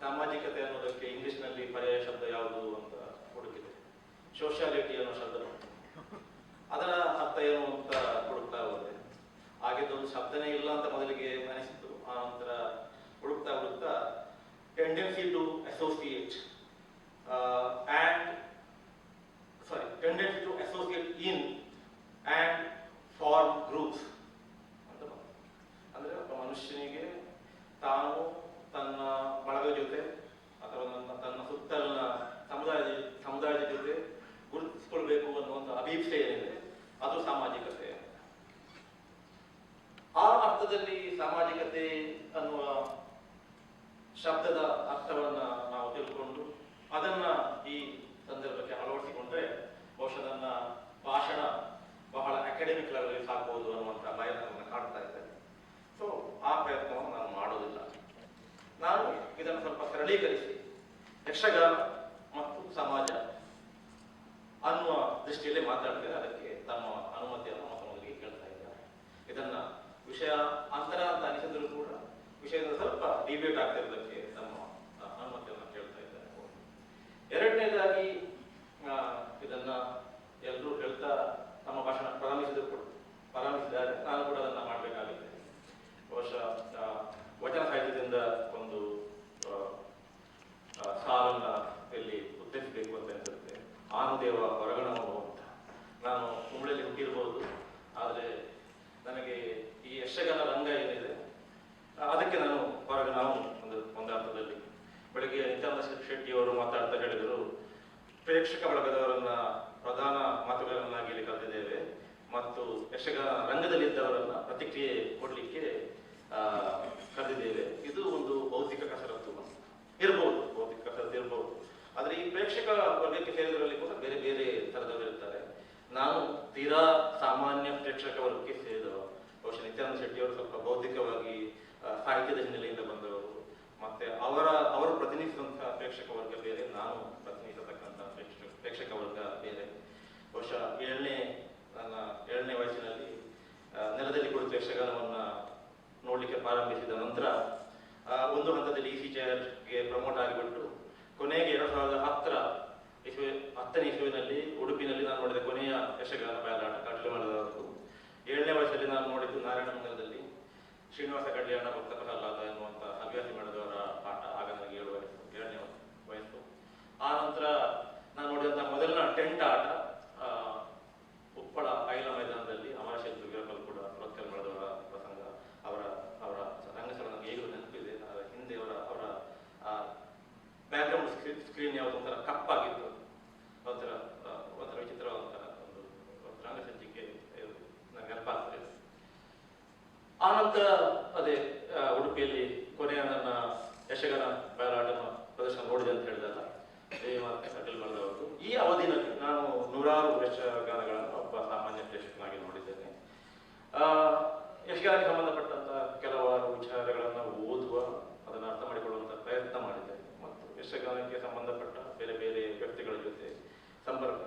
ಸಾಮಾಜಿಕತೆ ಅನ್ನೋದಕ್ಕೆ ಇಂಗ್ಲಿಷ್ನಲ್ಲಿ ಪರ್ಯಾಯ ಶಬ್ದ ಯಾವುದು ಅಂತ ಹುಡುಕಿದೆ. ಸೋಷಿಯಾಲಿಟಿ ಅನ್ನೋ ಶಬ್ದ ಬಂತು. ಅದರ ಅರ್ಥ ಏನು ಅಂತ ಹುಡುಕ್ತಾ ಹೋದೆ. ಹಾಗೆದೊಂದು ಶಬ್ದನೇ ಇಲ್ಲ ಅಂತ ಮೊದಲಿಗೆ ಅನಿಸಿತು. ಆ ನಂತರ ಹುಡುಕ್ತಾ ಹುಡುಕ್ತಾ tendency to associate tendency to associate in and form groups ಅಂತ ಬಂತು. ಅಂದರೆ ಒಬ್ಬ ಮನುಷ್ಯನಿಗೆ ತಾನು ತನ್ನ ಬಳಗದ ಜೊತೆ ಅಥವಾ ತನ್ನ ಸುತ್ತಲಿನ ಸಮುದಾಯದ ಜೊತೆ ಗುರುತಿಸಿಕೊಳ್ಬೇಕು ಅನ್ನುವಂಥ ಅಭಿಪ್ಸೆ ಏನಿದೆ ಅದು ಸಾಮಾಜಿಕತೆ. ಆ ಅರ್ಥದಲ್ಲಿ ಸಾಮಾಜಿಕತೆ ಅನ್ನುವ ಶಬ್ದದ ಅರ್ಥವನ್ನ ನಾವು ತಿಳ್ಕೊಂಡು ಅದನ್ನ ಈ ಸಂದರ್ಭಕ್ಕೆ ಅಳವಡಿಸಿಕೊಂಡ್ರೆ ಬಹುಶಃ ನನ್ನ ಭಾಷಣ ಬಹಳ ಅಕಾಡೆಮಿಕ್ ಲೆವೆಲ್ಗೆ ಸಾಗಬಹುದು ಅನ್ನುವಂಥ ಭಯ ನನ್ನನ್ನು ಕಾಡ್ತಾ ಇದ್ದಾರೆ. ಸೊ ಆ ಪ್ರಯತ್ನವನ್ನು ನಾನು ಮಾಡೋದಿಲ್ಲ. ನಾನು ಇದನ್ನು ಸ್ವಲ್ಪ ಸರಳೀಕರಿಸಿ ಯಕ್ಷಗಾನ ಮತ್ತು ಸಮಾಜ ಅನ್ನುವ ದೃಷ್ಟಿಯಲ್ಲಿ ಮಾತಾಡ್ತೇನೆ. ಅದಕ್ಕೆ ತಮ್ಮ ಅನುಮತಿಯನ್ನು ಮತ್ತೊಂದಿಗೆ ಕೇಳ್ತಾ ಇದ್ದಾರೆ. ಇದನ್ನ ವಿಷಯ ಅಂತರ ಅಂತ ಅನಿಸಿದ್ರು ಕೂಡ ವಿಷಯದ ಸ್ವಲ್ಪ ಡಿಬೇಟ್ ಆಗ್ತಿರೋದಕ್ಕೆ ತಮ್ಮ ಅನುಮತಿಯನ್ನು ಕೇಳ್ತಾ ಇದ್ದಾರೆ. ಎರಡನೇದಾಗಿ ಇದನ್ನ ಎಲ್ಲರೂ ಹೇಳ್ತಾ ತಮ್ಮ ಭಾಷಣ ಪ್ರಾರಂಭಿಸಿದ್ದಾರೆ. ನಾನು ಕೂಡ ಅದನ್ನ ಮಾಡಬೇಕಾಗುತ್ತೆ. ಬಹುಶಃ ವಚನ ಸಾಹಿತ್ಯದಿಂದ ಒಂದು ಸಾಲನ್ನ ಇಲ್ಲಿ ಉತ್ತರಿಸಬೇಕು ಅಂತ ಅನಿಸುತ್ತೆ. ಆನುದೇವ ಹೊರಗಣವು ಅಂತ. ನಾನು ಕುಂಬಳಲ್ಲಿ ಹುಟ್ಟಿರ್ಬೋದು, ಆದರೆ ನನಗೆ ಈ ಯಕ್ಷಗಾನ ರಂಗ ಏನಿದೆ ಅದಕ್ಕೆ ನಾನು ಹೊರಗಣವು ಒಂದು ಅರ್ಥದಲ್ಲಿ. ಬೆಳಗ್ಗೆ ನಿತ್ಯಾನಂದ ಶೆಟ್ಟಿಯವರು ಮಾತಾಡ್ತಾ ಹೇಳಿದರು, ಪ್ರೇಕ್ಷಕ ಬಳಗದವರನ್ನ ಪ್ರಧಾನ ಮಾತುಗಳನ್ನಾಗಿ ಇಲ್ಲಿ ಕರೆದಿದ್ದೇವೆ ಮತ್ತು ಯಕ್ಷಗಾನ ರಂಗದಲ್ಲಿದ್ದವರನ್ನ ಪ್ರತಿಕ್ರಿಯೆ ಕೊಡಲಿಕ್ಕೆ ಕರೆದಿದ್ದೇವೆ. ಇದು ಒಂದು ಭೌತಿಕ ಕಸರತ್ತು ಇರ್ಬೋದು, ಭೌತಿಕ ಕಸರತ್ತು ಇರ್ಬೋದು. ಆದರೆ ಈ ಪ್ರೇಕ್ಷಕ ವರ್ಗಕ್ಕೆ ಸೇರಿದವರಲ್ಲಿ ಕೂಡ ಬೇರೆ ಬೇರೆ ಥರದವರು ಇರ್ತಾರೆ. ನಾನು ತೀರಾ ಸಾಮಾನ್ಯ ಪ್ರೇಕ್ಷಕ ವರ್ಗಕ್ಕೆ ಸೇರಿದವ. ಬಹುಶಃ ನಿತ್ಯಾನಂದ ಶೆಟ್ಟಿಯವರು ಸ್ವಲ್ಪ ಭೌತಿಕವಾಗಿ ಸಾಹಿತ್ಯದ ಹಿನ್ನೆಲೆಯಿಂದ ಬಂದವರು. ಮತ್ತೆ ಅವರು ಪ್ರತಿನಿಧಿಸಿದಂತಹ ಪ್ರೇಕ್ಷಕ ವರ್ಗ ಬೇರೆ, ನಾನು ಪ್ರತಿನಿಧಿಸತಕ್ಕಂಥ ಪ್ರೇಕ್ಷಕ ವರ್ಗ ಬೇರೆ. ಬಹುಶಃ ನನ್ನ ಏಳನೇ ವಯಸ್ಸಿನಲ್ಲಿ ನೆಲದಲ್ಲಿ ಕುಳಿತು ಯಕ್ಷಗಾನವನ್ನ ನೋಡ್ಲಿಕ್ಕೆ ಪ್ರಾರಂಭಿಸಿದ ನಂತರ ಒಂದು ಹಂತದಲ್ಲಿ ಇಸಿ ಚೇರ್ಗೆ ಪ್ರಮೋಟ್ ಆಗಿಬಿಟ್ಟು ಕೊನೆಗೆ 2010ನೇ ಇಸುವಿನಲ್ಲಿ ಉಡುಪಿನಲ್ಲಿ ನಾನು ನೋಡಿದ ಕೊನೆಯ ಯಕ್ಷಗಾನ ಬಯಲಾಟ ಕಟ್ಲೆ ಮಾಡಿದವರು. 7ನೇ ವಯಸ್ಸಲ್ಲಿ ನಾನು ನೋಡಿದ್ದು ನಾರಾಯಣ ಮಂದಿರದಲ್ಲಿ ಶ್ರೀನಿವಾಸ ಕಲ್ಯಾಣ ಭಕ್ತ ಪ್ರಹ್ಲಾದ ಎನ್ನುವಂಥ ಹವ್ಯಾಸಿ ಮಾಡಿದವರ ಆಟ. ಆಗ ನನಗೆ 7ನೇ ವಯಸ್ಸು. ಆ ನಂತರ ನಾನು ನೋಡಿದಂಥ ಮೊದಲಿನ ಟೆಂಟ್ ಆಟ ಉಪ್ಪಳ ಐಲ ಮೈದಾನದಲ್ಲಿ ಅಮರಶೇತು ವೀರಪ್ಪಲ್ ಕೂಡ ರೊಕ್ಕಲ್ ಮಾಡಿದವರ ಪ್ರಸಂಗ. ಅವರ ರಂಗಸ್ಥಳ ನನಗೆ ಈಗಲೂ ನೆನಪಿದೆ. ಹಿಂದೆ ಅವರ ಬ್ಯಾಕ್ಗ್ರೌಂಡ್ ಸ್ಕ್ರೀನ್ ಯಾವುದು ಒಂಥರ ಕಪ್ಪಾಗಿತ್ತು, ಒಂಥರ ವಿಚಿತ್ರವಾದಂತಹ ಒಂದು ರಂಗಸಜ್ಜಿಕೆ ನನಗೆ ನೆನಪಾಗ್ತದೆ. ಆ ನಂತರ ಅದೇ ಉಡುಪಿಯಲ್ಲಿ ಕೊನೆಯ ನನ್ನ ಯಕ್ಷಗಾನ ಬಯಲಾಟ ಪ್ರದರ್ಶನ ನೋಡಿದೆ ಅಂತ ಹೇಳಿದಾಗ ಸಟಲ್ ಮಾಡಿದವರು. ಈ ಅವಧಿನಲ್ಲಿ ನಾನು ನೂರಾರು ಯಕ್ಷಗಾನಗಳನ್ನು ಒಬ್ಬ ಸಾಮಾನ್ಯ ಪ್ರೇಕ್ಷಕನಾಗಿ ನೋಡಿದ್ದೇನೆ. ಯಕ್ಷಗಾನಕ್ಕೆ ಸಂಬಂಧಪಟ್ಟಂತ ಕೆಲವಾರು ವಿಚಾರಗಳನ್ನು ಓದುವ, ಅದನ್ನು ಅರ್ಥ ಮಾಡಿಕೊಳ್ಳುವಂತ ಪ್ರಯತ್ನ ಮಾಡಿದ್ದೇನೆ. ಮತ್ತು ಯಕ್ಷಗಾನಕ್ಕೆ ಸಂಬಂಧಪಟ್ಟ ಬೇರೆ ಬೇರೆ ವ್ಯಕ್ತಿಗಳ ಜೊತೆ ಸಂಪರ್ಕ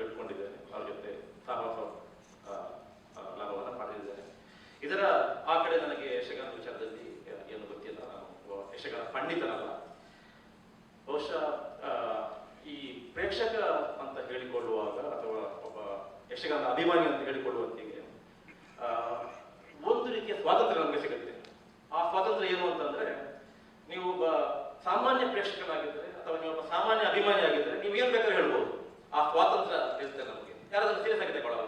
ಇಟ್ಕೊಂಡಿದ್ದೇನೆ. ಅವ್ರ ಜೊತೆ ಸಹವಾಸ ಲಾಭವನ್ನು ಪಡೆದಿದ್ದೇನೆ. ಇದರ ಆ ಕಡೆ ನನಗೆ ಯಕ್ಷಗಾನ ವಿಚಾರದಲ್ಲಿ ಏನು ಗೊತ್ತಿಲ್ಲ. ನಾನು ಯಕ್ಷಗಾನ ಪಂಡಿತನಲ್ಲ. ಬಹುಶಃ ಈ ಪ್ರೇಕ್ಷಕ ಅಂತ ಹೇಳಿಕೊಳ್ಳುವಾಗ ಅಥವಾ ಒಬ್ಬ ಯಕ್ಷಗಾನ ಅಭಿಮಾನಿ ಅಂತ ಹೇಳಿಕೊಳ್ಳುವಂತಿಗೆ ಒಂದು ರೀತಿಯ ಸ್ವಾತಂತ್ರ್ಯ ನಮಗೆ ಸಿಗುತ್ತೆ. ಆ ಸ್ವಾತಂತ್ರ್ಯ ಏನು ಅಂತಂದ್ರೆ, ನೀವು ಒಬ್ಬ ಸಾಮಾನ್ಯ ಪ್ರೇಕ್ಷಕನಾಗಿದ್ದರೆ ಅಥವಾ ನೀವು ಒಬ್ಬ ಸಾಮಾನ್ಯ ಅಭಿಮಾನಿ ಆಗಿದ್ದರೆ ನೀವು ಏನ್ ಬೇಕಾದ್ರೂ ಹೇಳ್ಬೋದು. ಆ ಸ್ವಾತಂತ್ರ್ಯ ಇರುತ್ತೆ ನಮಗೆ. ಯಾರಾದ್ರೂ ಸೀರಿಯಸ್ ಆಗಿ ತಗೊಳ್ಳಲ್ಲ.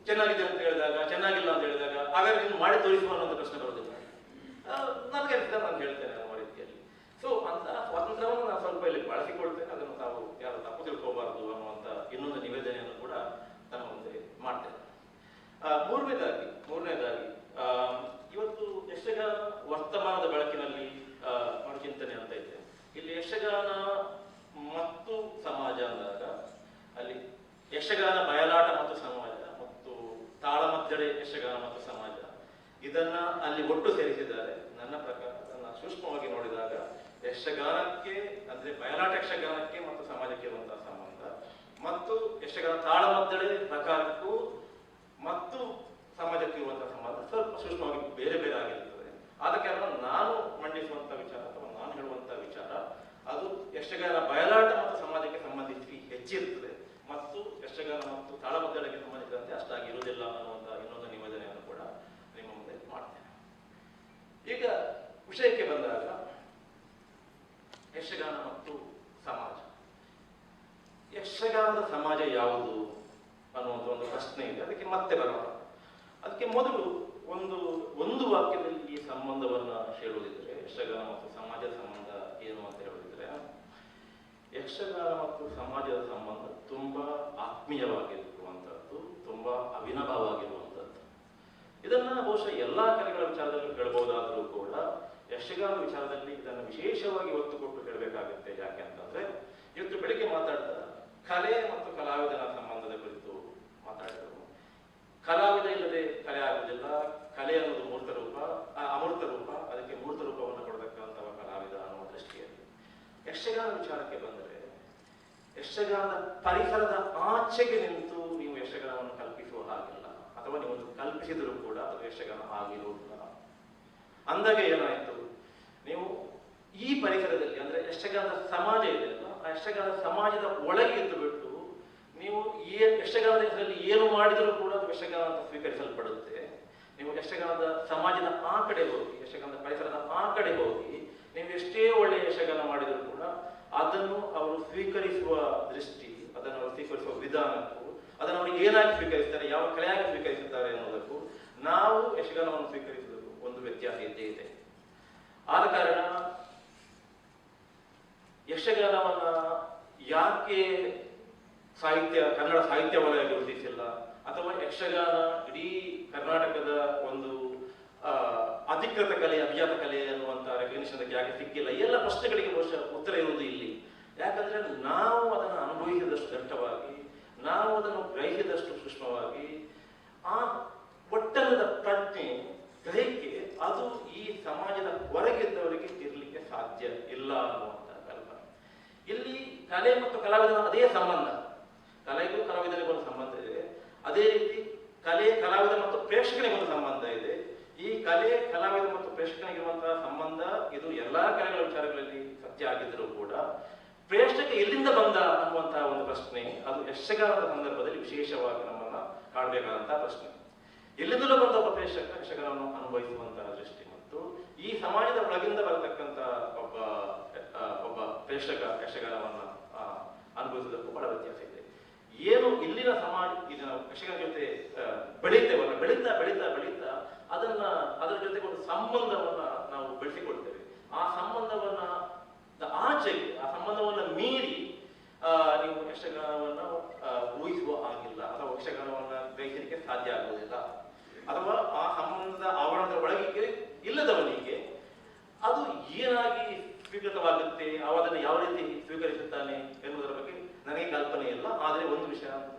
ಚೆನ್ನಾಗಿದೆ ಅಂತ ಹೇಳಿದಾಗ, ಚೆನ್ನಾಗಿಲ್ಲ ಅಂತ ಹೇಳಿದಾಗ ಹಾಗಾದ್ರೆ ನೀನು ಮಾಡಿ ತೋರಿಸುವ ಅನ್ನೋ ಪ್ರಶ್ನೆ ಬರೋದಿಲ್ಲ. ನನಗೆ ನಾನು ಹೇಳ್ತೇನೆ ಅನ್ನೋ ರೀತಿಯಲ್ಲಿ. ಸೊ ಅಂತ ಸ್ವಾತಂತ್ರ್ಯವನ್ನು ನಾನು ಸ್ವಲ್ಪ ಇಲ್ಲಿ ಬಳಸಿಕೊಳ್ತೇನೆ. ಅದನ್ನು ತಾವು ಯಾರು ತಪ್ಪು ತಿಳ್ಕೋಬಾರದು ಅನ್ನುವಂಥ ಇನ್ನೊಂದು ನಿವೇದನೆಯನ್ನು ಕೂಡ ತಮ್ಮ ಮುಂದೆ ಮಾಡ್ತೇನೆ. ಮೂರನೇದಾಗಿ ಇವತ್ತು ಯಕ್ಷಗಾನ ವರ್ತಮಾನದ ಬೆಳಕಿನಲ್ಲಿ ಮರುಚಿಂತನೆ ಅಂತ ಇದೆ. ಇಲ್ಲಿ ಯಕ್ಷಗಾನ ಮತ್ತು ಸಮಾಜ ಅಂದಾಗ ಅಲ್ಲಿ ಯಕ್ಷಗಾನ ಬಯಲಾಟ ಮತ್ತು ಸಮಾಜ ಮತ್ತು ತಾಳಮದ್ದಳೆ ಯಕ್ಷಗಾನ ಮತ್ತು ಸಮಾಜ ಇದನ್ನ ಅಲ್ಲಿ ಒಟ್ಟು ಸೇರಿಸಿದ್ದಾರೆ. ನನ್ನ ಪ್ರಕಾರ ಅದನ್ನ ಸೂಕ್ಷ್ಮವಾಗಿ ನೋಡಿದಾಗ ಯಕ್ಷಗಾನಕ್ಕೆ ಅಂದ್ರೆ ಬಯಲಾಟ ಯಕ್ಷಗಾನಕ್ಕೆ ಮತ್ತು ಸಮಾಜಕ್ಕೆ ಇರುವಂತಹ ಸಂಬಂಧ ಮತ್ತು ಯಕ್ಷಗಾನ ತಾಳಮದ್ದಳೆ ಪ್ರಕಾರಕ್ಕೂ ಮತ್ತು ಸಮಾಜಕ್ಕೆ ಇರುವಂತಹ ಸಂಬಂಧ ಸ್ವಲ್ಪ ಸೂಕ್ಷ್ಮವಾಗಿ ಬೇರೆ ಬೇರೆ ಆಗಿರುತ್ತದೆ. ಆದ ಕಾರಣ ನಾನು ಮಂಡಿಸುವಂತ ವಿಚಾರ ಅಥವಾ ನಾನು ಹೇಳುವಂತ ವಿಚಾರ ಅದು ಯಕ್ಷಗಾನ ಬಯಲಾಟ ಮತ್ತು ಸಮಾಜಕ್ಕೆ ಸಂಬಂಧಿಸಿ ಹೆಚ್ಚಿರುತ್ತದೆ ಮತ್ತು ಯಕ್ಷಗಾನ ಮತ್ತು ತಾಳಮದ್ದಳೆಗೆ ಸಂಬಂಧಿಸಿದಂತೆ ಅಷ್ಟಾಗಿ ಇರುವುದಿಲ್ಲ ಅನ್ನುವಂಥ ಇನ್ನೊಂದು ನಿವೇದನೆಯನ್ನು ಕೂಡ ನಿಮ್ಮ ಮುಂದೆ ಮಾಡ್ತೇನೆ. ಈಗ ವಿಷಯಕ್ಕೆ ಬಂದಾಗ ಯಕ್ಷಗಾನ ಮತ್ತು ಸಮಾಜ, ಯಕ್ಷಗಾನದ ಸಮಾಜ ಯಾವುದು ಅನ್ನುವಂಥ ಒಂದು ಪ್ರಶ್ನೆ ಇದೆ. ಅದಕ್ಕೆ ಮತ್ತೆ ಬರೋಣ. ಅದಕ್ಕೆ ಮೊದಲು ಒಂದು ವಾಕ್ಯದಲ್ಲಿ ಈ ಸಂಬಂಧವನ್ನ ಹೇಳುವುದಿದ್ರೆ, ಯಕ್ಷಗಾನ ಮತ್ತು ಸಮಾಜದ ಸಂಬಂಧ ಏನು ಅಂತ ಹೇಳುವುದಿದ್ರೆ, ಯಕ್ಷಗಾನ ಮತ್ತು ಸಮಾಜದ ಸಂಬಂಧ ತುಂಬಾ ಆತ್ಮೀಯವಾಗಿರುವಂತಹದ್ದು, ತುಂಬಾ ಅವಿನಭವಾಗಿರುವಂತಹದ್ದು. ಇದನ್ನ ಬಹುಶಃ ಎಲ್ಲಾ ಕಲೆಗಳ ವಿಚಾರದಲ್ಲೂ ಹೇಳಬಹುದಾದರೂ ಕೂಡ ಯಕ್ಷಗಾನ ವಿಚಾರದಲ್ಲಿ ಇದನ್ನು ವಿಶೇಷವಾಗಿ ಒತ್ತು ಕೊಟ್ಟು ಹೇಳಬೇಕಾಗುತ್ತೆ. ಯಾಕೆ ಅಂತಂದ್ರೆ ಇವತ್ತು ಬೆಳಿಗ್ಗೆ ಮಾತಾಡಿದ ಕಲೆ ಮತ್ತು ಕಲಾವಿದನ ಸಂಬಂಧದ ಕುರಿತು ಮಾತಾಡಿದರು. ಕಲಾವಿದ ಇಲ್ಲದೆ ಕಲೆ ಆಗುವುದಿಲ್ಲ. ಕಲೆ ಅನ್ನೋದು ಮೂರ್ತ ರೂಪ, ಅಮೂರ್ತ ರೂಪ, ಅದಕ್ಕೆ ಮೂರ್ತ ರೂಪವನ್ನು ಕೊಡತಕ್ಕಂತಹ ಕಲಾವಿದ ಅನ್ನುವ ದೃಷ್ಟಿಯಲ್ಲಿ ಯಕ್ಷಗಾನ ವಿಚಾರಕ್ಕೆ ಬಂದರೆ, ಯಕ್ಷಗಾನದ ಪರಿಸರದ ಆಚೆಗೆ ನಿಂತು ನೀವು ಯಕ್ಷಗಾನವನ್ನು ಕಲ್ಪಿಸುವ ಹಾಗಿಲ್ಲ, ಅಥವಾ ನೀವು ಕಲ್ಪಿಸಿದರೂ ಕೂಡ ಅದು ಯಕ್ಷಗಾನ ಆಗಿರುವುದಿಲ್ಲ. ಅಂದಾಗ ಏನಾಯ್ತು, ನೀವು ಈ ಪರಿಸರದಲ್ಲಿ ಅಂದ್ರೆ ಯಕ್ಷಗಾನದ ಸಮಾಜ ಇದೆ ಅಲ್ಲ, ಆ ಯಕ್ಷಗಾನದ ಸಮಾಜದ ಒಳಗೆ ಇದ್ದು ಬಿಟ್ಟು ನೀವು ಈ ಯಕ್ಷಗಾನದ ಹೆಸರಲ್ಲಿ ಏನು ಮಾಡಿದರೂ ಕೂಡ ಅದು ಯಕ್ಷಗಾನ ಅಂತ ಸ್ವೀಕರಿಸಲ್ಪಡುತ್ತೆ. ನೀವು ಯಕ್ಷಗಾನದ ಸಮಾಜದ ಆ ಕಡೆ ಹೋಗಿ, ಯಕ್ಷಗಾನದ ಪರಿಸರದ ಆ ಕಡೆ ಹೋಗಿ ನೀವು ಎಷ್ಟೇ ಒಳ್ಳೆಯ ಯಕ್ಷಗಾನ ಮಾಡಿದರೂ ಕೂಡ ಅದನ್ನು ಅವರು ಸ್ವೀಕರಿಸುವ ದೃಷ್ಟಿ, ಅದನ್ನು ಅವರು ಸ್ವೀಕರಿಸುವ ವಿಧಾನಕ್ಕೂ, ಅದನ್ನು ಅವರು ಏನಾಗಿ ಸ್ವೀಕರಿಸ್ತಾರೆ, ಯಾವ ಕಲೆಯಾಗಿ ಸ್ವೀಕರಿಸುತ್ತಾರೆ ಅನ್ನೋದಕ್ಕೂ ನಾವು ಯಕ್ಷಗಾನವನ್ನು ಸ್ವೀಕರಿಸುವುದಕ್ಕೂ ಒಂದು ವ್ಯತ್ಯಾಸ ಇದ್ದೇ ಇದೆ. ಆದ ಕಾರಣ ಯಕ್ಷಗಾನವನ್ನ ಯಾಕೆ ಕನ್ನಡ ಸಾಹಿತ್ಯ ವಲಯ ಗುರುತಿಸಿಲ್ಲ, ಅಥವಾ ಯಕ್ಷಗಾನ ಇಡೀ ಕರ್ನಾಟಕದ ಒಂದು ಅಧಿಕೃತ ಕಲೆ, ಅಭಿಜಾತ ಕಲೆ ಅನ್ನುವಂತ ರೆಕಗ್ನಿಷನ್ ಯಾಕೆ ಸಿಕ್ಕಿಲ್ಲ, ಎಲ್ಲ ಪ್ರಶ್ನೆಗಳಿಗೆ ಬಹುಶಃ ಉತ್ತರ ಇರುವುದು ಇಲ್ಲಿ. ಯಾಕಂದ್ರೆ ನಾವು ಅದನ್ನು ಅನುಭವಿಸಿದಷ್ಟು ದಟ್ಟವಾಗಿ, ನಾವು ಅದನ್ನು ಗ್ರಹಿಸಿದಷ್ಟು ಸೂಕ್ಷ್ಮವಾಗಿ, ಆ ಒಟ್ಟಣದ ಪ್ರಜ್ಞೆ, ಗ್ರಹಿಕೆ ಅದು ಈ ಸಮಾಜದ ಹೊರಗಿದ್ದವರಿಗೆ ಇರಲಿಕ್ಕೆ ಸಾಧ್ಯ ಇಲ್ಲ ಅನ್ನುವಂತ ಕಲ್ಪನೆ. ಇಲ್ಲಿ ಕಲೆ ಮತ್ತು ಕಲಾವಿದನ ಅದೇ ಸಂಬಂಧ, ಕಲೆಗೂ ಕಲಾವಿದನಿಗೂ ಒಂದು ಸಂಬಂಧ ಇದೆ. ಅದೇ ರೀತಿ ಕಲೆ, ಕಲಾವಿದ ಮತ್ತು ಪ್ರೇಕ್ಷಕನಿಗೆ ಒಂದು ಸಂಬಂಧ ಇದೆ. ಈ ಕಲೆ, ಕಲಾವಿದ ಮತ್ತು ಪ್ರೇಕ್ಷಕನಿಗಿರುವಂತಹ ಸಂಬಂಧ ಇದು ಎಲ್ಲಾ ಕಲೆಗಳ ವಿಚಾರಗಳಲ್ಲಿ ಸತ್ಯ ಆಗಿದ್ದರೂ ಕೂಡ ಪ್ರೇಕ್ಷಕ ಎಲ್ಲಿಂದ ಬಂದ ಅನ್ನುವಂತಹ ಒಂದು ಪ್ರಶ್ನೆ ಅದು ಯಕ್ಷಗಾನದ ಸಂದರ್ಭದಲ್ಲಿ ವಿಶೇಷವಾಗಿ ನಮ್ಮನ್ನ ಕಾಡಬೇಕಾದಂತಹ ಪ್ರಶ್ನೆ. ಎಲ್ಲಿಂದಲೂ ಬಂದ ಒಬ್ಬ ಪ್ರೇಕ್ಷಕ ಯಕ್ಷಗಾನವನ್ನು ಅನುಭವಿಸುವಂತಹ ದೃಷ್ಟಿ ಮತ್ತು ಈ ಸಮಾಜದ ಒಳಗಿಂದ ಬರತಕ್ಕಂತ ಒಬ್ಬ ಪ್ರೇಕ್ಷಕ ಯಕ್ಷಗಾನವನ್ನ ಅನುಭವಿಸುವುದಕ್ಕೂ ಬಹಳ ವ್ಯತ್ಯಾಸ ಇದೆ. ಏನು ಇಲ್ಲಿನ ಸಮಾಜ ಇದನ್ನ ಯಕ್ಷಗಾನ ಜೊತೆ ಬೆಳೀತೇವಲ್ಲ, ಬೆಳೀತಾ ಬೆಳೀತಾ ಬೆಳೀತಾ ಅದರ ಜೊತೆಗೆ ಒಂದು ಸಂಬಂಧವನ್ನ ನಾವು ಬೆಳೆಸಿಕೊಳ್ತೇವೆ. ಆ ಸಂಬಂಧವನ್ನ ಆಚೆಗೆ, ಆ ಸಂಬಂಧವನ್ನ ಮೀರಿ ನೀವು ಯಕ್ಷಗಾನವನ್ನ ಊಹಿಸುವ ಆಗಿಲ್ಲ, ಅಥವಾ ಯಕ್ಷಗಾನವನ್ನ ಗ್ರಹಿಸಲಿಕ್ಕೆ ಸಾಧ್ಯ ಆಗುವುದಿಲ್ಲ. ಅಥವಾ ಆ ಸಂಬಂಧದ ಆವರಣದ ಒಳಗೆ ಇಲ್ಲದವನಿಗೆ ಅದು ಏನಾಗಿ ಸ್ವೀಕೃತವಾಗುತ್ತೆ, ಅದನ್ನು ಯಾವ ರೀತಿ ಸ್ವೀಕರಿಸುತ್ತಾನೆ ಎನ್ನುವುದರ ಬಗ್ಗೆ ನನಗೆ ಕಲ್ಪನೆ ಇಲ್ಲ. ಆದರೆ ಒಂದು ವಿಷಯ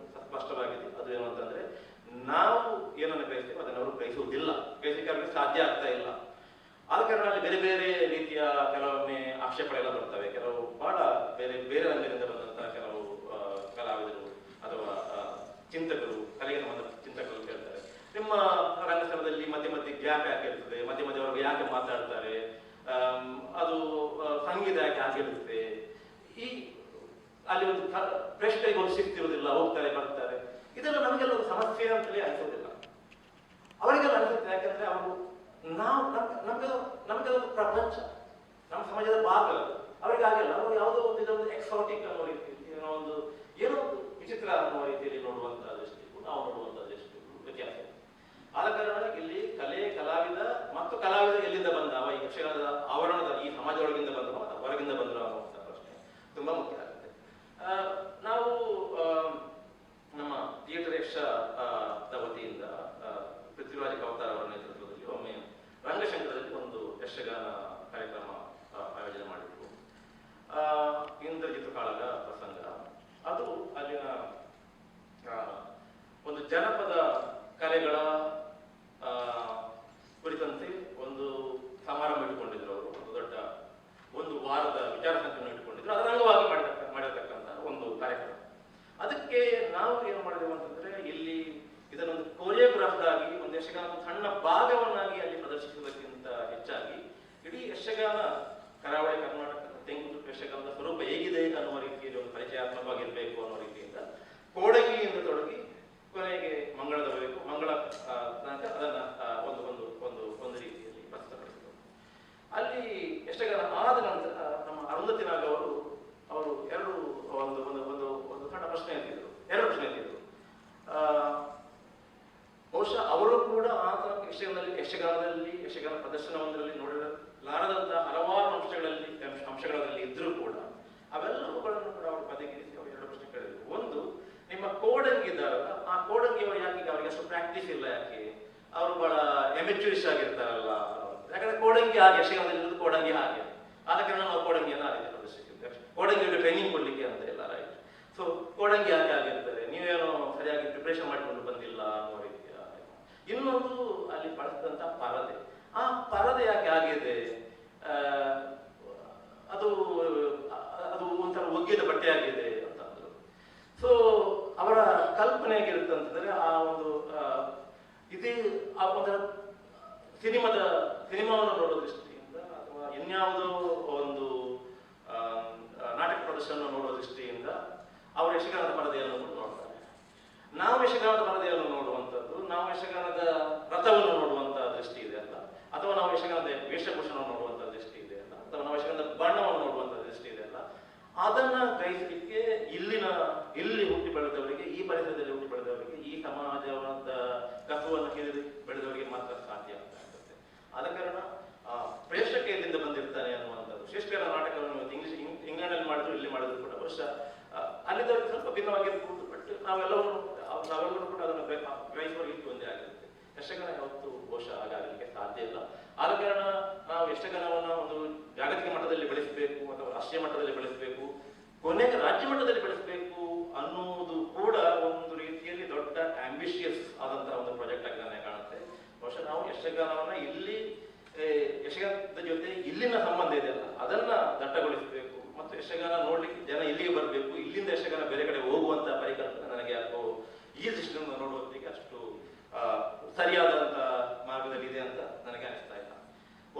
ಸ್ಪಷ್ಟವಾಗಿದೆ, ಅದು ಏನು ಅಂತಂದ್ರೆ ನಾವು ಏನನ್ನು ಗ್ರಹಿಸ್ತೇವೆ ಅದನ್ನು ಅವರು ಗ್ರಹಿಸುವುದಿಲ್ಲ, ಗ್ರಹಿಸಲಿಕ್ಕೆ ಅವರಿಗೆ ಸಾಧ್ಯ ಆಗ್ತಾ ಇಲ್ಲ. ಆದ ಕಾರಣ ಅಲ್ಲಿ ಬೇರೆ ಬೇರೆ ರೀತಿಯ ಕೆಲವೊಮ್ಮೆ ಆಕ್ಷೇಪಣೆಲ್ಲ ಬರ್ತವೆ. ಕೆಲವು ಬಹಳ ಬೇರೆ ಬೇರೆ ರಂಗದಿಂದ ಬಂದಂತಹ ಕೆಲವು ಕಲಾವಿದರು ಅಥವಾ ಚಿಂತಕರು, ಕಲೆಗೆ ಸಂಬಂಧ ಚಿಂತಕರು ಹೇಳ್ತಾರೆ, ನಿಮ್ಮ ರಂಗಸ್ಥಳದಲ್ಲಿ ಮಧ್ಯೆ ಮಧ್ಯೆ ಗ್ಯಾಪ್ ಯಾಕೆ ಇರ್ತದೆ, ಮಧ್ಯೆ ಮಧ್ಯೆ ಅವರು ಯಾಕೆ ಮಾತಾಡ್ತಾರೆ, ಅದು ಸಂಗೀತ ಯಾಕೆ ಆಗಿರುತ್ತೆ, ಈ ಅಲ್ಲಿ ಒಂದು ಪ್ರೇಕ್ಷಕರಿಗೆ ಒಂದು ಶಿಸ್ತಿರುವುದಿಲ್ಲ, ಹೋಗ್ತಾರೆ ಬರ್ತಾರೆ. ಇದೆಲ್ಲ ನಮಗೆಲ್ಲ ಒಂದು ಸಮಸ್ಯೆ ಅಂತಲೇ ಅನಿಸೋದಿಲ್ಲ, ಅವರಿಗೆಲ್ಲ ಅನಿಸುತ್ತೆ. ಯಾಕಂದ್ರೆ ಅವರು ನಮಗೆಲ್ಲ ಪ್ರಪಂಚ, ನಮ್ಮ ಸಮಾಜದ ಭಾಗ. ಅವರಿಗೆ ಆಗಿಲ್ಲ, ಅವರು ಯಾವುದೋ ಒಂದು ಇದೊಂದು ಎಕ್ಸಾಟಿಕ್ ಅನ್ನೋ ರೀತಿಯಲ್ಲಿ ಏನೋ ಒಂದು ವಿಚಿತ್ರ ಅನ್ನುವ ರೀತಿಯಲ್ಲಿ ನೋಡುವಂತಹ ದೃಷ್ಟಿಗೂ ನಾವು ನೋಡುವಂತಹ ದೃಷ್ಟಿಗೂ ವ್ಯತ್ಯಾಸ ಇದೆ. ಆದ ಕಾರಣ ಇಲ್ಲಿ ಕಲೆ, ಕಲಾವಿದ ಮತ್ತು ಕಲಾವಿದ ಎಲ್ಲಿಂದ ಬಂದ, ಅವ ಈ ಯಕ್ಷಗಾನದ ಆವರಣದ ಈ ಸಮಾಜದೊಳಗಿಂದ ಬಂದವ ಅಥವಾ ಹೊರಗಿಂದ ಬಂದವ ಅನ್ನುವಂಥ ಪ್ರಶ್ನೆ ತುಂಬಾ ಮುಖ್ಯ ಆಗುತ್ತೆ. ನಾವು ನಮ್ಮ ಥಿಯೇಟರ್ ಯಕ್ಷದ ವತಿಯಿಂದ ಪೃಥ್ವಿರಾಜ್ ಕವತಾರ್ ಅವರ ನೇತೃತ್ವದಲ್ಲಿ ಒಮ್ಮೆ ರಂಗಶಂಕರದಲ್ಲಿ ಒಂದು ಯಕ್ಷಗಾನ ಕಾರ್ಯಕ್ರಮ ಆಯೋಜನೆ ಮಾಡಿದ್ರು. ಇಂದ್ರಜಿತ್ ಕಾಳಗ ಪ್ರಸಂಗ ಅದು ಅಲ್ಲಿನ ಒಂದು ಜನಪದ ಕಲೆಗಳ ಕುರಿತಂತೆ ಒಂದು ಸಮಾರಂಭ ಇಟ್ಟುಕೊಂಡಿದ್ರು. ಅವರು ಒಂದು ದೊಡ್ಡ ಒಂದು ವಾರದ ವಿಚಾರ ಸಂಕಿರಣ ಇಟ್ಟುಕೊಂಡಿದ್ರು. ಅದರ ಅಂಗವಾಗಿ ಮಾಡಿರತಕ್ಕಂಥ ಒಂದು ಕಾರ್ಯಕ್ರಮ. ಅದಕ್ಕೆ ನಾವು ಏನು ಮಾಡಿದೆವು ಅಂತಂದ್ರೆ, ಇಲ್ಲಿ ಇದನ್ನೊಂದು ಕೊರಿಯೋಗ್ರಾಫ್ಡ್ ಆಗಿ ಒಂದು ಯಕ್ಷಗಾನದ ಸಣ್ಣ ಭಾಗವನ್ನಾಗಿ ಅಲ್ಲಿ ಪ್ರದರ್ಶಿಸುವುದಕ್ಕಿಂತ ಹೆಚ್ಚಾಗಿ ಯಕ್ಷಗಾನ ಪ್ರದರ್ಶನವೊಂದರಲ್ಲಿ ನೋಡಲಾರದಂತಹ ಹಲವಾರು ಅಂಶಗಳಲ್ಲಿ ಇದ್ರೂ ಕೂಡ ಅವೆಲ್ಲವುಗಳನ್ನು ಕೂಡ ಅವರು ಬದಿಗಿರಿಸಿ ಅವರು ಎರಡು ಪ್ರಶ್ನೆ ಕೇಳಿದ್ರು. ಒಂದು, ನಿಮ್ಮ ಕೋಡಂಗಿ ಇದ್ದಾರಲ್ಲ, ಆ ಕೋಡಂಗಿ ಅವರು ಯಾಕೆ ಅವರಿಗೆ ಅಷ್ಟು ಪ್ರಾಕ್ಟೀಸ್ ಇಲ್ಲ, ಯಾಕೆ ಅವರು ಬಹಳ ಎಮೆಚೂರಿಶ್ ಆಗಿರ್ತಾರಲ್ಲ. ಯಾಕಂದ್ರೆ ಕೋಡಂಗಿ ಹಾಗೆ, ಯಕ್ಷಗಾನದಲ್ಲಿ ಕೋಡಂಗಿ ಹಾಗೆ, ಆದ ಕಾರಣ ನಾವು ಕೋಡಂಗಿಯನ್ನು ಆಗಿದೆ ಪ್ರದರ್ಶಿಸಿದ್ದೇವೆ. ಕೋಡಂಗಿಗೆ ಟ್ರೈನಿಂಗ್ ಕೊಡ್ಲಿಕ್ಕೆ ಅಂತ ಇಲ್ಲ, ರೈಟ್? ಸೊ ಕೋಡಂಗಿ ಯಾಕೆ ಆಗಿರ್ತಾರೆ, ನೀವೇನೋ ಸರಿಯಾಗಿ ಪ್ರಿಪರೇಷನ್ ಮಾಡಿಕೊಂಡು ಬಂದಿಲ್ಲ ಅನ್ನೋ ರೀತಿಯ. ಇನ್ನೊಂದು, ಅಲ್ಲಿ ಬಳಸಿದಂತ ಪರದೆ, ಆ ಪರದೆ ಯಾಕೆ ಆಗಿದೆ, ಅದು ಒಂಥರ ಒಗ್ಗಿದ ಬಟ್ಟೆ ಆಗಿದೆ ಅಂತಂದ್ರು. ಸೊ ಅವರ ಕಲ್ಪನೆ ಹೇಗಿರುತ್ತೆ ಅಂತಂದ್ರೆ, ಆ ಒಂದು ಇದೇ ಆ ಒಂಥರ ಸಿನಿಮಾವನ್ನು ನೋಡೋ ದೃಷ್ಟಿಯಿಂದ ಅಥವಾ ಇನ್ಯಾವುದೋ ಒಂದು ನಾಟಕ ಪ್ರದರ್ಶನ ನೋಡೋ ದೃಷ್ಟಿಯಿಂದ ಅವರು ಯಕ್ಷಗಾನದ ಪರದೆಯನ್ನು ನೋಡ್ತಾರೆ. ನಾವು ಯಕ್ಷಗಾನದ ಪರದೆಯನ್ನು ನೋಡುವಂಥದ್ದು, ನಾವು ಯಕ್ಷಗಾನದ ರಥವನ್ನು ನೋಡುವಂತಹ ದೃಷ್ಟಿ ಇದೆ ಅಲ್ಲ, ಅಥವಾ ನಾವು ಯಕ್ಷಗಾನದ ವೇಷಭೂಷಣವನ್ನು ನೋಡುವಂತಹ ದೃಷ್ಟಿ ಇದೆ ಅಲ್ಲ, ಅಥವಾ ನಾವು ಯಕ್ಷಗಾನದ ಬಣ್ಣವನ್ನು ನೋಡುವಂತಹ ದೃಷ್ಟಿ ಇದೆ ಅಲ್ಲ, ಅದನ್ನ ಗ್ರಹಿಸಲಿಕ್ಕೆ ಇಲ್ಲಿ ಹುಟ್ಟಿ ಬೆಳೆದವರಿಗೆ, ಈ ಪರಿಸರದಲ್ಲಿ ಹುಟ್ಟಿ ಬೆಳೆದವರಿಗೆ, ಈ ಸಮಾಜದ ಕಸುವನ್ನು ಹಿಡಿದು ಬೆಳೆದವರಿಗೆ ಮಾತ್ರ ಸಾಧ್ಯ ಅಂತ ಆಗ್ತದೆ. ಆದ ಕಾರಣ ಪ್ರೇಕ್ಷಕ ಎಲ್ಲಿಂದ ಬಂದಿರ್ತಾನೆ ಅನ್ನುವಂಥದ್ದು. ಶೇಕ್ಸ್ಪಿಯರ್ ನಾಟಕವನ್ನು ಇಂಗ್ಲೆಂಡಲ್ಲಿ ಮಾಡಿದ್ರು, ಇಲ್ಲಿ ಮಾಡಿದ್ರು ಕೂಡ ಬಹುಶಃ ಅಲ್ಲಿದ್ದವರಿಗೆ ಸ್ವಲ್ಪ ಭಿನ್ನವಾಗಿರ್ಬೋದು. ಬಟ್ ನಾವೆಲ್ಲರೂ ಕೂಡ ಅದನ್ನು ಗ್ರಹಿಸುವ ರೀತಿ ಒಂದೇ ಆಗಿರುತ್ತೆ. ಯಕ್ಷಗಾನ ಯಾವತ್ತು ಬಹುಶಃ ಹಾಗಾಗಲಿಕ್ಕೆ ಸಾಧ್ಯ ಇಲ್ಲ. ಆದ ಕಾರಣ ನಾವು ಯಕ್ಷಗಾನವನ್ನು ಒಂದು ಜಾಗತಿಕ ಮಟ್ಟದಲ್ಲಿ ಬೆಳೆಸಬೇಕು ಅಥವಾ ರಾಷ್ಟ್ರೀಯ ಮಟ್ಟದಲ್ಲಿ ಬೆಳೆಸಬೇಕು, ಕೊನೆಗೆ ರಾಜ್ಯ ಮಟ್ಟದಲ್ಲಿ ಬೆಳೆಸಬೇಕು ಅನ್ನುವುದು ಕೂಡ ಒಂದು ರೀತಿಯಲ್ಲಿ ದೊಡ್ಡ ಆಂಬಿಷಿಯಸ್ ಆದಂತಹ ಒಂದು ಪ್ರಾಜೆಕ್ಟ್ ಆಗಿ ನನಗೆ ಕಾಣುತ್ತೆ. ಬಹುಶಃ ನಾವು ಯಕ್ಷಗಾನವನ್ನ ಯಕ್ಷಗಾನದ ಜೊತೆ ಇಲ್ಲಿನ ಸಂಬಂಧ ಇದೆಯಲ್ಲ, ಅದನ್ನ ದಟ್ಟಗೊಳಿಸಬೇಕು ಮತ್ತು ಯಕ್ಷಗಾನ ನೋಡ್ಲಿಕ್ಕೆ ಜನ ಇಲ್ಲಿಗೆ ಬರಬೇಕು, ಇಲ್ಲಿಂದ ಯಕ್ಷಗಾನ ಬೇರೆ ಕಡೆ ಹೋಗುವಂತ ಪರಿಕಲ್ಪನೆ ನನಗೆ ಯಾಕೋ ಈ ದೃಷ್ಟಿಯಿಂದ ನೋಡುವಂತಿಗೆ ಅಷ್ಟು ಸರಿಯಾದಂತ ಮಾರ್ಗದಲ್ಲಿ ಇದೆ ಅಂತ ನನಗೆ ಅನಿಸ್ತಾ ಇಲ್ಲ.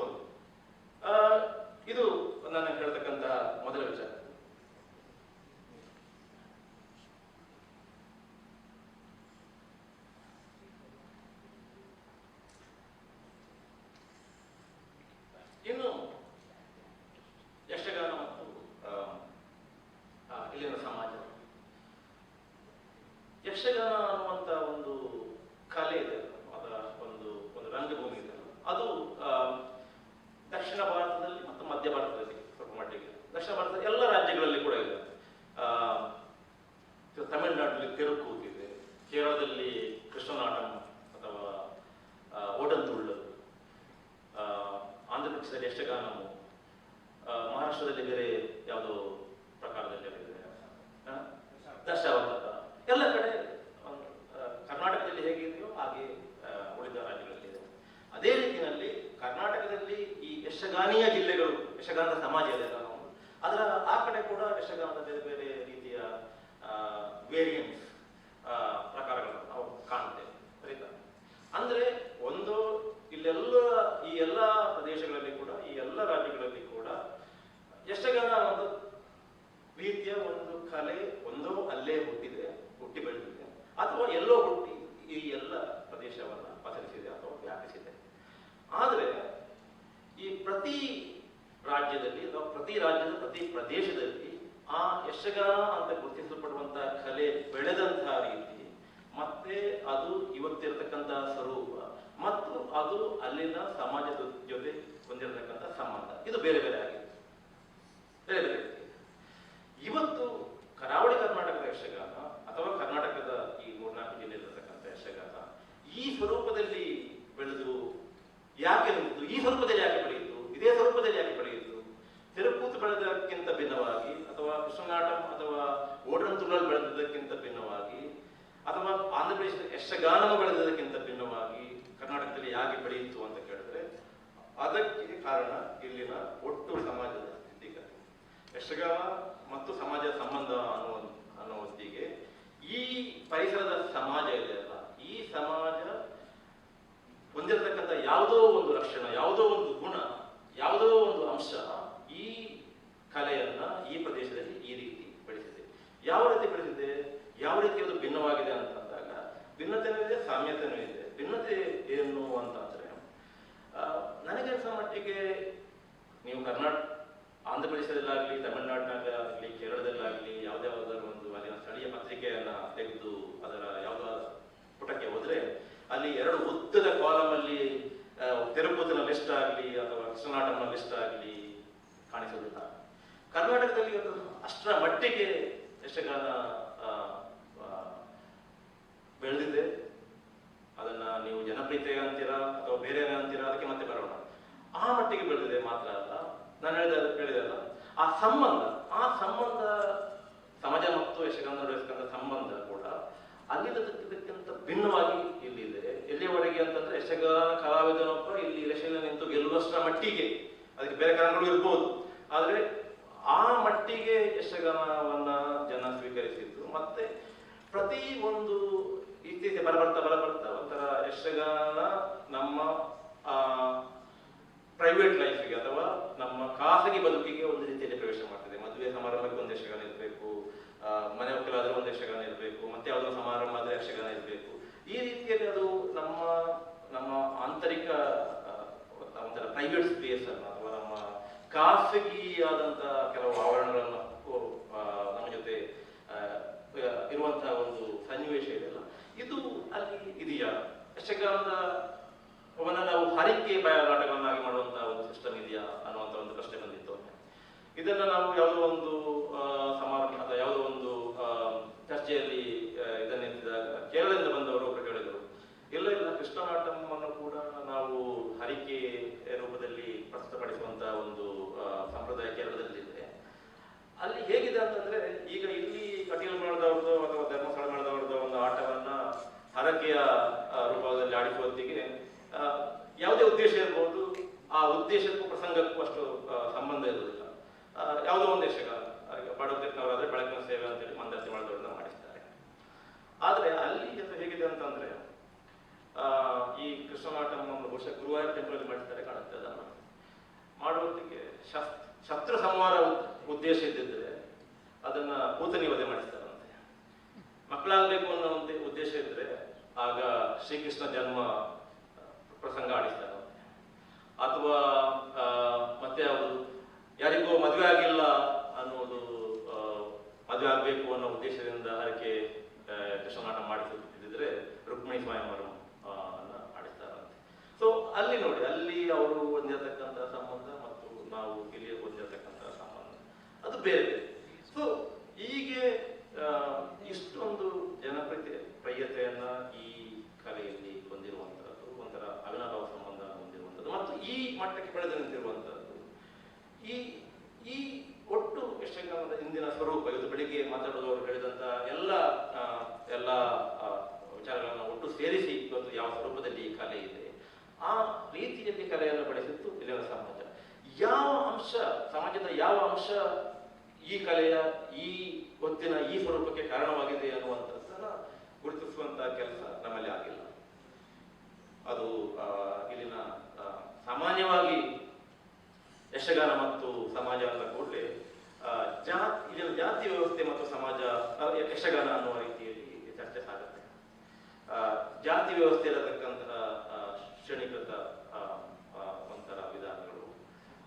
ಒಂದು ಇದು ನಾನು ಹೇಳ್ತಕ್ಕಂತ ಮೊದಲ ವಿಚಾರ. ಇನ್ನು ಯಕ್ಷಗಾನ ಮತ್ತು ಇಲ್ಲಿನ ಸಮಾಜ, ಯಕ್ಷಗಾನ ಅನ್ನುವಂತ ಒಂದು ಕಲೆ ಇದೆ, ಅದರ ಒಂದು ರಂಗಭೂಮಿ ಇದೆ. ಅದು ದಕ್ಷಿಣ ಭಾರತದಲ್ಲಿ ಮತ್ತು ಮಧ್ಯ ಭಾರತದಲ್ಲಿ ಸ್ವಲ್ಪ ಮಟ್ಟಿಗೆ, ದಕ್ಷಿಣ ಭಾರತದ ಎಲ್ಲ ರಾಜ್ಯಗಳಲ್ಲಿ ಕೂಡ ಇದೆ. ತಮಿಳುನಾಡಿನಲ್ಲಿ ತೆರುಕೂತಿದೆ, ಕೇರಳದಲ್ಲಿ ಕೃಷ್ಣನಾಟಂ ಅಥವಾ ಓಡಂತುಳ್ಳು, ಆಂಧ್ರ ಪ್ರದೇಶದಲ್ಲಿ ಯಕ್ಷಗಾನವು, ಮಹಾರಾಷ್ಟ್ರದಲ್ಲಿ ಬೇರೆ ಯಾವುದೋ ಪ್ರಕಾರದಲ್ಲಿ ದಶಾವತಾರ, ಎಲ್ಲ ಕಡೆ ಕರ್ನಾಟಕದಲ್ಲಿ ಹೇಗಿದೆಯೋ ಹಾಗೆ ಉಳಿದ ರಾಜ್ಯಗಳಲ್ಲಿ ಇದೆ. ಅದೇ ರೀತಿಯಲ್ಲಿ ಕರ್ನಾಟಕದಲ್ಲಿ ಈ ಯಕ್ಷಗಾನೀಯ ಜಿಲ್ಲೆಗಳು, ಯಕ್ಷಗಾನದ ಸಮಾಜ ಇದೆ ಅದರ ಆ ಕಡೆ ಕೂಡ ಯಕ್ಷಗಾನದ ಬೇರೆ ಬೇರೆ ರೀತಿಯ ವೇರಿಯಂಟ್ಸ್ ಪ್ರಕಾರಗಳನ್ನು ನಾವು ಕಾಣುತ್ತೇವೆ. ಸರಿತಾ? ಅಂದ್ರೆ ಒಂದು ಈ ಎಲ್ಲ ಪ್ರದೇಶಗಳಲ್ಲಿ ಕೂಡ, ಈ ಎಲ್ಲ ರಾಜ್ಯಗಳಲ್ಲಿ ಕೂಡ ಯಕ್ಷಗಾನ ಒಂದು ರೀತಿಯ ಒಂದು ಕಲೆ ಒಂದೋ ಅಲ್ಲೇ ಹುಟ್ಟಿ ಬೆಳೆದಿದೆ, ಅಥವಾ ಎಲ್ಲೋ ಹುಟ್ಟಿ ಈ ಎಲ್ಲ ಪ್ರದೇಶವನ್ನ ಪಸರಿಸಿದೆ ಅಥವಾ ವ್ಯಾಪಿಸಿದೆ. ಆದರೆ ಈ ಪ್ರತಿ ರಾಜ್ಯದಲ್ಲಿ ಅಥವಾ ಪ್ರತಿ ರಾಜ್ಯದ ಪ್ರತಿ ಪ್ರದೇಶದಲ್ಲಿ ಆ ಯಕ್ಷಗಾನ ಅಂತ ಗುರುತಿಸಲ್ಪಡುವಂತಹ ಕಲೆ ಬೆಳೆದಂತಹ ರೀತಿ, ಮತ್ತೆ ಅದು ಇವತ್ತಿರತಕ್ಕಂತಹ ಸ್ವರೂಪ, ಮತ್ತು ಅದು ಅಲ್ಲಿನ ಸಮಾಜದ ಜೊತೆ ಹೊಂದಿರತಕ್ಕಂಥ ಸಂಬಂಧ, ಇದು ಬೇರೆ ಬೇರೆ ಆಗಿದೆ, ಬೇರೆ ಬೇರೆ ರೀತಿ. ಇವತ್ತು ಕರಾವಳಿ ಕರ್ನಾಟಕದ ಯಕ್ಷಗಾನ ಅಥವಾ ಕರ್ನಾಟಕದ ಈ 3-4 ಜಿಲ್ಲೆಯಲ್ಲಿರತಕ್ಕಂಥ ಯಕ್ಷಗಾನ ಈ ಸ್ವರೂಪದಲ್ಲಿ ಬೆಳೆದು ಯಾಕೆ ನಿಂತು, ಈ ಸ್ವರೂಪದಲ್ಲಿ ಯಾಕೆ ಬೆಳೆಯಿತು, ಇದೇ ಸ್ವರೂಪದಲ್ಲಿ ಯಾಕೆ ಬೆಳೆಯಿತು, ತೆರುಕೂತು ಬೆಳೆದಕ್ಕಿಂತ ಭಿನ್ನವಾಗಿ, ಅಥವಾ ಕೃಷ್ಣನಾಟಂ ಅಥವಾ ಓಡಂತುಳಲ್ ಬೆಳೆದಕ್ಕಿಂತ ಭಿನ್ನವಾಗಿ, ಅಥವಾ ಆಂಧ್ರ ಪ್ರದೇಶದ ಯಕ್ಷಗಾನವು ಬೆಳೆದದಕ್ಕಿಂತ ಭಿನ್ನವಾಗಿ ಕರ್ನಾಟಕದಲ್ಲಿ ಯಾಕೆ ಬೆಳೆಯಿತು ಅಂತ ಕೇಳಿದ್ರೆ, ಅದಕ್ಕೆ ಕಾರಣ ಇಲ್ಲಿನ ಒಟ್ಟು ಸಮಾಜದ ಸ್ಥಿತಿಗತಿ. ಯಕ್ಷಗಾನ ಮತ್ತು ಸಮಾಜದ ಸಂಬಂಧ ಅನ್ನೋ ಹೊತ್ತಿಗೆ ಈ ಪರಿಸರದ ಸಮಾಜ ಇದೆಯಲ್ಲ, ಈ ಸಮಾಜ ಹೊಂದಿರತಕ್ಕಂಥ ಯಾವುದೋ ಒಂದು ಲಕ್ಷಣ, ಯಾವುದೋ ಒಂದು ಗುಣ, ಯಾವುದೋ ಒಂದು ಅಂಶ ಈ ಕಲೆಯನ್ನ ಈ ಪ್ರದೇಶದಲ್ಲಿ ಈ ರೀತಿ ಬೆಳೆಸಿದೆ. ಯಾವ ರೀತಿ ಬೆಳೆಸಿದೆ, ಯಾವ ರೀತಿ ಅದು ಭಿನ್ನವಾಗಿದೆ ಅಂತಂದಾಗ, ಭಿನ್ನತೆನೂ ಇದೆ, ಸಾಮ್ಯತೆನೂ ಇದೆ. ಭಿನ್ನತೆ ಏನು ಅಂತಂದ್ರೆ, ನನಗೆ ಅನ್ಸೋ ಮಟ್ಟಿಗೆ ನೀವು ಆಂಧ್ರ ಪ್ರದೇಶದಲ್ಲಾಗಲಿ, ತಮಿಳುನಾಡಿನಾಗಲಿ, ಕೇರಳದಲ್ಲಾಗಲಿ ಯಾವುದಾದ್ರೂ ಒಂದು ಅಲ್ಲಿನ ಸ್ಥಳೀಯ ಪತ್ರಿಕೆಯನ್ನ ತೆಗೆದು ಅದರ ಯಾವುದಾದ ಪುಟಕ್ಕೆ ಹೋದ್ರೆ ಅಲ್ಲಿ 2 ಉದ್ದದ ಕಾಲಮ್ ಅಲ್ಲಿ ಲಿಸ್ಟ್ ಆಗಲಿ ಅಥವಾ ಕೃಷ್ಣನಾಟಂನ ಲಿಸ್ಟ್ ಆಗಲಿ ಕಾಣಿಸುವುದಿಲ್ಲ. ಕರ್ನಾಟಕದಲ್ಲಿ ಅದು ಅಷ್ಟರ ಮಟ್ಟಿಗೆ ಯಕ್ಷಗಾನ ಬೆಳೆದಿದೆ. ಅದನ್ನ ನೀವು ಜನಪ್ರಿಯತೆ ಅಂತೀರಾ ಅಥವಾ ಬೇರೆ ಅಂತೀರಾ, ಅದಕ್ಕೆ ಮತ್ತೆ ಬರೋಣ. ಆ ಮಟ್ಟಿಗೆ ಬೆಳೆದಿದೆ ಮಾತ್ರ ಅಲ್ಲ, ನಾನು ಹೇಳಿದಲ್ಲ ಆ ಸಂಬಂಧ ಸಮಾಜ ಮತ್ತು ಯಕ್ಷಗಾನ ನಡೆಸತಕ್ಕಂಥ ಸಂಬಂಧ ಕೂಡ ಅಲ್ಲಿದ್ದಕ್ಕಿಂತ ಭಿನ್ನವಾಗಿ ಇಲ್ಲಿದೆ. ಎಲ್ಲಿಯವರೆಗೆ ಅಂತಂದ್ರೆ ಯಕ್ಷಗಾನ ಕಲಾವಿದನೊಬ್ಬ ಇಲ್ಲಿ ಎಲೆಕ್ಷನ್ ನಿಂತು ಗೆಲ್ಲುವಷ್ಟರ ಮಟ್ಟಿಗೆ, ಅದಕ್ಕೆ ಬೇರೆ ಕಾರಣಗಳು ಇರ್ಬೋದು, ಆದ್ರೆ ಆ ಮಟ್ಟಿಗೆ ಯಕ್ಷಗಾನವನ್ನ ಜನ ಸ್ವೀಕರಿಸಿದ್ರು. ಮತ್ತೆ ಪ್ರತಿ ಒಂದು ಇತ್ತೀಚೆಗೆ ಬರಬರ್ತಾ ಒಂಥರ ಯಕ್ಷಗಾನ ನಮ್ಮ ಪ್ರೈವೇಟ್ ಲೈಫಿಗೆ ಅಥವಾ ನಮ್ಮ ಖಾಸಗಿ ಬದುಕಿಗೆ ಒಂದು ರೀತಿಯಲ್ಲಿ ಪ್ರವೇಶ ಮಾಡ್ತಿದೆ. ಮದುವೆ ಸಮಾರಂಭಕ್ಕೆ ಒಂದು ಯಕ್ಷಗಾನ ಇರಬೇಕು, ಮನೆ ಒಕ್ಕಲಾದ್ರೆ ಒಂದು ಯಕ್ಷಗಾನ ಇರಬೇಕು, ಮತ್ತೆ ಯಾವುದೋ ಸಮಾರಂಭ ಆದ್ರೆ ಯಕ್ಷಗಾನ ಇರಬೇಕು. ಈ ರೀತಿಯಲ್ಲಿ ಅದು ನಮ್ಮ ಆಂತರಿಕ ಒಂಥರ ಪ್ರೈವೇಟ್ ಸ್ಪೇಸ್ ಅನ್ನು ಅಥವಾ ನಮ್ಮ ಖಾಸಗಿಯಾದಂತ ಕೆಲವು ಆವರಣಗಳನ್ನು ನಮ್ಮ ಜೊತೆ ಇರುವಂತಹ ಒಂದು ಸನ್ನಿವೇಶ ಇದೆಯಲ್ಲ, ಇದು ಅಲ್ಲಿ ಇದೆಯಾ? ಯಕ್ಷಗಾನದ ಅವನ್ನ ನಾವು ಹರಿಕೆ ನಾಟಕವನ್ನಾಗಿ ಮಾಡುವಂತಹ ಒಂದು ಸಿಸ್ಟಮ್ ಇದೆಯಾ ಅನ್ನುವಂತ ಒಂದು ಪ್ರಶ್ನೆ ಬಂದಿತ್ತು. ಇದನ್ನ ನಾವು ಯಾವುದೋ ಒಂದು ಸಮಾರಂಭ ಅಥವಾ ಯಾವುದೋ ಒಂದು ಚರ್ಚೆಯಲ್ಲಿ ಇದನ್ನೆತ್ತಿದಾಗ ಕೇರಳದಿಂದ ಬಂದವರು ಒಬ್ಬರು ಹೇಳಿದರು, ಇಲ್ಲ ಕೃಷ್ಣನಾಟವನ್ನು ಕೂಡ ನಾವು ಹರಿಕೆ ರೂಪದಲ್ಲಿ ಪ್ರಸ್ತುತಪಡಿಸುವಂತಹ ಒಂದು ಸಂಪ್ರದಾಯ ಕೇರಳದಲ್ಲಿದೆ. ಅಲ್ಲಿ ಹೇಗಿದೆ ಅಂತಂದ್ರೆ, ಈಗ ಇಲ್ಲಿ ಕಟೀಲು ಮೇಳದವ್ರದ್ದು ಅಥವಾ ಧರ್ಮಸ್ಥಳ ಮೇಳದವ್ರದ್ದು ಒಂದು ಆಟವನ್ನ ಹರಕೆಯ ರೂಪದಲ್ಲಿ ಆಡಿಸುವ ಹೊತ್ತಿಗೆ ಯಾವುದೇ ಉದ್ದೇಶ ಇರ್ಬೋದು, ಆ ಉದ್ದೇಶಕ್ಕೂ ಪ್ರಸಂಗಕ್ಕೂ ಅಷ್ಟು ಸಂಬಂಧ ಇರುವುದಿಲ್ಲ. ಯಾವುದೋ ಒಂದು ಯಕ್ಷಗಾನ ಬಡವರಾದ್ರೆ ಬೆಳಕಿನ ಸೇವೆ ಅಂತೇಳಿ ಮಂದರ್ತಿ ಮೇಳದವ್ರನ್ನ ಮಾಡಿಸ್ತಾರೆ. ಆದ್ರೆ ಅಲ್ಲಿ ಹೇಗಿದೆ ಅಂತಂದ್ರೆ, ಈ ಕೃಷ್ಣನಾಟವನ್ನು ಬಹುಶಃ ಗುರುವಾರ ಟೆಂಪಲ್ ಮಾಡಿಸ್ತಾರೆ ಕಾಣುತ್ತೆ. ಅದನ್ನು ಮಾಡುವತ್ತಿಗೆ ಶಸ್ತ್ರ ಸಂಹಾರ ಉದ್ದೇಶ ಇದ್ದಿದ್ರೆ ಅದನ್ನ ಪೂತನಿ ವಧೆ ಮಾಡಿಸ್ತಾರಂತೆ. ಮಕ್ಕಳಾಗಬೇಕು ಅನ್ನೋ ಒಂದು ಉದ್ದೇಶ ಇದ್ರೆ ಆಗ ಶ್ರೀಕೃಷ್ಣ ಜನ್ಮ ಪ್ರಸಂಗ ಆಡಿಸ್ತಾರಂತೆ. ಅಥವಾ ಮತ್ತೆ ಅವರು ಯಾರಿಗೂ ಮದುವೆ ಆಗಿಲ್ಲ ಅನ್ನೋದು ಮದುವೆ ಆಗ್ಬೇಕು ಅನ್ನೋ ಉದ್ದೇಶದಿಂದ ಹರಕೆ ಕೃಷ್ಣನಾಟ ಮಾಡಿಸುತ್ತಿದ್ದರೆ ರುಕ್ಮಿಣಿ ಸ್ವಯಂವರ ಆಡಿಸ್ತಾರಂತೆ. ಸೊ ಅಲ್ಲಿ ನೋಡಿ, ಅಲ್ಲಿ ಅವರು ಹೊಂದಿರತಕ್ಕಂಥ ಸಂಬಂಧ ಮತ್ತು ನಾವು ಇಲ್ಲಿ ಹೊಂದಿರತಕ್ಕಂಥ ಸಂಬಂಧ ಅದು ಬೇರೆ ಬೇರೆ. ಸೊ ಹೀಗೆ ಇಷ್ಟೊಂದು ಜನಪ್ರಿಯತೆಯನ್ನ ಈ ಕಲೆಯಲ್ಲಿ ಹೊಂದಿರುವಂತಹದ್ದು, ಒಂಥರ ಅವಿನಾಭಾವ ಸಂಬಂಧ ಹೊಂದಿರುವಂಥದ್ದು ಮತ್ತು ಈ ಮಟ್ಟಕ್ಕೆ ಬೆಳೆದು ನಿಂತಿರುವಂತಹದ್ದು, ಈ ಒಟ್ಟು ಯಕ್ಷಗಾನದ ಇಂದಿನ ಸ್ವರೂಪ, ಇವತ್ತು ಬೆಳಿಗ್ಗೆ ಮಾತಾಡೋದವರು ಹೇಳಿದಂತ ಎಲ್ಲ ವಿಚಾರಗಳನ್ನು ಒಟ್ಟು ಸೇರಿಸಿ ಇವತ್ತು ಯಾವ ಸ್ವರೂಪದಲ್ಲಿ ಈ ಕಲೆ ಇದೆ, ಆ ರೀತಿಯಲ್ಲಿ ಕಲೆಯನ್ನು ಬೆಳೆಸಿದ್ದು ಇಲ್ಲಿನ ಸಮಾಜ. ಯಾವ ಅಂಶ, ಸಮಾಜದ ಯಾವ ಅಂಶ ಈ ಕಲೆಯ ಈ ಹೊತ್ತಿನ ಈ ಸ್ವರೂಪಕ್ಕೆ ಕಾರಣವಾಗಿದೆ ಅನ್ನುವಂಥದ್ದನ್ನ ಗುರುತಿಸುವಂತಹ ಕೆಲಸ ನಮ್ಮಲ್ಲಿ ಆಗಿಲ್ಲ. ಅದು ಇಲ್ಲಿನ ಸಾಮಾನ್ಯವಾಗಿ ಯಕ್ಷಗಾನ ಮತ್ತು ಸಮಾಜ ಅಂತ ಕೂಡಲೇ ಇಲ್ಲಿನ ಜಾತಿ ವ್ಯವಸ್ಥೆ ಮತ್ತು ಸಮಾಜ ಯಕ್ಷಗಾನ ಅನ್ನುವ ರೀತಿಯಲ್ಲಿ ಚರ್ಚೆ ಸಾಗುತ್ತೆ. ಜಾತಿ ವ್ಯವಸ್ಥೆ ಇರತಕ್ಕಂತಹ ಶ್ರೇಣೀಕೃತ ಒಂಥರ ವಿಧಾನಗಳು,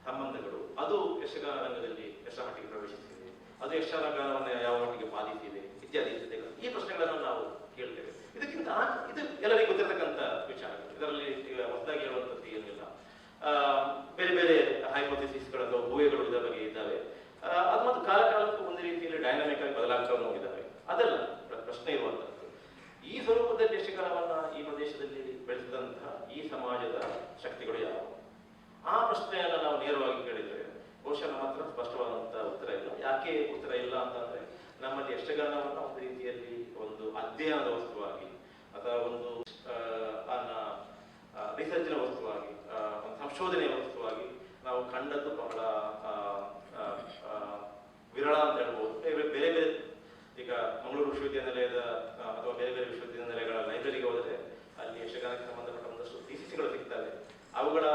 ಸಂಬಂಧಗಳು, ಅದು ಯಕ್ಷಗಾನ ರಂಗದಲ್ಲಿ ಎಷ್ಟು ಮಟ್ಟಿಗೆ ಪ್ರವೇಶಿಸಿದೆ, ಅದು ಯಕ್ಷಗಾನವನ್ನು ಯಾವ ಮಟ್ಟಿಗೆ ಬಾಧಿಸಿದೆ ಇತ್ಯಾದಿ ಇತ್ಯಾದಿಗಳು, ಈ ಪ್ರಶ್ನೆಗಳನ್ನು ನಾವು ಕೇಳ್ತೇವೆ. ಇದಕ್ಕಿಂತ ಇದು ಎಲ್ಲರಿಗೂ ಗೊತ್ತಿರತಕ್ಕಂಥ ವಿಚಾರಗಳು, ಇದರಲ್ಲಿ ಹೊಸದಾಗಿ ಹೇಳುವಂಥದ್ದು ಏನಿಲ್ಲ. ಬೇರೆ ಬೇರೆ ಹೈಪೋಥಿಸಿಸ್ಗಳು ಅಥವಾ ಊಹೆಗಳು ಇದರ ಬಗ್ಗೆ ಇದ್ದಾವೆ. ಅದು ಮತ್ತು ಕಾಲಕ್ಕೂ ಒಂದು ರೀತಿಯಲ್ಲಿ ಡೈನಾಮಿಕ್ ಆಗಿ ಬದಲಾಗ್ತಾ ಹೋಗಿದ್ದಾವೆ. ಅದೆಲ್ಲ ಪ್ರಶ್ನೆ ಇರುವಂಥದ್ದು. ಈ ಸ್ವರೂಪದಲ್ಲಿ ಯಕ್ಷಗಾನವನ್ನ ಈ ಪ್ರದೇಶದಲ್ಲಿ ಬೆಳೆಸಿದಂತಹ ಈ ಸಮಾಜದ ಶಕ್ತಿಗಳು ಯಾವುವು? ಆ ಪ್ರಶ್ನೆಯನ್ನು ನಾವು ನೇರವಾಗಿ ಕೇಳಿದ್ರೆ ಬಹುಶಃ ನಮ್ಮ ಹತ್ರ ಸ್ಪಷ್ಟವಾದಂತಹ ಉತ್ತರ ಇಲ್ಲ. ಯಾಕೆ ಉತ್ತರ ಇಲ್ಲ ಅಂತಂದ್ರೆ, ನಮ್ಮಲ್ಲಿ ಯಕ್ಷಗಾನವನ್ನ ಒಂದು ರೀತಿಯಲ್ಲಿ ಒಂದು ಅಧ್ಯಯನದ ವಸ್ತುವಾಗಿ ಅಥವಾ ಒಂದು ರಿಸರ್ಚಿನ ವಸ್ತುವಾಗಿ, ಒಂದು ಸಂಶೋಧನೆಯ ವಸ್ತುವಾಗಿ ನಾವು ಕಂಡದ್ದು ಬಹಳ ವಿರಳ ಅಂತ ಹೇಳ್ಬೋದು. ಬೇರೆ ಬೇರೆ ಈಗ ಮಂಗಳೂರು ವಿಶ್ವವಿದ್ಯಾನಿಲಯದ ಅಥವಾ ಬೇರೆ ಬೇರೆ ವಿಶ್ವವಿದ್ಯಾನಿಲಯಗಳ ಲೈಬ್ರರಿಗೆ ಹೋದರೆ ಅಲ್ಲಿ ಯಕ್ಷಗಾನಕ್ಕೆ ಸಂಬಂಧಪಟ್ಟ ಒಂದಷ್ಟು ಥೀಸಿಸ್ಗಳು ಸಿಗ್ತವೆ. ಅವುಗಳ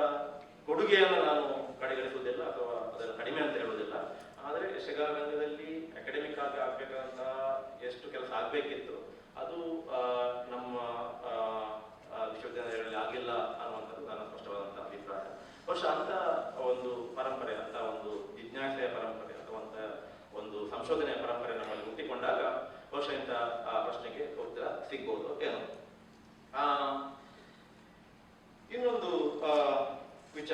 ಕೊಡುಗೆಯನ್ನು ನಾನು ಕಡೆಗಣಿಸುವುದಿಲ್ಲ ಅಥವಾ ಅದನ್ನು ಕಡಿಮೆ ಅಂತ ಹೇಳುವುದಿಲ್ಲ. ಆದರೆ ಯಕ್ಷಗಾನ ರಂಗದಲ್ಲಿ ಅಕಾಡೆಮಿಕ್ ಆಗಿ ಆಗ್ಬೇಕಂತ ಎಷ್ಟು ಕೆಲಸ ಆಗ್ಬೇಕಿತ್ತು ಅದು ನಮ್ಮ ವಿಶ್ವವಿದ್ಯಾನಿಲಯಗಳಲ್ಲಿ ಆಗಿಲ್ಲ ಅನ್ನುವಂಥದ್ದು ನನ್ನ ಸ್ಪಷ್ಟವಾದಂತಹ ಅಭಿಪ್ರಾಯ. ಬಹುಶಃ ಅಂತ ಒಂದು ಪರಂಪರೆ, ಅಂತ ಒಂದು ಜಿಜ್ಞಾಸೆಯ ಪರಂಪರೆ ಅಥವಾ ಒಂದು ಸಂಶೋಧನೆಯ ಪರಂಪರೆ ನಮ್ಮಲ್ಲಿ ಹುಟ್ಟಿಕೊಂಡಾಗ ಬಹುಶಃ ಇಂಥ ಪ್ರಶ್ನೆಗೆ ಉತ್ತರ ಸಿಗ್ಬೋದು ಏನೋ. ಇನ್ನೊಂದು ವಿಚಾರ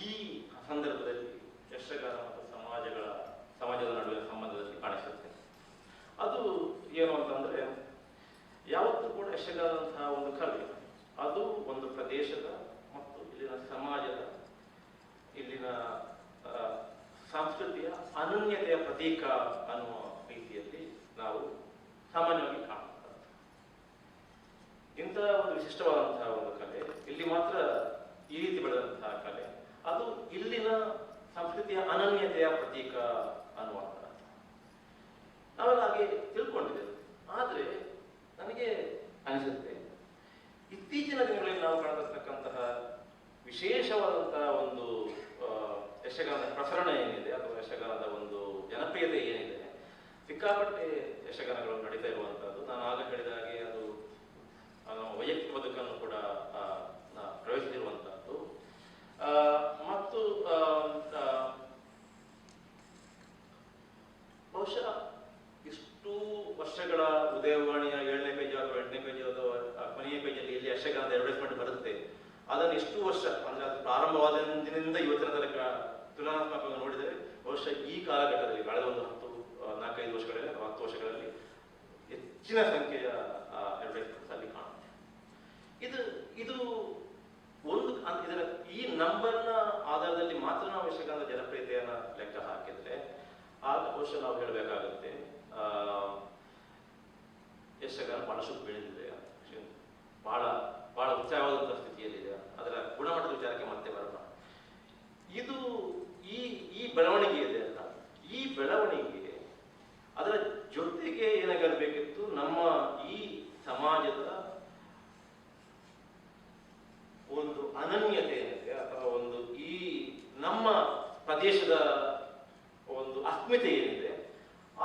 ಈ ಸಂದರ್ಭದಲ್ಲಿ ಯಕ್ಷಗಾನ ಮತ್ತು ಸಮಾಜದ ನಡುವಿನ ಸಂಬಂಧದಲ್ಲಿ ಕಾಣಿಸುತ್ತೆ. ಅದು ಏನು ಅಂತಂದ್ರೆ, ಯಾವತ್ತೂ ಕೂಡ ಯಕ್ಷಗಾನದಂತಹ ಒಂದು ಕಲೆ ಅದು ಒಂದು ಪ್ರದೇಶದ ಮತ್ತು ಇಲ್ಲಿನ ಸಮಾಜದ, ಇಲ್ಲಿನ ಸಂಸ್ಕೃತಿಯ ಅನನ್ಯತೆಯ ಪ್ರತೀಕ ಅನ್ನುವ ರೀತಿಯಲ್ಲಿ ನಾವು ಸಾಮಾನ್ಯವಾಗಿ ಕಾಣುತ್ತೇವೆ. ಇಂತಹ ಒಂದು ವಿಶಿಷ್ಟವಾದಂತಹ ಒಂದು ಕಲೆ, ಇಲ್ಲಿ ಮಾತ್ರ ಈ ರೀತಿ ಬೆಳೆದಂತಹ ಕಲೆ, ಅದು ಇಲ್ಲಿನ ಸಂಸ್ಕೃತಿಯ ಅನನ್ಯತೆಯ ಪ್ರತೀಕ ಅನ್ನುವಂಥ ನಾವೆಲ್ಲ ಹಾಗೆ ತಿಳ್ಕೊಂಡಿದ್ದೇವೆ. ಆದರೆ ನನಗೆ ಅನಿಸುತ್ತೆ, ಇತ್ತೀಚಿನ ದಿನಗಳಲ್ಲಿ ನಾವು ಕಾಣತಕ್ಕಂತಹ ವಿಶೇಷವಾದಂತಹ ಒಂದು ಯಕ್ಷಗಾನದ ಪ್ರಸರಣ ಏನಿದೆ, ಅಥವಾ ಯಕ್ಷಗಾನದ ಒಂದು ಜನಪ್ರಿಯತೆ ಏನಿದೆ, ಸಿಕ್ಕಾಪಟ್ಟೆ ಯಕ್ಷಗಾನಗಳು ನಡೀತಾ ಇರುವಂತಹದ್ದು. ನಾನು ಆಗ ಹೇಳಿದ ಹಾಗೆ ಅದು ವೈಯಕ್ತಿಕ ಬದುಕನ್ನು ಕೂಡ ಪ್ರವೇಶಿಸಿರುವಂತಹದ್ದು. ಮತ್ತು ಬಹುಶಃ ಇಷ್ಟು ವರ್ಷಗಳ ಉದಯವಾಣಿಯ 7ನೇ ಪೇಜ್ ಅಥವಾ 8ನೇ ಪೇಜ್ ಅಥವಾ ಕೊನೆಯ ಪೇಜಲ್ಲಿ ಇಲ್ಲಿ ಯಕ್ಷಗಾನದ ಅಡ್ವರ್ಟೈಸ್ಮೆಂಟ್ ಬರುತ್ತೆ. ಅದನ್ನು ಇಷ್ಟು ವರ್ಷ ಅಂದ್ರೆ ಅದು ಪ್ರಾರಂಭವಾದಂದಿನಿಂದ ಇವತ್ತಿನ ತನಕ ತುಲನಾತ್ಮಕವಾಗಿ ನೋಡಿದರೆ ಬಹುಶಃ ಈ ಕಾಲಘಟ್ಟದಲ್ಲಿ ಕಳೆದ ಒಂದು 4-5 ವರ್ಷಗಳಲ್ಲಿ ಅಥವಾ 10 ವರ್ಷಗಳಲ್ಲಿ ಹೆಚ್ಚಿನ ಸಂಖ್ಯೆಯ ಅಡ್ವರ್ಟೈಸ್ಮೆಂಟ್ಸ್ ಅಲ್ಲಿ ಕಾಣುತ್ತೆ. ಇದು ಒಂದು ಇದರ ಈ ನಂಬರ್ನ ಆಧಾರದಲ್ಲಿ ಮಾತ್ರ ನಾವು ಯಕ್ಷಗಾನದ ಜನಪ್ರಿಯತೆಯನ್ನ ಲೆಕ್ಕ ಹಾಕಿದ್ರೆ ಆಗ ಬಹುಶಃ ನಾವು ಹೇಳಬೇಕಾಗುತ್ತೆ, ಯಕ್ಷಗಾನ ಬಹಳಷ್ಟು ಬೆಳೆದಿದೆ, ಬಹಳ ಉತ್ಸಾಹವಾದಂತಹ ಸ್ಥಿತಿಯಲ್ಲಿದೆ. ಅದರ ಗುಣಮಟ್ಟದ ವಿಚಾರಕ್ಕೆ ಮತ್ತೆ ಬರೋಣ. ಇದು ಈ ಬೆಳವಣಿಗೆ ಇದೆ ಅಲ್ಲ, ಈ ಬೆಳವಣಿಗೆ ಅದರ ಜೊತೆಗೆ ಏನಾಗಬೇಕಿತ್ತು, ನಮ್ಮ ಈ ಸಮಾಜದ ಒಂದು ಅನನ್ಯತೆ ಏನಿದೆ, ಅಥವಾ ಒಂದು ಈ ನಮ್ಮ ಪ್ರದೇಶದ ಒಂದು ಅಸ್ಮಿತೆ ಏನಿದೆ,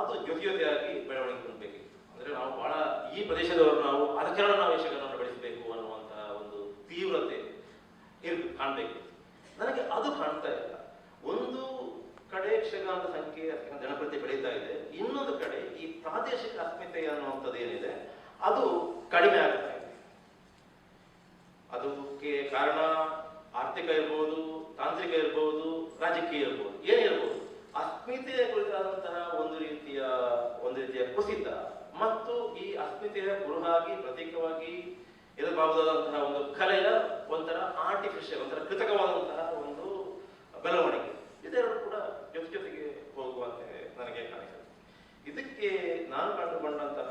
ಅದು ಜೊತೆಯಾಗಿ ಬೆಳವಣಿಗೆ ಹೊಂದಬೇಕಿತ್ತು. ಅಂದ್ರೆ ನಾವು ಬಹಳ ಈ ಪ್ರದೇಶದವರು ನಾವು ಆಚರಣೆ ನಾವು ಯಕ್ಷಗಾನವನ್ನು ಬೆಳೆಸಬೇಕು ಅನ್ನುವಂತಹ ಒಂದು ತೀವ್ರತೆ ಕಾಣಬೇಕಿತ್ತು. ನನಗೆ ಅದು ಕಾಣ್ತಾ ಇಲ್ಲ. ಒಂದು ಕಡೆ ಯಕ್ಷಗಾನದ ಸಂಖ್ಯೆ ಜನಪ್ರಿಯತೆ ಬೆಳೀತಾ ಇದೆ, ಇನ್ನೊಂದು ಕಡೆ ಈ ಪ್ರಾದೇಶಿಕ ಅಸ್ಮಿತೆ ಅನ್ನುವಂಥದ್ದು ಏನಿದೆ ಅದು ಕಡಿಮೆ ಆಗ್ತಾ ಇದೆ. ಅದಕ್ಕೆ ಕಾರಣ ಆರ್ಥಿಕ ಇರ್ಬೋದು, ತಾಂತ್ರಿಕ ಇರ್ಬೋದು, ರಾಜಕೀಯ ಇರ್ಬೋದು, ಏನೇ ಇರ್ಬೋದು, ಅಸ್ಮಿತೆಯ ಕುರಿತಾದಂತಹ ಒಂದು ರೀತಿಯ ಕುಸಿತ ಮತ್ತು ಈ ಅಸ್ಮಿತೆಯ ಕುರುಹಾಗಿ ಪ್ರತೀಕವಾಗಿ ಎದುರಬಹುದಾದಂತಹ ಒಂದು ಕಲೆಯ ಒಂಥರ ಆರ್ಟಿಫಿಷಿಯಲ್, ಒಂಥರ ಕೃತಕವಾದಂತಹ ಒಂದು ಬೆಳವಣಿಗೆ, ಇದೆರಡು ಕೂಡ ಜೊತೆಗೆ ಹೋಗುವಂತೆ ನನಗೆ ಕಾಣಿಸುತ್ತೆ. ಇದಕ್ಕೆ ನಾನು ಕಂಡುಕೊಂಡಂತಹ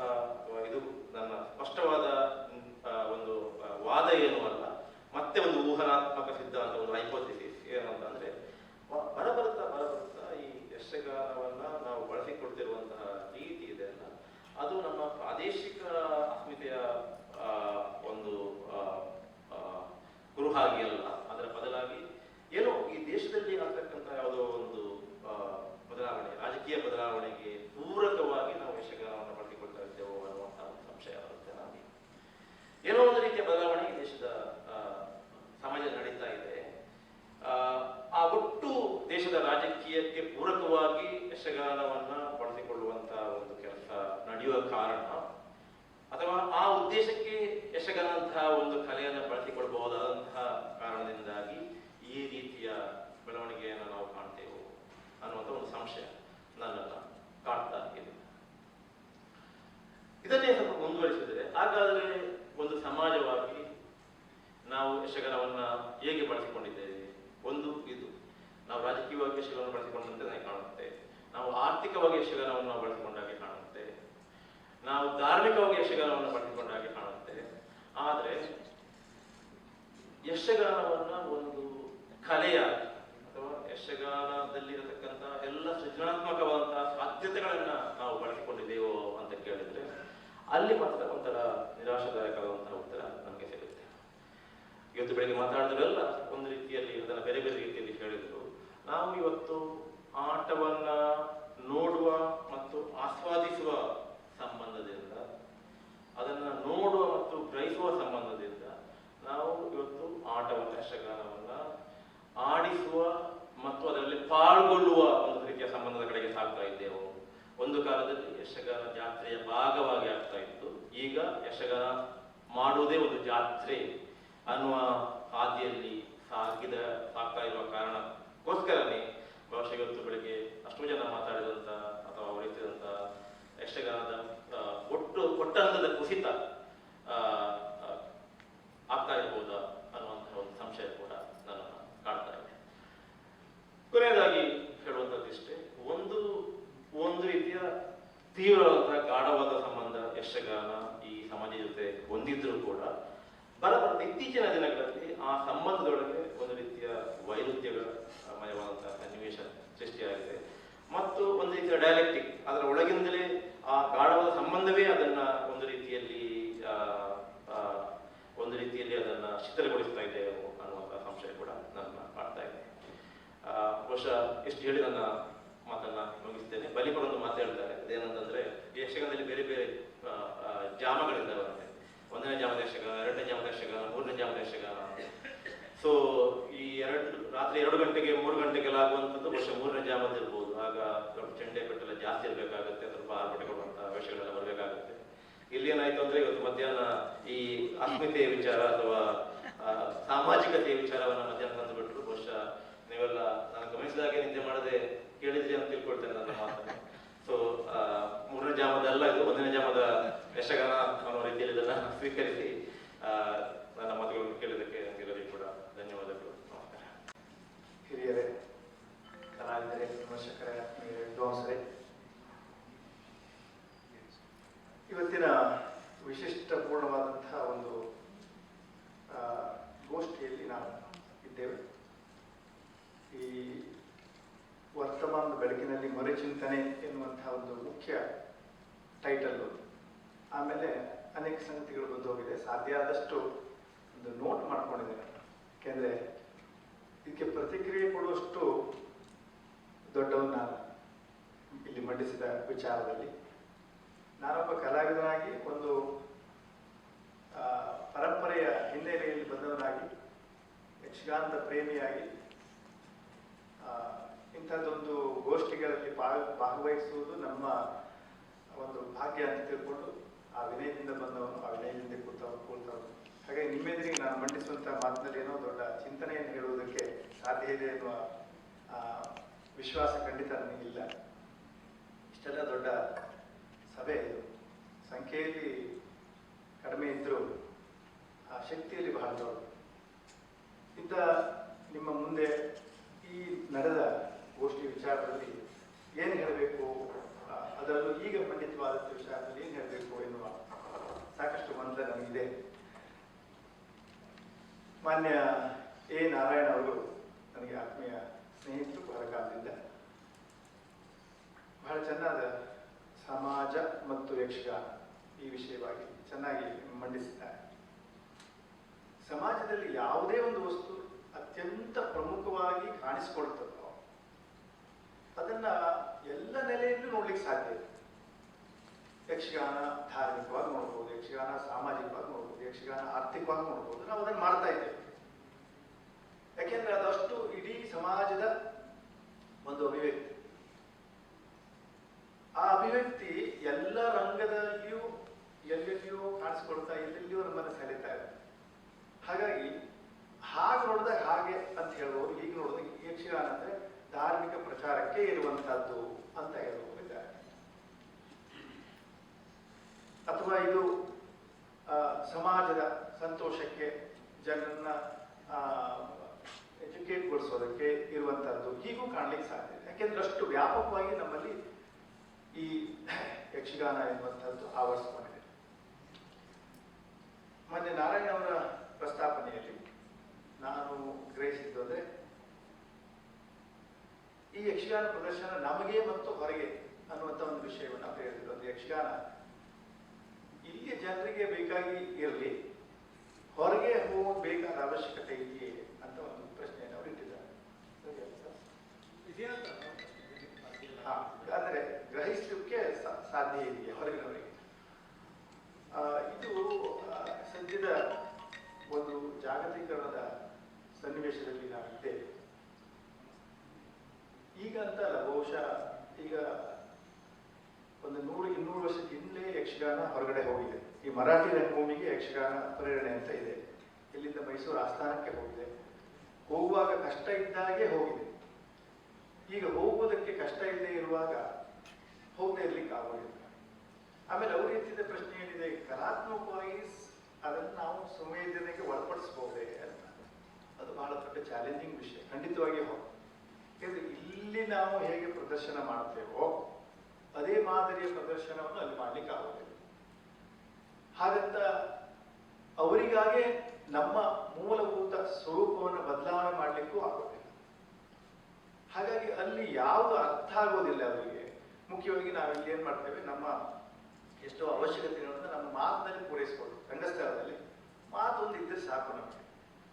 ಇದು ನನ್ನ ಸ್ಪಷ್ಟವಾದ ಒಂದು ವಾದ ಏನೂ ಅಲ್ಲ, ಮತ್ತೆ ಒಂದು ಊಹನಾತ್ಮಕ ಸಿದ್ಧಾಂತ, ಒಂದು ಹೈಪೋಥಿಸಿಸ್ ಏನಂತಂದ್ರೆ, ಬರಬರುತ್ತಾ ಈ ಯಕ್ಷಗಾನವನ್ನ ನಾವು ಬಳಸಿಕೊಳ್ತಿರುವಂತಹ ರೀತಿ ಇದೆ ಅಲ್ಲ, ಅದು ನಮ್ಮ ಪ್ರಾದೇಶಿಕ ಅಸ್ಮಿತೆಯ ಒಂದು ಕುರುಹಾಗಿ ಅಲ್ಲ, ಅದರ ಬದಲಾಗಿ ಏನೋ ಈ ದೇಶದಲ್ಲಿ ಆಗ್ತಕ್ಕಂಥ ಯಾವುದೋ ಒಂದು ಬದಲಾವಣೆ, ರಾಜಕೀಯ ಬದಲಾವಣೆಗೆ ಪೂರಕವಾಗಿ ನಾವು ಯಕ್ಷಗಾನವನ್ನು ಬಳಸಿಕೊಳ್ತಾ ಇದ್ದೇವೋ ಅನ್ನುವಂತಹ ಒಂದು ಸಂಶಯ ಬರುತ್ತೆ ನನಗೆ. ಏನೋ ಒಂದು ರೀತಿಯ ಬದಲಾವಣೆ ಈ ದೇಶದ ಸಮಾಜ ನಡೀತಾ ಇದೆ. ಆ ಒಟ್ಟು ದೇಶದ ರಾಜಕೀಯಕ್ಕೆ ಪೂರಕವಾಗಿ ಯಕ್ಷಗಾನವನ್ನ ಬಳಸಿಕೊಳ್ಳುವಂತಹ ಒಂದು ಕೆಲಸ ನಡೆಯುವ ಕಾರಣ, ಅಥವಾ ಆ ಉದ್ದೇಶಕ್ಕೆ ಯಕ್ಷಗಾನಂತಹ ಒಂದು ಕಲೆಯನ್ನು ಬಳಸಿಕೊಳ್ಳಬಹುದಾದಂತಹ ಕಾರಣದಿಂದಾಗಿ ಈ ರೀತಿಯ ಬೆಳವಣಿಗೆಯನ್ನು ನಾವು ಕಾಣ್ತೇವೆ ಅನ್ನುವಂಥ ಒಂದು ಸಂಶಯ ನನ್ನನ್ನು ಕಾಡ್ತಾ ಇದೆ. ಇದನ್ನೇ ಸ್ವಲ್ಪ ಮುಂದುವರಿಸಿದರೆ, ಹಾಗಾದರೆ ಒಂದು ಸಮಾಜವಾಗಿ ನಾವು ಯಕ್ಷಗಾನವನ್ನ ಹೇಗೆ ಬಳಸಿಕೊಂಡಿದ್ದೇವೆ? ಒಂದು ಇದು ನಾವು ರಾಜಕೀಯವಾಗಿ ಯಕ್ಷಗಾನವನ್ನು ಬಳಸಿಕೊಂಡಂತೆ ಕಾಣುತ್ತೆ, ನಾವು ಆರ್ಥಿಕವಾಗಿ ಯಕ್ಷಗಾನವನ್ನು ಬಳಸಿಕೊಂಡಾಗೆ ಕಾಣುತ್ತೆ, ನಾವು ಧಾರ್ಮಿಕವಾಗಿ ಯಕ್ಷಗಾನವನ್ನು ಬಳಸಿಕೊಂಡಾಗೆ ಕಾಣುತ್ತೆ. ಆದರೆ ಯಕ್ಷಗಾನವನ್ನ ಒಂದು ಕಲೆಯಾಗಿ ಅಥವಾ ಯಕ್ಷಗಾನದಲ್ಲಿರತಕ್ಕಂಥ ಎಲ್ಲ ಸೃಜನಾತ್ಮಕವಾದಂತಹ ಸಾಧ್ಯತೆಗಳನ್ನ ನಾವು ಬಳಸಿಕೊಂಡಿದ್ದೇವೋ ಅಂತ ಕೇಳಿದ್ರೆ ಅಲ್ಲಿ ಮಾತ್ರ ಒಂಥರ ನಿರಾಶಾದಾಯಕವಾದಂತಹ ಉತ್ತರ ನಮಗೆ ಸಿಗುತ್ತೆ. ಇವತ್ತು ಬೆಳಗ್ಗೆ ಮಾತಾಡಿದ್ರೆಲ್ಲ ಒಂದು ರೀತಿಯಲ್ಲಿ ಅದನ್ನು ಬೇರೆ ಬೇರೆ ರೀತಿಯಲ್ಲಿ ಹೇಳಿದ್ರು. ನಾವು ಇವತ್ತು ಆಟವನ್ನ ನೋಡುವ ಮತ್ತು ಆಸ್ವಾದಿಸುವ ಸಂಬಂಧದಿಂದ, ಅದನ್ನ ನೋಡುವ ಮತ್ತು ಗ್ರಹಿಸುವ ಸಂಬಂಧದಿಂದ ನಾವು ಇವತ್ತು ಆಟವನ್ನ, ಯಕ್ಷಗಾನವನ್ನ ಆಡಿಸುವ ಮತ್ತು ಅದರಲ್ಲಿ ಪಾಲ್ಗೊಳ್ಳುವ ಒಂದು ರೀತಿಯ ಸಂಬಂಧದ ಕಡೆಗೆ ಸಾಗ್ತಾ ಇದ್ದೇವೆ. ಒಂದು ಕಾಲದಲ್ಲಿ ಯಕ್ಷಗಾನ ಜಾತ್ರೆಯ ಭಾಗವಾಗಿ ಆಗ್ತಾ ಇತ್ತು, ಈಗ ಯಕ್ಷಗಾನ ಮಾಡುವುದೇ ಒಂದು ಜಾತ್ರೆ ಅನ್ನುವ ಹಾದಿಯಲ್ಲಿ ಆಗ್ತಾ ಇರುವ ಕಾರಣಕ್ಕೋಸ್ಕರನೇ ಬಹುಶಃ ಇವತ್ತು ಬೆಳಿಗ್ಗೆ ಅಷ್ಟು ಜನ ಮಾತಾಡಿದಂಥ ಅಥವಾ ಹೊರಟಿದಂಥ ಯಕ್ಷಗಾನದ ಒಟ್ಟಂತದ ಕುಸಿತ ಆಗ್ತಾ ಇರ್ಬೋದಾ ಅನ್ನುವಂತಹ ಒಂದು ಸಂಶಯ ಕೂಡ ನನ್ನನ್ನು ಕಾಡ್ತಾ ಇದೆ. ಕೊನೆಯದಾಗಿ ಹೇಳುವಂಥದ್ದಿಷ್ಟೇ, ಒಂದು ರೀತಿಯ ತೀವ್ರವಾದ ಗಾಢವಾದ ಸಂಬಂಧ ಯಕ್ಷಗಾನ ಈ ಸಮಾಜ ಜೊತೆ ಹೊಂದಿದ್ರೂ ಕೂಡ ಬರಬರ್ತ ಇತ್ತೀಚಿನ ದಿನಗಳಲ್ಲಿ ಆ ಸಂಬಂಧದೊಳಗೆ ಒಂದು ರೀತಿಯ ವೈರುಧ್ಯಗಳ ಮಯವಾದಂತಹ ಸನ್ನಿವೇಶ ಸೃಷ್ಟಿಯಾಗಿದೆ ಮತ್ತು ಒಂದು ರೀತಿಯ ಡೈಲೆಕ್ಟಿಕ್ ಅದರ ಒಳಗಿಂದಲೇ ಆ ಗಾಢವಾದ ಸಂಬಂಧವೇ ಅದನ್ನ ಒಂದು ರೀತಿಯಲ್ಲಿ ಅದನ್ನ ಶಿಥಿಲಗೊಳಿಸ್ತಾ ಇದೆ ಅನ್ನುವಂತಹ ಸಂಶಯ ಕೂಡ ನನ್ನ ಕಾಡ್ತಾ ಇದೆ. ಬಹುಶಃ ಇಷ್ಟು ಹೇಳಿ ನನ್ನ ಮಾತನ್ನ ಮುಗಿಸ್ತೇನೆ. ಬಲಿಪರೊಂದು ಮಾತು ಹೇಳ್ತಾರೆ, ಅದೇನಂತಂದ್ರೆ ಯಕ್ಷಗಾನದಲ್ಲಿ ಬೇರೆ ಬೇರೆ ಜಾಮಗಳಿದ್ದಾವೆ. ಒಂದನೇ ಜಾಮದ ಯಕ್ಷಗಾನ, ಎರಡನೇ ಜಾಮದ ಯಕ್ಷಗಾನ, ಮೂರನೇ ಜಾಮದ ಯಕ್ಷಗಾನ. ಸೊ ಈ ರಾತ್ರಿ 2 ಗಂಟೆಗೆ 3 ಗಂಟೆಗೆಲ್ಲ ಆಗುವಂಥದ್ದು ಬಹುಶಃ ಮೂರನೇ ಜಾಮದ ಇರ್ಬೋದು. ಆಗ ಸ್ವಲ್ಪ ಚೆಂಡೆ ಪೆಟ್ಟೆಲ್ಲ ಜಾಸ್ತಿ ಇರಬೇಕಾಗುತ್ತೆ, ಸ್ವಲ್ಪ ಆರ್ಭಟ ಕೊಡುವಂತಹ ವಿಷಯಗಳೆಲ್ಲ ಬರಬೇಕಾಗುತ್ತೆ. ಇಲ್ಲಿ ಏನಾಯ್ತು ಅಂದ್ರೆ ಇವತ್ತು ಮಧ್ಯಾಹ್ನ ಈ ಅಸ್ಮಿತೆಯ ವಿಚಾರ ಅಥವಾ ಸಾಮಾಜಿಕತೆಯ ವಿಚಾರವನ್ನ ಮಧ್ಯಾಹ್ನ ತಂದುಬಿಟ್ರು. ಬಹುಶಃ ನೀವೆಲ್ಲ ನಾನು ಗಮನಿಸಿದಾಗೆ ನಿದ್ದೆ ಮಾಡದೆ ಕೇಳಿದ್ರಿ ಅಂತ ತಿಳ್ಕೊಳ್ತೇನೆ ನನ್ನ ಮಾತನ್ನು. ಸೊ ಮೂರನೇ ಜಾಮದಲ್ಲ, ಇದು 1ನೇ ಜಾಮದ ಯಕ್ಷಗಾನ ಅನ್ನೋ ರೀತಿಯಲ್ಲಿ ಇದನ್ನ ಸ್ವೀಕರಿಸಿ ನನ್ನ ಮಾತುಗಳನ್ನು ಕೇಳಿದ್ದಕ್ಕೆ ಎಲ್ಲರಿಗೂ ಕೂಡ ಧನ್ಯವಾದಗಳು. ನಮಸ್ಕಾರ. ಹಿರಿಯರೇ, ಕಲಾವಿದರೇ, ವಿಮರ್ಶಕರೇ, ವಿದ್ವಾಂಸರೇ, ಇವತ್ತಿನ ವಿಶಿಷ್ಟಪೂರ್ಣವಾದಂತಹ ಒಂದು ಗೋಷ್ಠಿಯಲ್ಲಿ ನಾವು ಇದ್ದೇವೆ. ಈ ವರ್ತಮಾನದ ಬೆಳಕಿನಲ್ಲಿ ಮರುಚಿಂತನೆ ಎನ್ನುವಂತಹ ಒಂದು ಮುಖ್ಯ ಟೈಟಲ್ಲು. ಆಮೇಲೆ ಅನೇಕ ಸಂಗತಿಗಳು ಬಂದು ಹೋಗಿದೆ. ಸಾಧ್ಯ ಆದಷ್ಟು ಒಂದು ನೋಟ್ ಮಾಡ್ಕೊಂಡಿದ್ದೇನೆ, ಯಾಕೆಂದರೆ ಇದಕ್ಕೆ ಪ್ರತಿಕ್ರಿಯೆ ಕೊಡುವಷ್ಟು ದೊಡ್ಡವನ್ನ ಇಲ್ಲಿ ಮಂಡಿಸಿದ ವಿಚಾರದಲ್ಲಿ. ನಾನೊಬ್ಬ ಕಲಾವಿದನಾಗಿ ಒಂದು ಪರಂಪರೆಯ ಹಿನ್ನೆಲೆಯಲ್ಲಿ ಬಂದವನಾಗಿ, ಯಕ್ಷಗಾನದ ಪ್ರೇಮಿಯಾಗಿ ಇಂಥದ್ದೊಂದು ಗೋಷ್ಠಿಗಳಲ್ಲಿ ಭಾಗವಹಿಸುವುದು ನಮ್ಮ ಒಂದು ಭಾಗ್ಯ ಅಂತ ತಿಳ್ಕೊಂಡು ಆ ವಿನಯದಿಂದ ಬಂದವನು, ಆ ವಿನಯದಿಂದ ಕೂತವನು. ಹಾಗಾಗಿ ನಿಮ್ಮೆದುರಿಗೆ ನಾನು ಮಂಡಿಸುವಂಥ ಮಾತಿನಲ್ಲಿ ಏನೋ ದೊಡ್ಡ ಚಿಂತನೆಯನ್ನು ಹೇಳುವುದಕ್ಕೆ ಸಾಧ್ಯ ಇದೆ ಎನ್ನುವ ವಿಶ್ವಾಸ ಖಂಡಿತ ನನಗಿಲ್ಲ. ಇಷ್ಟೆಲ್ಲ ದೊಡ್ಡ ಸಭೆ ಇದು, ಸಂಖ್ಯೆಯಲ್ಲಿ ಕಡಿಮೆ ಇದ್ದರೂ ಆ ಶಕ್ತಿಯಲ್ಲಿ ಬಹಳ ದೊಡ್ಡ. ಇಂಥ ನಿಮ್ಮ ಮುಂದೆ ಈ ನಡೆದ ಗೋಷ್ಠಿ ವಿಚಾರದಲ್ಲಿ ಏನು ಹೇಳಬೇಕು, ಅದರಲ್ಲೂ ಈಗ ಖಂಡಿತವಾದಂಥ ವಿಚಾರದಲ್ಲಿ ಏನು ಹೇಳಬೇಕು ಎನ್ನುವ ಸಾಕಷ್ಟು ಗೊಂದಲ ನಮಗಿದೆ. ಮಾನ್ಯ ಎ. ನಾರಾಯಣ ಅವರು ನನಗೆ ಆತ್ಮೀಯ ಸ್ನೇಹಿತರು ಬಹಳ ಕಾಲದಿಂದ. ಬಹಳ ಚೆನ್ನಾದ ಸಮಾಜ ಮತ್ತು ಯಕ್ಷಗಾನ ಈ ವಿಷಯವಾಗಿ ಚೆನ್ನಾಗಿ ಮಂಡಿಸಿದ್ದಾರೆ. ಸಮಾಜದಲ್ಲಿ ಯಾವುದೇ ಒಂದು ವಸ್ತು ಅತ್ಯಂತ ಪ್ರಮುಖವಾಗಿ ಕಾಣಿಸಿಕೊಳ್ತದೋ ಅದನ್ನ ಎಲ್ಲ ನೆಲೆಯಲ್ಲೂ ನೋಡ್ಲಿಕ್ಕೆ ಸಾಧ್ಯ ಇದೆ. ಯಕ್ಷಗಾನ ಧಾರ್ಮಿಕವಾಗಿ ನೋಡ್ಬೋದು, ಯಕ್ಷಗಾನ ಸಾಮಾಜಿಕವಾಗಿ ನೋಡ್ಬೋದು, ಯಕ್ಷಗಾನ ಆರ್ಥಿಕವಾಗಿ ನೋಡ್ಬೋದು. ನಾವು ಅದನ್ನು ಮಾಡ್ತಾ ಇದ್ದೇವೆ. ಯಾಕೆಂದ್ರೆ ಅದಷ್ಟು ಇಡೀ ಸಮಾಜದ ಒಂದು ಅಭಿವ್ಯಕ್ತಿ. ಆ ಅಭಿವ್ಯಕ್ತಿ ಎಲ್ಲ ರಂಗದಲ್ಲಿಯೂ ಎಲ್ಲೆಲ್ಲಿಯೂ ಕಾಣಿಸ್ಕೊಳ್ತಾ, ಎಲ್ಲೆಲ್ಲಿಯೂ ನಮ್ಮನ್ನು ಸೆಳೀತಾ ಇದೆ. ಹಾಗಾಗಿ ಹಾಗೆ ನೋಡಿದಾಗ ಹಾಗೆ ಅಂತ ಹೇಳ್ಬೋದು, ಹೀಗೆ ನೋಡಿದಾಗ ಯಕ್ಷಗಾನ ಅಂದ್ರೆ ಧಾರ್ಮಿಕ ಪ್ರಚಾರಕ್ಕೆ ಇರುವಂತಹದ್ದು ಅಂತ ಹೇಳುತ್ತಿದ್ದಾರೆ. ಅಥವಾ ಇದು ಸಮಾಜದ ಸಂತೋಷಕ್ಕೆ, ಜನರನ್ನ ಎಜುಕೇಟ್ಗೊಳಿಸೋದಕ್ಕೆ ಇರುವಂತಹದ್ದು ಹೀಗೂ ಕಾಣ್ಲಿಕ್ಕೆ ಸಾಧ್ಯ ಇದೆ. ಯಾಕೆಂದ್ರೆ ಅಷ್ಟು ವ್ಯಾಪಕವಾಗಿ ನಮ್ಮಲ್ಲಿ ಈ ಯಕ್ಷಗಾನ ಎನ್ನುವಂಥದ್ದು ಆವರಿಸಿಕೊಂಡಿದೆ. ಮೊನ್ನೆ ನಾರಾಯಣ ಅವರ ಪ್ರಸ್ತಾಪನೆಯಲ್ಲಿ ನಾನು ಗ್ರಹಿಸಿದ್ದು ಅಂದ್ರೆ, ಈ ಯಕ್ಷಗಾನ ಪ್ರದರ್ಶನ ನಮಗೆ ಮತ್ತು ಹೊರಗೆ ಅನ್ನುವಂಥ ಒಂದು ವಿಷಯವನ್ನು ನಾವು ಹೇಳಿದ್ರು. ಅದು ಯಕ್ಷಗಾನ ಇಲ್ಲಿಯ ಜನರಿಗೆ ಬೇಕಾಗಿ ಇರಲಿ, ಹೊರಗೆ ಹೋಗೋದು ಬೇಕಾದ ಅವಶ್ಯಕತೆ ಇದೆಯೇ ಅಂತ ಒಂದು ಪ್ರಶ್ನೆಯನ್ನು ಅವರು ಇಟ್ಟಿದ್ದಾರೆ. ಆದರೆ ಗ್ರಹಿಸಲಿಕ್ಕೆ ಸಾಧ್ಯ ಇದೆಯಾ ಹೊರಗಿನವರಿಗೆ? ಇದು ಸದ್ಯದ ಒಂದು ಜಾಗತೀಕರಣದ ಸನ್ನಿವೇಶದಲ್ಲಿ ನಾವಿದ್ದೇವೆ. ಈಗ ಅಂತ ಅಲ್ಲ, ಬಹುಶಃ ಈಗ ಒಂದು 100-200 ವರ್ಷದ ಹಿಂದೆ ಯಕ್ಷಗಾನ ಹೊರಗಡೆ ಹೋಗಿದೆ. ಈ ಮರಾಠಿ ರಂಗಭೂಮಿಗೆ ಯಕ್ಷಗಾನ ಪ್ರೇರಣೆ ಅಂತ ಇದೆ. ಇಲ್ಲಿಂದ ಮೈಸೂರು ಆಸ್ಥಾನಕ್ಕೆ ಹೋಗಿದೆ. ಹೋಗುವಾಗ ಕಷ್ಟ ಇದ್ದಾಗೆ ಹೋಗಿದೆ. ಈಗ ಹೋಗುವುದಕ್ಕೆ ಕಷ್ಟ ಇಲ್ಲದೆ ಇರುವಾಗ ಹೋಗದೆ ಇರ್ಲಿಕ್ಕೆ ಆಗೋದಿಲ್ಲ. ಆಮೇಲೆ ಅವರು ಎತ್ತಿದ ಪ್ರಶ್ನೆ ಏನಿದೆ, ಕಲಾತ್ಮಕವಾಗಿ ಅದನ್ನು ನಾವು ಸಂವೇದನೆಗೆ ಒಳಪಡಿಸಬಹುದೇ ಅಂತ. ಅದು ಬಹಳ ದೊಡ್ಡ ಚಾಲೆಂಜಿಂಗ್ ವಿಷಯ, ಖಂಡಿತವಾಗಿ ಹೌದು. ಯಾಕಂದ್ರೆ ಇಲ್ಲಿ ನಾವು ಹೇಗೆ ಪ್ರದರ್ಶನ ಮಾಡ್ತೇವೋ ಅದೇ ಮಾದರಿಯ ಪ್ರದರ್ಶನವನ್ನು ಅಲ್ಲಿ ಮಾಡ್ಲಿಕ್ಕೆ ಆಗೋದಿಲ್ಲ. ಹಾಗಂತ ಅವರಿಗಾಗೆ ನಮ್ಮ ಮೂಲಭೂತ ಸ್ವರೂಪವನ್ನು ಬದಲಾವಣೆ ಮಾಡಲಿಕ್ಕೂ ಆಗೋದಿಲ್ಲ. ಹಾಗಾಗಿ ಅಲ್ಲಿ ಯಾವುದು ಅರ್ಥ ಆಗೋದಿಲ್ಲ ಅವರಿಗೆ. ಮುಖ್ಯವಾಗಿ ನಾವಿಲ್ಲಿ ಏನ್ ಮಾಡ್ತೇವೆ, ನಮ್ಮ ಎಷ್ಟೋ ಅವಶ್ಯಕತೆಗಳನ್ನು ನಮ್ಮ ಮಾತಿನಲ್ಲಿ ಪೂರೈಸ್ಬೋದು. ರಂಗಸ್ಥಳದಲ್ಲಿ ಮಾತೊಂದು ಇದ್ರೆ ಸಾಕು ನಮಗೆ.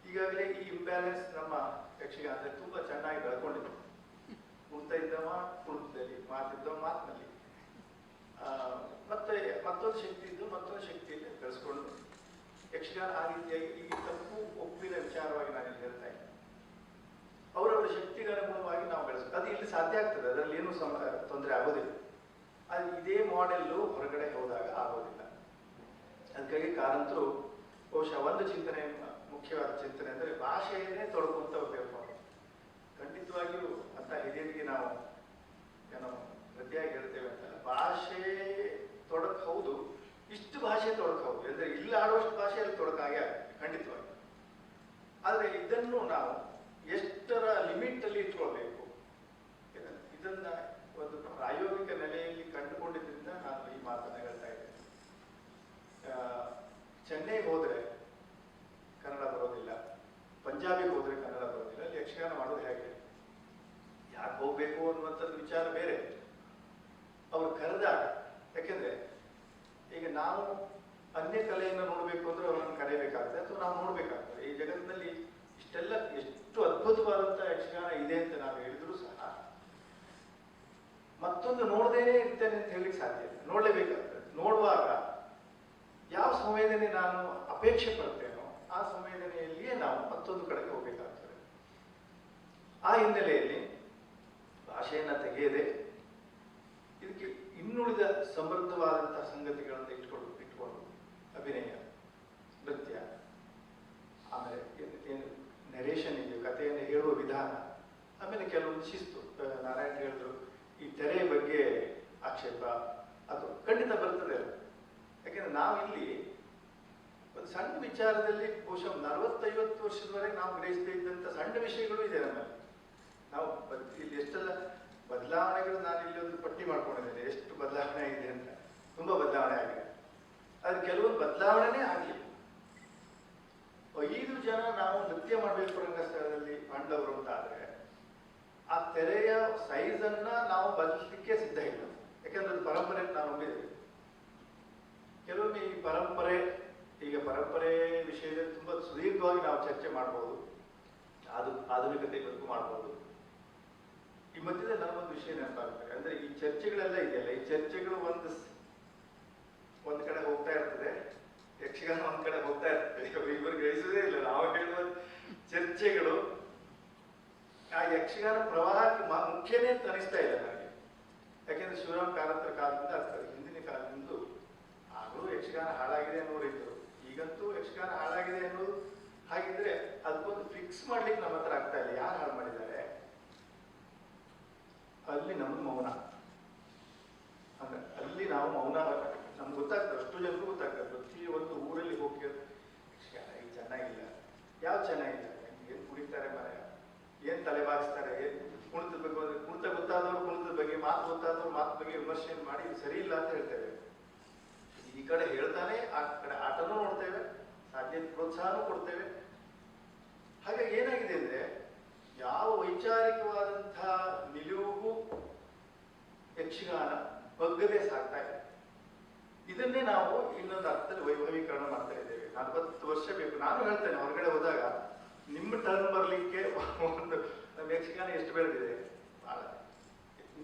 ಈಗಾಗಲೇ ಈ ಇಂಬ್ಯಾಲೆನ್ಸ್ ನಮ್ಮ ಯಕ್ಷಗಾನದಲ್ಲಿ ತುಂಬಾ ಚೆನ್ನಾಗಿ ಬೆಳ್ಕೊಂಡಿದೆ. ಕುಣಿತ ಇದ್ದವ ಕುಣಿತದಲ್ಲಿ, ಮಾತಿದ್ದವ ಮಾತಿನಲ್ಲಿ, ಮತ್ತೆ ಮತ್ತೊಂದು ಶಕ್ತಿ ಇದ್ದು ಮತ್ತೊಂದು ಶಕ್ತಿಯಲ್ಲಿ ಬೆಳೆಸ್ಕೊಂಡು ಯಕ್ಷಗಾನ ಆ ರೀತಿಯಾಗಿ ಈ ತಪ್ಪು ಒಪ್ಪಿನ ವಿಚಾರವಾಗಿ ನಾನು ಇಲ್ಲಿ ಹೇಳ್ತಾ ಇದ್ದೀನಿ. ಅವರವರ ಶಕ್ತಿಗೆ ಅನುಗುಣವಾಗಿ ನಾವು ಬೆಳೆಸ್ಬೇಕು. ಅದು ಇಲ್ಲಿ ಸಾಧ್ಯ ಆಗ್ತದೆ, ಅದರಲ್ಲಿ ಏನೂ ತೊಂದರೆ ಆಗೋದಿಲ್ಲ. ಅದು ಇದೇ ಮಾಡೆಲ್ಲು ಹೊರಗಡೆ ಹೋದಾಗ ಆಗೋದಿಲ್ಲ. ಅದಕ್ಕಾಗಿ ಕಾರಂತರು ಬಹುಶಃ ಒಂದು ಚಿಂತನೆ, ಮುಖ್ಯವಾದ ಚಿಂತನೆ ಅಂದರೆ ಭಾಷೆಯನ್ನೇ ತೊಡಕುವಂತ ಹೋಗ್ಬೇಕು. ಖಂಡಿತವಾಗಿಯೂ ಅಂತ ಹಿರಿಯರಿಗೆ ನಾವು ಏನೋ ಪ್ರತಿಯಾಗಿ ಹೇಳ್ತೇವೆ ಅಂತ, ಭಾಷೆ ತೊಡಕು ಹೌದು, ಇಷ್ಟು ಭಾಷೆ ತೊಡಕು ಹೌದು, ಅಂದ್ರೆ ಇಲ್ಲಿ ಆಡುವಷ್ಟು ಭಾಷೆಯಲ್ಲಿ ತೊಡಕಾಗೆ ಖಂಡಿತವಾಗಿ. ಆದರೆ ಇದನ್ನು ನಾವು ಎಷ್ಟರ ಲಿಮಿಟ್ ಅಲ್ಲಿ ಇಟ್ಕೊಳ್ಬೇಕು, ಇದನ್ನ ಒಂದು ಪ್ರಾಯೋಗಿಕ ನೆಲೆಯಲ್ಲಿ ಕಂಡುಕೊಂಡಿದ್ರಿಂದ ನಾನು ಈ ಮಾತನ್ನ ಹೇಳ್ತಾ ಇದ್ದೇನೆ. ಚೆನ್ನೈಗೆ ಹೋದ್ರೆ ಕನ್ನಡ ಬರೋದಿಲ್ಲ, ಪಂಜಾಬಿಗೆ ಹೋದ್ರೆ ಕನ್ನಡ ಬರೋದಿಲ್ಲ. ಅಲ್ಲಿ ಯಕ್ಷಗಾನ ಮಾಡೋದು ಹೇಗೆ, ಯಾಕೆ ಹೋಗ್ಬೇಕು ಅನ್ನುವಂಥದ್ದು ವಿಚಾರ ಬೇರೆ. ಅವ್ರು ಕರೆದಾಗ, ಯಾಕೆಂದ್ರೆ ಈಗ ನಾವು ಅನ್ಯ ಕಲೆಯನ್ನು ನೋಡ್ಬೇಕು ಅಂದ್ರೆ ಅವ್ರನ್ನ ಕರೆಯಬೇಕಾಗ್ತದೆ ಅಥವಾ ನಾವು ನೋಡ್ಬೇಕಾಗ್ತದೆ. ಈ ಜಗತ್ತಿನಲ್ಲಿ ಇಷ್ಟೆಲ್ಲ ಎಷ್ಟು ಅದ್ಭುತವಾದಂತ ಯಕ್ಷಗಾನ ಇದೆ ಅಂತ ನಾವು ಹೇಳಿದ್ರು ಸಹ ಮತ್ತೊಂದು ನೋಡದೇನೆ ಇರ್ತೇನೆ ಅಂತ ಹೇಳಿಕ್ಕೆ ಸಾಧ್ಯ ಇಲ್ಲ, ನೋಡ್ಲೇಬೇಕಾಗ್ತದೆ. ನೋಡುವಾಗ ಯಾವ ಸಂವೇದನೆ ನಾನು ಅಪೇಕ್ಷೆ ಪಡ್ತೇನೋ ಆ ಸಂವೇದನೆಯಲ್ಲಿಯೇ ನಾವು ಮತ್ತೊಂದು ಕಡೆಗೆ ಹೋಗ್ಬೇಕಾಗ್ತದೆ. ಆ ಹಿನ್ನೆಲೆಯಲ್ಲಿ ಭಾಷೆಯನ್ನ ತೆಗೆಯದೆ ಇದಕ್ಕೆ ಇನ್ನುಳಿದ ಸಮೃದ್ಧವಾದಂತಹ ಸಂಗತಿಗಳನ್ನು ಇಟ್ಕೊಂಡು ಅಭಿನಯ, ನೃತ್ಯ, ಆಮೇಲೆ ಏನು ನರೇಷನ್ ಇದೆಯೋ ಕಥೆಯನ್ನು ಹೇಳುವ ವಿಧಾನ, ಆಮೇಲೆ ಕೆಲವೊಂದು ಶಿಸ್ತು. ನಾರಾಯಣ ಹೇಳಿದ್ರು ಈ ತೆರೆಯ ಬಗ್ಗೆ ಆಕ್ಷೇಪ, ಅದು ಖಂಡಿತ ಬರ್ತದೆ. ಯಾಕೆಂದ್ರೆ ನಾವಿಲ್ಲಿ ಒಂದು ಸಣ್ಣ ವಿಚಾರದಲ್ಲಿ ಬಹುಶಃ 40-50 ವರ್ಷದವರೆಗೆ ನಾವು ಗ್ರಹಿಸದೇ ಇದ್ದಂಥ ಸಣ್ಣ ವಿಷಯಗಳು ಇದೆ ನಮ್ಮಲ್ಲಿ. ನಾವು ಇಲ್ಲಿ ಎಷ್ಟೆಲ್ಲ ಬದಲಾವಣೆಗಳು, ನಾನು ಇಲ್ಲಿ ಒಂದು ಪಟ್ಟಿ ಮಾಡ್ಕೊಂಡಿದ್ದೇನೆ ಎಷ್ಟು ಬದಲಾವಣೆ ಆಗಿದೆ ಅಂತ. ತುಂಬಾ ಬದಲಾವಣೆ ಆಗಿದೆ. ಅದು ಕೆಲವೊಂದು ಬದಲಾವಣೆನೇ ಆಗಲಿಲ್ಲ. 5 ಜನ ನಾವು ನೃತ್ಯ ಮಾಡಬೇಕು ರಂಗಸ್ಥಳದಲ್ಲಿ ಪಾಂಡವರು ಅಂತ ಆದ್ರೆ ಆ ತೆರೆಯ ಸೈಜ್ ಅನ್ನ ನಾವು ಬದಲಿಸಲಿಕ್ಕೆ ಸಿದ್ಧ ಇಲ್ಲ. ಯಾಕಂದ್ರೆ ಅದು ಪರಂಪರೆ ನಾವು ನಂಬಿದ್ದೇವೆ. ಕೆಲವೊಮ್ಮೆ ಈ ಪರಂಪರೆ, ಈಗ ಪರಂಪರೆ ವಿಷಯದಲ್ಲಿ ತುಂಬಾ ಸುದೀರ್ಘವಾಗಿ ನಾವು ಚರ್ಚೆ ಮಾಡ್ಬೋದು, ಆಧುನಿಕತೆ ಬದುಕು ಮಾಡ್ಬೋದು. ಈ ಮಧ್ಯದಲ್ಲಿ ನನಗೊಂದು ವಿಷಯ ನೆನಪಾಗ್ತದೆ, ಅಂದ್ರೆ ಈ ಚರ್ಚೆಗಳೆಲ್ಲ ಇದೆಯಲ್ಲ, ಈ ಚರ್ಚೆಗಳು ಒಂದ್ ಕಡೆ ಹೋಗ್ತಾ ಇರ್ತದೆ, ಯಕ್ಷಗಾನ ಒಂದ್ ಕಡೆ ಹೋಗ್ತಾ ಇರ್ತದೆ. ಇಬ್ಬರು ಗ್ರಹಿಸೋದೇ ಇಲ್ಲ. ನಾವು ಹೇಳುವ ಚರ್ಚೆಗಳು ಆ ಯಕ್ಷಗಾನ ಪ್ರವಾಹಕ್ಕೆ ಮುಖ್ಯನೇ ಅಂತ ಅನಿಸ್ತಾ ಇಲ್ಲ ನನಗೆ. ಯಾಕೆಂದ್ರೆ ಶಿವರಾಮ್ ಕಾರಂತರ ಕಾಲದಿಂದ ಆಗ್ತದೆ, ಹಿಂದಿನ ಕಾಲದಿಂದ ಆಗಲೂ ಯಕ್ಷಗಾನ ಹಾಳಾಗಿದೆ ಅನ್ನೋರಿದ್ರು, ಈಗಂತೂ ಯಕ್ಷಗಾನ ಹಾಳಾಗಿದೆ ಅನ್ನೋದು. ಹಾಗಿದ್ರೆ ಅದಕ್ಕೊಂದು ಫಿಕ್ಸ್ ಮಾಡ್ಲಿಕ್ಕೆ ನಮ್ಮ ಹತ್ರ ಆಗ್ತಾ ಇಲ್ಲ. ಯಾರು ಹಾಳು ಮಾಡಿದ್ದಾರೆ? ಅಲ್ಲಿ ನಮ್ದು ಮೌನ. ಅಂದ್ರೆ ಅಲ್ಲಿ ನಾವು ಮೌನ, ನಮ್ಗೆ ಗೊತ್ತಾಗ್ತದೆ, ಅಷ್ಟು ಜನಕ್ಕೂ ಗೊತ್ತಾಗ್ತದೆ. ಪ್ರತಿ ಒಂದು ಊರಲ್ಲಿ ಹೋಗಿ ಯಕ್ಷಗಾನ ಈಗ ಚೆನ್ನಾಗಿಲ್ಲ, ಯಾವ್ದು ಚೆನ್ನಾಗಿಲ್ಲ, ಏನ್ ಕುಡಿತಾರೆ ಮನೆ, ಏನ್ ತಲೆ ಬಾಗಿಸ್ತಾರೆ, ಏನ್ ಕುಣಿತದ ಬಗ್ಗೆ, ಕುಣಿತ ಗೊತ್ತಾದವ್ರು ಕುಣಿತದ ಬಗ್ಗೆ, ಮಾತು ಗೊತ್ತಾದವ್ರು ಮಾತು ಬಗ್ಗೆ ವಿಮರ್ಶೆ ಮಾಡಿ ಇದು ಸರಿ ಇಲ್ಲ ಅಂತ ಹೇಳ್ತೇವೆ. ಈ ಕಡೆ ಹೇಳ್ತಾನೆ, ಆ ಕಡೆ ಆಟನೂ ನೋಡ್ತೇವೆ, ಸಾಧ್ಯ ಪ್ರೋತ್ಸಾಹನೂ ಕೊಡ್ತೇವೆ. ಹಾಗಾಗಿ ಏನಾಗಿದೆ ಅಂದ್ರೆ ಯಾವ ವೈಚಾರಿಕವಾದಂತಹ ನಿಲುವಿಗೂ ಯಕ್ಷಗಾನ ಬಗ್ಗದೆ ಸಾಕ್ತಾ ಇದೆ. ಇದನ್ನೇ ನಾವು ಇನ್ನೊಂದು ಅರ್ಥದಲ್ಲಿ ವೈಭವೀಕರಣ ಮಾಡ್ತಾ ಇದ್ದೇವೆ. 40 ವರ್ಷ ಬೇಕು. ನಾನು ಹೇಳ್ತೇನೆ, ಹೊರಗಡೆ ಹೋದಾಗ ನಿಮ್ಮ ಟರ್ನ್ ಬರ್ಲಿಕ್ಕೆ ಒಂದು ನಮ್ಮ ಯಕ್ಷಗಾನ ಎಷ್ಟು ಬೆಳೆದಿದೆ, ಬಹಳ.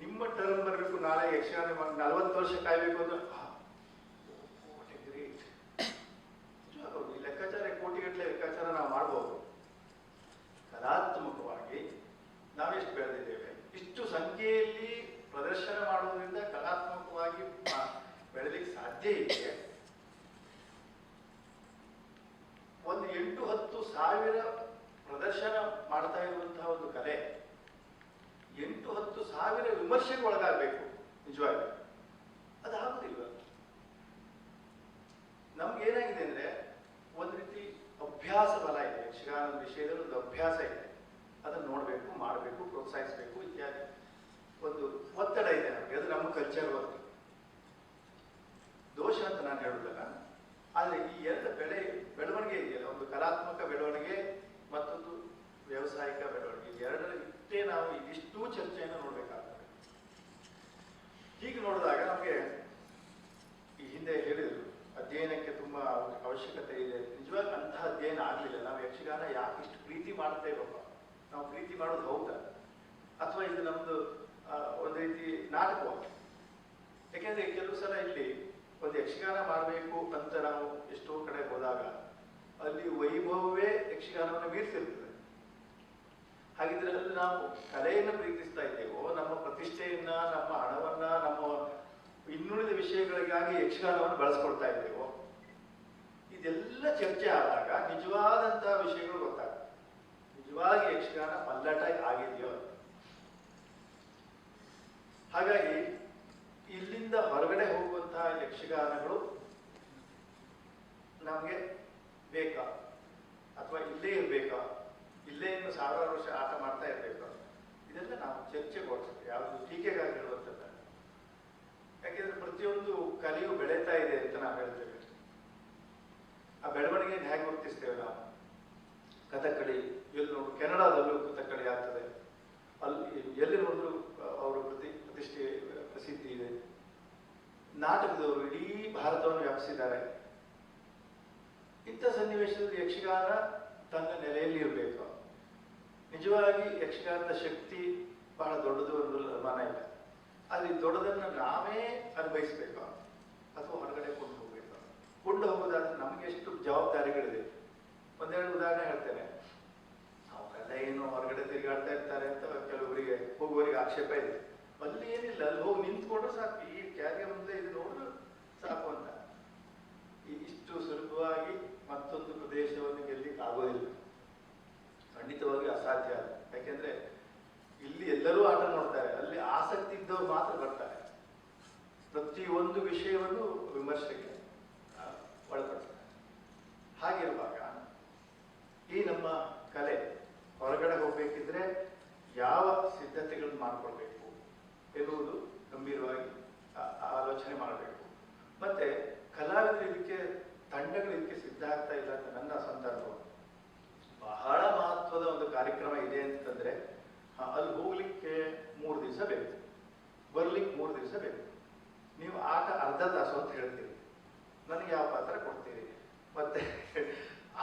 ನಿಮ್ಮ ಟರ್ನ್ ಬರ್ಬೇಕು, ನಾಳೆ ಯಕ್ಷಗಾನ 40 ವರ್ಷ ಕಾಯ್ಬೇಕು ಅಂದ್ರೆ ಗ್ರೇಟ್. ಈ ಲೆಕ್ಕಾಚಾರ ಕೋಟಿಗಟ್ಟಲೆ ಲೆಕ್ಕಾಚಾರ ನಾವು ಮಾಡ್ಬೋದು. ಕಲಾತ್ಮಕವಾಗಿ ನಾವೆಷ್ಟು ಬೆಳೆದಿದ್ದೇವೆ, ಇಷ್ಟು ಸಂಖ್ಯೆಯಲ್ಲಿ ಪ್ರದರ್ಶನ ಮಾಡುವುದರಿಂದ ಕಲಾತ್ಮಕವಾಗಿ ಬೆಳೆಲಿಕ್ಕೆ ಸಾಧ್ಯ ಇದೆ. ಒಂದು 8-10 ಸಾವಿರ ಪ್ರದರ್ಶನ ಮಾಡ್ತಾ ಇರುವಂತಹ ಒಂದು ಕಲೆ 8-10 ಸಾವಿರ ವಿಮರ್ಶೆಗೆ ಒಳಗಾಗಬೇಕು. ನಿಜವಾಗಿ ಅದಾಗುದಿಲ್ವ? ನಮ್ಗೆ ಏನಾಗಿದೆ ಅಂದ್ರೆ ಒಂದು ರೀತಿ ಅಭ್ಯಾಸ ಬಲ ಇದೆ, ಯಕ್ಷಗಾನದ ವಿಷಯದಲ್ಲಿ ಒಂದು ಅಭ್ಯಾಸ ಇದೆ. ಅದನ್ನು ನೋಡಬೇಕು, ಮಾಡಬೇಕು, ಪ್ರೋತ್ಸಾಹಿಸಬೇಕು ಇತ್ಯಾದಿ ಒಂದು ಒತ್ತಡ ಇದೆ ನಮಗೆ. ಅದು ನಮ್ಮ ಕಲ್ಚರ್ ಒಂದು ದೋಷ ಅಂತ ನಾನು ಹೇಳುದಲ್ಲ. ಆದರೆ ಈ ಎರಡು ಬೆಳವಣಿಗೆ ಇದೆಯಲ್ಲ, ಒಂದು ಕಲಾತ್ಮಕ ಬೆಳವಣಿಗೆ ಮತ್ತೊಂದು ವ್ಯಾವಸಾಯಿಕ ಬೆಳವಣಿಗೆ, ಎರಡರ ಇಷ್ಟೇ ನಾವು ಇದಿಷ್ಟೂ ಚರ್ಚೆಯನ್ನು ನೋಡಬೇಕಾಗ್ತದೆ. ಹೀಗೆ ನೋಡಿದಾಗ ನಮಗೆ ಈ ಹಿಂದೆ ಹೇಳಿದರು ಅಧ್ಯಯನಕ್ಕೆ ತುಂಬಾ ಅವಶ್ಯಕತೆ ಇದೆ. ನಿಜವಾಗಿ ಅಂತಹ ಅಧ್ಯಯನ ಆಗಲಿಲ್ಲ. ನಾವು ಯಕ್ಷಗಾನ ಯಾಕೆ ಇಷ್ಟು ಪ್ರೀತಿ ಮಾಡ್ತೇವಪ್ಪ, ನಾವು ಪ್ರೀತಿ ಮಾಡೋದು ಹೌದಾ, ಅಥವಾ ಇದು ನಮ್ದು ಒಂದು ರೀತಿ ನಾಟಕವಾಗಿ? ಯಾಕೆಂದ್ರೆ ಕೆಲವು ಸಲ ಇಲ್ಲಿ ಒಂದು ಯಕ್ಷಗಾನ ಮಾಡಬೇಕು ಅಂತ ನಾವು ಎಷ್ಟೋ ಕಡೆ ಹೋದಾಗ ಅಲ್ಲಿ ವೈಭವವೇ ಯಕ್ಷಗಾನವನ್ನು ಮೀರಿಸಿರ್ತದೆ. ಹಾಗಿದ್ರೆ ಅಲ್ಲಿ ನಾವು ಕಲೆಯನ್ನು ಪ್ರೀತಿಸ್ತಾ ಇದ್ದೇವೋ, ನಮ್ಮ ಪ್ರತಿಷ್ಠೆಯನ್ನ, ನಮ್ಮ ಹಣವನ್ನ, ನಮ್ಮ ಇನ್ನುಳಿದ ವಿಷಯಗಳಿಗಾಗಿ ಯಕ್ಷಗಾನವನ್ನು ಬಳಸ್ಕೊಳ್ತಾ ಇದ್ದೇವೋ? ಇದೆಲ್ಲ ಚರ್ಚೆ ಆದಾಗ ನಿಜವಾದಂತಹ ವಿಷಯಗಳು ಗೊತ್ತಾಗ್ತದೆ. ನಿಜವಾಗಿ ಯಕ್ಷಗಾನ ಪಲ್ಲಟ ಆಗಿದೆಯೋ? ಹಾಗಾಗಿ ಇಲ್ಲಿಂದ ಹೊರಗಡೆ ಹೋಗುವಂತಹ ಯಕ್ಷಗಾನಗಳು ನಮಗೆ ಬೇಕಾ, ಅಥವಾ ಇಲ್ಲೇ ಇರಬೇಕಾ, ಇಲ್ಲೇ ಇನ್ನು ಸಾವಿರಾರು ವರ್ಷ ಆಟ ಮಾಡ್ತಾ ಇರಬೇಕಾ? ಇದೆಲ್ಲ ನಾವು ಚರ್ಚೆಗೊಳಿಸ್ತೀವಿ, ಯಾವುದು ಟೀಕೆಗಾಗಿ ಹೇಳುವಂಥದ್ದು. ಯಾಕೆಂದ್ರೆ ಪ್ರತಿಯೊಂದು ಕಲೆಯು ಬೆಳೀತಾ ಇದೆ ಅಂತ ನಾವು ಹೇಳ್ತೇವೆ. ಆ ಬೆಳವಣಿಗೆಯನ್ನು ಹೇಗೆ ಗುರುತಿಸ್ತೇವೆ ನಾವು? ಕಥಕ್ಕಳಿ ಎಲ್ಲಿ ನೋಡು, ಕೆನಡಾದಲ್ಲೂ ಕಥಕ್ಕಳಿ ಆಗ್ತದೆ. ಅಲ್ಲಿ ಎಲ್ಲಿ ನೋಡಿದ್ರು ಅವರು ಪ್ರತಿಷ್ಠೆ ಪ್ರಸಿದ್ಧಿ ಇದೆ. ನಾಟಕದವರು ಇಡೀ ಭಾರತವನ್ನು ವ್ಯಾಪಿಸಿದ್ದಾರೆ. ಇಂಥ ಸನ್ನಿವೇಶದಲ್ಲಿ ಯಕ್ಷಗಾನ ತನ್ನ ನೆಲೆಯಲ್ಲಿ ಇರಬೇಕು. ನಿಜವಾಗಿ ಯಕ್ಷಗಾನದ ಶಕ್ತಿ ಬಹಳ ದೊಡ್ಡದು ಅನ್ನೋದು ಅನುಮಾನ ಇಲ್ಲ. ಆದರೆ ದೊಡ್ಡದನ್ನು ನಾವೇ ಅನುಭವಿಸ್ಬೇಕು ಅಥವಾ ಹೊರಗಡೆ ಕೊಂಡು ಹೋಗ್ಬೇಕು. ಕೊಂಡು ಹೋಗೋದಾದ್ರೆ ನಮ್ಗೆ ಎಷ್ಟು ಜವಾಬ್ದಾರಿಗಳಿದೆ. ಒಂದೆರಡು ಉದಾಹರಣೆ ಹೇಳ್ತೇನೆ. ನಾವು ಕಲೆ ಏನು ಹೊರಗಡೆ ತಿರುಗಾಡ್ತಾ ಇರ್ತಾರೆ ಅಂತ ಕೆಲವರಿಗೆ ಹೋಗುವವರಿಗೆ ಆಕ್ಷೇಪ ಇದೆ. ಅಲ್ಲಿ ಏನಿಲ್ಲ, ಅಲ್ಲಿ ಹೋಗಿ ನಿಂತ್ಕೊಂಡ್ರೆ ಸಾಕು, ಈ ಕ್ಯಾರಿಯ ಮುಂದೆ ಇದು ನೋಡಿದ್ರು ಸಾಕು ಅಂತ. ಇಷ್ಟು ಸುಲಭವಾಗಿ ಮತ್ತೊಂದು ಪ್ರದೇಶವನ್ನು ಗೆಲ್ಲಿಕ್ಕೆ ಆಗೋದಿಲ್ಲ, ಖಂಡಿತವಾಗಿ ಅಸಾಧ್ಯ. ಯಾಕೆಂದ್ರೆ ಇಲ್ಲಿ ಎಲ್ಲರೂ ಆಟ ನೋಡ್ತಾರೆ, ಅಲ್ಲಿ ಆಸಕ್ತಿ ಇದ್ದವರು ಮಾತ್ರ ಬರ್ತಾರೆ. ಪ್ರತಿಯೊಂದು ವಿಷಯವನ್ನು ವಿಮರ್ಶೆಗೆ ಒಳಪಡ್ತಾರೆ. ಹಾಗಿರುವಾಗ ಈ ನಮ್ಮ ಕಲೆ ಹೊರಗಡೆ ಹೋಗ್ಬೇಕಿದ್ರೆ ಯಾವ ಸಿದ್ಧತೆಗಳನ್ನು ಮಾಡ್ಕೊಳ್ಬೇಕು ಎನ್ನುವುದು ಗಂಭೀರವಾಗಿ ಆಲೋಚನೆ ಮಾಡಬೇಕು. ಮತ್ತೆ ಕಲಾವಿದರು ಇದಕ್ಕೆ, ತಂಡಗಳು ಇದಕ್ಕೆ ಸಿದ್ಧ ಆಗ್ತಾ ಇಲ್ಲ ಅಂತ ನನ್ನ ಸ್ವಂತ ಅನುಭವ. ಬಹಳ ಮಹತ್ವದ ಒಂದು ಕಾರ್ಯಕ್ರಮ ಇದೆ ಅಂತಂದ್ರೆ ಅಲ್ಲಿ ಹೋಗ್ಲಿಕ್ಕೆ 3 ದಿವಸ ಬೇಕು, ಬರ್ಲಿಕ್ಕೆ 3 ದಿವಸ ಬೇಕು. ನೀವು ಆಟ ಅರ್ಧ ತಾಸು ಅಂತ ಹೇಳ್ತೀರಿ, ನನಗೆ ಯಾವ ಪಾತ್ರ ಕೊಡ್ತೀರಿ? ಮತ್ತೆ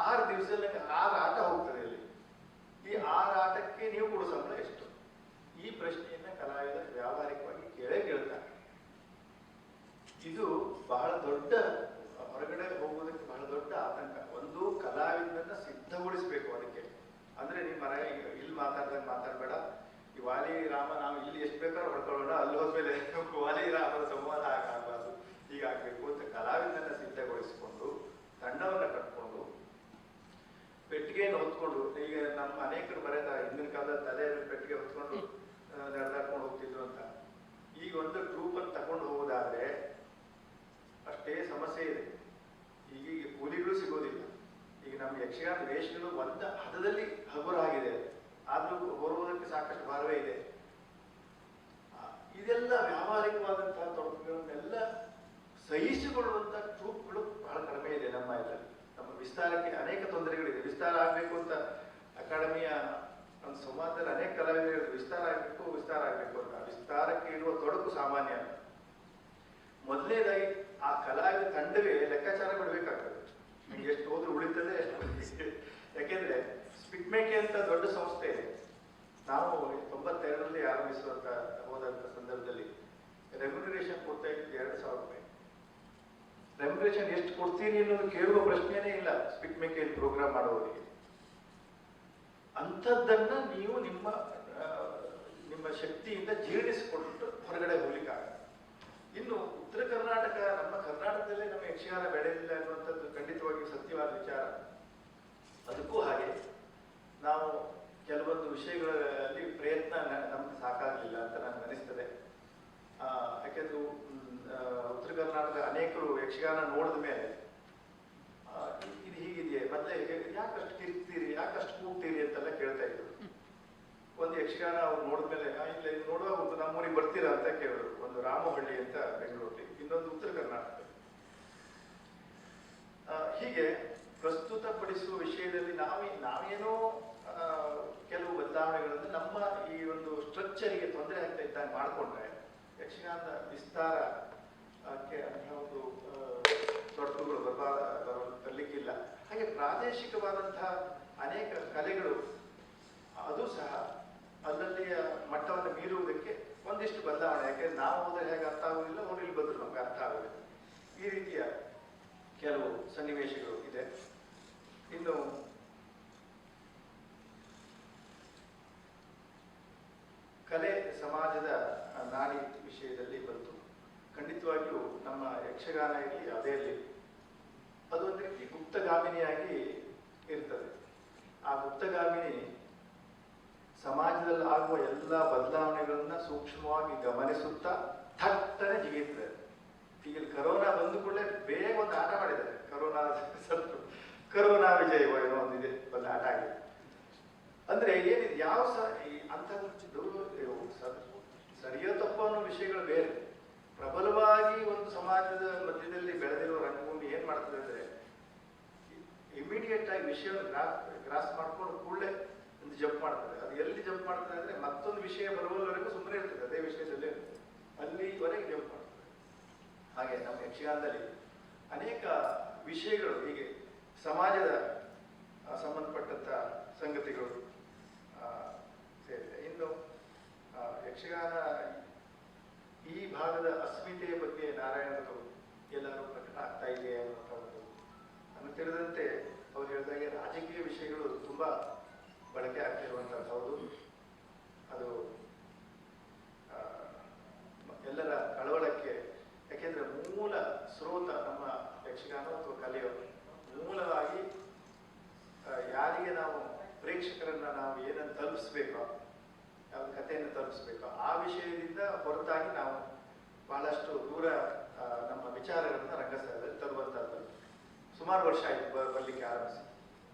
6 ದಿವಸದಲ್ಲಿ 6 ಆಟ ಹೋಗ್ತದೆ ಅಲ್ಲಿ. ಈ 6 ಆಟಕ್ಕೆ ನೀವು ಕೊಡೋ ಸಂಬಳ ಎಷ್ಟು? ಈ ಪ್ರಶ್ನೆಯನ್ನ ಕಲಾವಿದರು ವ್ಯಾವಹಾರಿಕವಾಗಿ ಕೇಳ್ತಾರೆ. ಇದು ಬಹಳ ದೊಡ್ಡ, ಹೊರಗಡೆ ಹೋಗೋದಕ್ಕೆ ಬಹಳ ದೊಡ್ಡ ಆತಂಕ. ಒಂದು ಕಲಾವಿದರನ್ನ ಸಿದ್ಧಗೊಳಿಸ್ಬೇಕು ಅದಕ್ಕೆ. ಅಂದ್ರೆ ನೀವು ಮರ ಇಲ್ಲಿ ಮಾತಾಡ್ದಾಗ ಮಾತಾಡ್ಬೇಡ, ಈ ವಾಲಿ ರಾಮ ನಾವು ಇಲ್ಲಿ ಎಷ್ಟು ಬೇಕಾದ್ರೂ ಹೊಡ್ಕೊಳ್ಳೋಣ, ಅಲ್ಲಿ ಹೋದ್ಮೇಲೆ ವಾಲಿ ರಾಮನ ಸಂವಾದ ಆಗಬಾರ್ದು, ಹೀಗಾಗಬೇಕು ಅಂತ ಕಲಾವಿದರನ್ನ ಸಿದ್ಧಗೊಳಿಸಿಕೊಂಡು ತಂಡವನ್ನ ಕಟ್ಕೊಂಡು ಪೆಟ್ಟಿಗೆಯನ್ನು ಹೊತ್ಕೊಂಡು, ಈಗ ನಮ್ಮ ಅನೇಕರು ಬರೀತಾರೆ ಹಿಂದಿನ ಕಾಲದ ತಲೆಯಲ್ಲಿ ಪೆಟ್ಟಿಗೆ ಹೊತ್ಕೊಂಡು ನಡೆದಾಡ್ಕೊಂಡು ಹೋಗ್ತಿದ್ರು ಅಂತ. ಈಗ ಒಂದು ಟ್ರೂಪ್ ಅನ್ನು ತಗೊಂಡು ಹೋಗೋದಾದ್ರೆ ಅಷ್ಟೇ ಸಮಸ್ಯೆ ಇದೆ. ಈಗ ಕೂಲಿಗಳು ಸಿಗೋದಿಲ್ಲ. ಈಗ ನಮ್ಮ ಯಕ್ಷಗಾನ ವೇಷಗಳು ಒಂದು ಹದದಲ್ಲಿ ಹಗುರ ಆಗಿದೆ, ಆದ್ರೂ ಹೊರುವುದಕ್ಕೆ ಸಾಕಷ್ಟು ಭಾರವೇ ಇದೆ. ಇದೆಲ್ಲ ವ್ಯಾವಹಾರಿಕವಾದಂತಹ ತೊಡಕುಗಳನ್ನೆಲ್ಲ ಸಹಿಸಿಕೊಳ್ಳುವಂತ ಟ್ರೂಪ್ಗಳು ಬಹಳ ಕಡಿಮೆ ಇದೆ ನಮ್ಮ ಇದರಲ್ಲಿ. ನಮ್ಮ ವಿಸ್ತಾರಕ್ಕೆ ಅನೇಕ ತೊಂದರೆಗಳಿದೆ. ವಿಸ್ತಾರ ಆಗ್ಬೇಕು ಅಂತ ಅಕಾಡೆಮಿಯ ಒಂದು ಸಂವಾದದಲ್ಲಿ ಅನೇಕ ಕಲಾವಿದರು ವಿಸ್ತಾರ ಆಗ್ಬೇಕು ಅಂತ. ವಿಸ್ತಾರಕ್ಕೆ ಇರುವ ತೊಡಕು ಸಾಮಾನ್ಯ. ಮೊದಲನೇದಾಗಿ ಆ ಕಲಾವಿದ ತಂಡವೇ ಲೆಕ್ಕಾಚಾರ ಬಿಡಬೇಕಾಗ್ತದೆ. ನಿಮ್ಗೆ ಎಷ್ಟು ಹೋದ್ರು ಉಳಿತದೆ ಎಷ್ಟು. ಯಾಕೆಂದ್ರೆ ಸ್ಪಿಕ್ಮೇಕೆ ಅಂತ ದೊಡ್ಡ ಸಂಸ್ಥೆ ಇದೆ. ನಾವು 92ರಲ್ಲಿ ಆರಂಭಿಸುವಂತ ಹೋದಂತ ಸಂದರ್ಭದಲ್ಲಿ ರೆಮ್ಯುನರೇಷನ್ ಕೊಡ್ತಾ ಇದ್ದು 2,000 ರೂಪಾಯಿ. ರೆಮ್ಯುನರೇಷನ್ ಎಷ್ಟು ಕೊಡ್ತೀರಿ ಅನ್ನೋದು ಕೇಳುವ ಪ್ರಶ್ನೆನೇ ಇಲ್ಲ ಸ್ಪಿಕ್ಮೇಕೆಯಲ್ಲಿ ಪ್ರೋಗ್ರಾಮ್ ಮಾಡುವವರಿಗೆ. ಅಂಥದ್ದನ್ನ ನೀವು ನಿಮ್ಮ ಶಕ್ತಿಯಿಂದ ಜೀರ್ಣಿಸಿಕೊಂಡು ಹೊರಗಡೆ ಹೋಗ್ಲಿಕ್ಕಾಗ. ಇನ್ನು ಉತ್ತರ ಕರ್ನಾಟಕ, ನಮ್ಮ ಕರ್ನಾಟಕದಲ್ಲೇ ನಮ್ಮ ಯಕ್ಷಗಾನ ಬೆಳೆಯಲಿಲ್ಲ ಅನ್ನುವಂಥದ್ದು ಖಂಡಿತವಾಗಿಯೂ ಸತ್ಯವಾದ ವಿಚಾರ. ಅದಕ್ಕೂ ಹಾಗೆ ನಾವು ಕೆಲವೊಂದು ವಿಷಯಗಳಲ್ಲಿ ಪ್ರಯತ್ನ ನಮ್ಗೆ ಸಾಕಾಗಲಿಲ್ಲ ಅಂತ ನನಗೆ ಅನಿಸ್ತದೆ. ಯಾಕೆಂದ್ರೆ ಉತ್ತರ ಕರ್ನಾಟಕದ ಅನೇಕರು ಯಕ್ಷಗಾನ ನೋಡಿದ ಮೇಲೆ ಇದು ಹೀಗಿದೆಯೇ, ಮತ್ತೆ ಯಾಕಷ್ಟು ಕಿರ್ತೀರಿ, ಯಾಕಷ್ಟು ಕೂಗ್ತೀರಿ ಅಂತೆಲ್ಲ ಕೇಳ್ತಾ ಇದ್ರು. ಒಂದು ಯಕ್ಷಗಾನ ಅವ್ರು ನೋಡಿದ್ಮೇಲೆ ಇಲ್ಲ ಇದು ನೋಡುವಾಗ ನಮ್ಮೂರಿಗೆ ಬರ್ತೀರಾ ಅಂತ ಕೇಳಿದ್ರು. ಒಂದು ರಾಮಹಳ್ಳಿ ಅಂತ ಬೆಂಗಳೂರಲ್ಲಿ, ಇನ್ನೊಂದು ಉತ್ತರ ಕರ್ನಾಟಕದಲ್ಲಿ. ಹೀಗೆ ಪ್ರಸ್ತುತಪಡಿಸುವ ವಿಷಯದಲ್ಲಿ ನಾವೇನೋ ಕೆಲವು ಬದಲಾವಣೆಗಳನ್ನು ನಮ್ಮ ಈ ಒಂದು ಸ್ಟ್ರಕ್ಚರಿಗೆ ತೊಂದರೆ ಆಗ್ತಾ ಇದ್ದಾಗ ಮಾಡಿಕೊಂಡ್ರೆ ಯಕ್ಷಗಾನದ ವಿಸ್ತಾರಕ್ಕೆ ಅಂತಹ ಒಂದು ತೊಡಕುಗಳು ಬರಲಿಕ್ಕಿಲ್ಲ. ಹಾಗೆ ಪ್ರಾದೇಶಿಕವಾದಂತಹ ಅನೇಕ ಕಲೆಗಳು ಅದು ಸಹ ಅಲ್ಲಲ್ಲಿಯ ಮಟ್ಟವನ್ನು ಮೀರುವುದಕ್ಕೆ ಒಂದಿಷ್ಟು ಬದಲಾವಣೆ. ಯಾಕೆಂದ್ರೆ ನಾವು ಹೋದರೆ ಹೇಗೆ ಅರ್ಥ ಆಗುವುದಿಲ್ಲ, ಅವ್ರು ಇಲ್ಲಿ ಬಂದರೂ ನಮ್ಗೆ ಅರ್ಥ ಆಗುವುದಿಲ್ಲ. ಈ ರೀತಿಯ ಕೆಲವು ಸನ್ನಿವೇಶಗಳು ಇದೆ. ಇನ್ನು ಕಲೆ ಸಮಾಜದ ನಾಡಿ ವಿಷಯದಲ್ಲಿ ಬಂತು. ಖಂಡಿತವಾಗಿಯೂ ನಮ್ಮ ಯಕ್ಷಗಾನ ಇರಲಿ ಅದೇ ಇರಲಿ, ಅದು ಒಂದು ರೀತಿ ಗುಪ್ತಗಾಮಿನಿಯಾಗಿ ಇರ್ತದೆ. ಆ ಗುಪ್ತಗಾಮಿನಿ ಸಮಾಜದಲ್ಲಿ ಆಗುವ ಎಲ್ಲ ಬದಲಾವಣೆಗಳನ್ನ ಸೂಕ್ಷ್ಮವಾಗಿ ಗಮನಿಸುತ್ತಾ ಥಟ್ಟನೆ ಜಿಗಿರ್ತದೆ. ಈಗ ಕರೋನಾ ಬಂದ ಕೂಡಲೇ ಬೇಗ ಒಂದು ಆಟ ಮಾಡಿದ್ದಾರೆ. ಕರೋನಾ ವಿಜಯ ಏನೋ ಒಂದಿದೆ, ಒಂದು ಆಟ ಆಗಿದೆ. ಅಂದ್ರೆ ಏನಿದೆ ಯಾವ ಸರಿಯೋ ತಪ್ಪೋ ಅನ್ನೋ ವಿಷಯಗಳು ಬೇರೆ. ಪ್ರಬಲವಾಗಿ ಒಂದು ಸಮಾಜದ ಮಧ್ಯದಲ್ಲಿ ಬೆಳೆದಿರುವ ರಂಗಭೂಮಿ ಏನ್ ಮಾಡ್ತದೆ ಅಂದ್ರೆ ಇಮಿಡಿಯೇಟ್ ಆಗಿ ವಿಷಯವನ್ನು ಗ್ರಾಸ್ ಮಾಡ್ಕೊಂಡು ಕೂಡಲೇ ಒಂದು ಜಂಪ್ ಮಾಡ್ತದೆ. ಅದು ಎಲ್ಲಿ ಜಂಪ್ ಮಾಡ್ತದೆ ಅಂದ್ರೆ ಮತ್ತೊಂದು ವಿಷಯ ಬರುವವರೆಗೂ ಸುಮ್ಮನೆ ಇರ್ತದೆ, ಅದೇ ವಿಷಯದಲ್ಲಿ ಅಲ್ಲಿವರೆಗೆ ಜಂಪ್ ಮಾಡ್ತದೆ. ಹಾಗೆ ನಮ್ಮ ಯಕ್ಷಗಾನದಲ್ಲಿ ಅನೇಕ ವಿಷಯಗಳು ಹೀಗೆ ಸಮಾಜದ ಸಂಬಂಧಪಟ್ಟಂತ ಸಂಗತಿಗಳು ಸೇರಿದೆ. ಇನ್ನು ಯಕ್ಷಗಾನ ಈ ಭಾಗದ ಅಸ್ಮಿತೆಯ ಬಗ್ಗೆ ನಾರಾಯಣರು ಎಲ್ಲರೂ ಪ್ರಕಟ ಆಗ್ತಾ ಇದೆ ಅನ್ನುವಂಥದ್ದು ನಮಗೆ ತಿಳಿದಂತೆ ಅವ್ರು ಹೇಳಿದಾಗೆ ರಾಜಕೀಯ ವಿಷಯಗಳು ತುಂಬಾ ಬಳಕೆ ಆಗ್ತಿರುವಂಥದ್ದು ಹೌದು. ಅದು ಎಲ್ಲರ ಕಳವಳಕ್ಕೆ, ಯಾಕೆಂದ್ರೆ ಮೂಲ ಸ್ರೋತ ನಮ್ಮ ಯಕ್ಷಗಾನ ಅಥವಾ ಕಲೆಯು ಮೂಲವಾಗಿ ಯಾರಿಗೆ ನಾವು ಪ್ರೇಕ್ಷಕರನ್ನ ನಾವು ಏನನ್ನು ತಲುಪಿಸ್ಬೇಕೋ, ಯಾವ ಕಥೆಯನ್ನು ತಲುಪಿಸ್ಬೇಕೋ ಆ ವಿಷಯದಿಂದ ಹೊರತಾಗಿ ನಾವು ಬಹಳಷ್ಟು ದೂರ ನಮ್ಮ ವಿಚಾರಗಳನ್ನ ರಂಗಸ್ಥಳದಲ್ಲಿ ತರುವಂತಹದ್ದು ಸುಮಾರು ವರ್ಷ ಆಯಿತು ಬರಲಿಕ್ಕೆ ಆರಂಭಿಸಿ.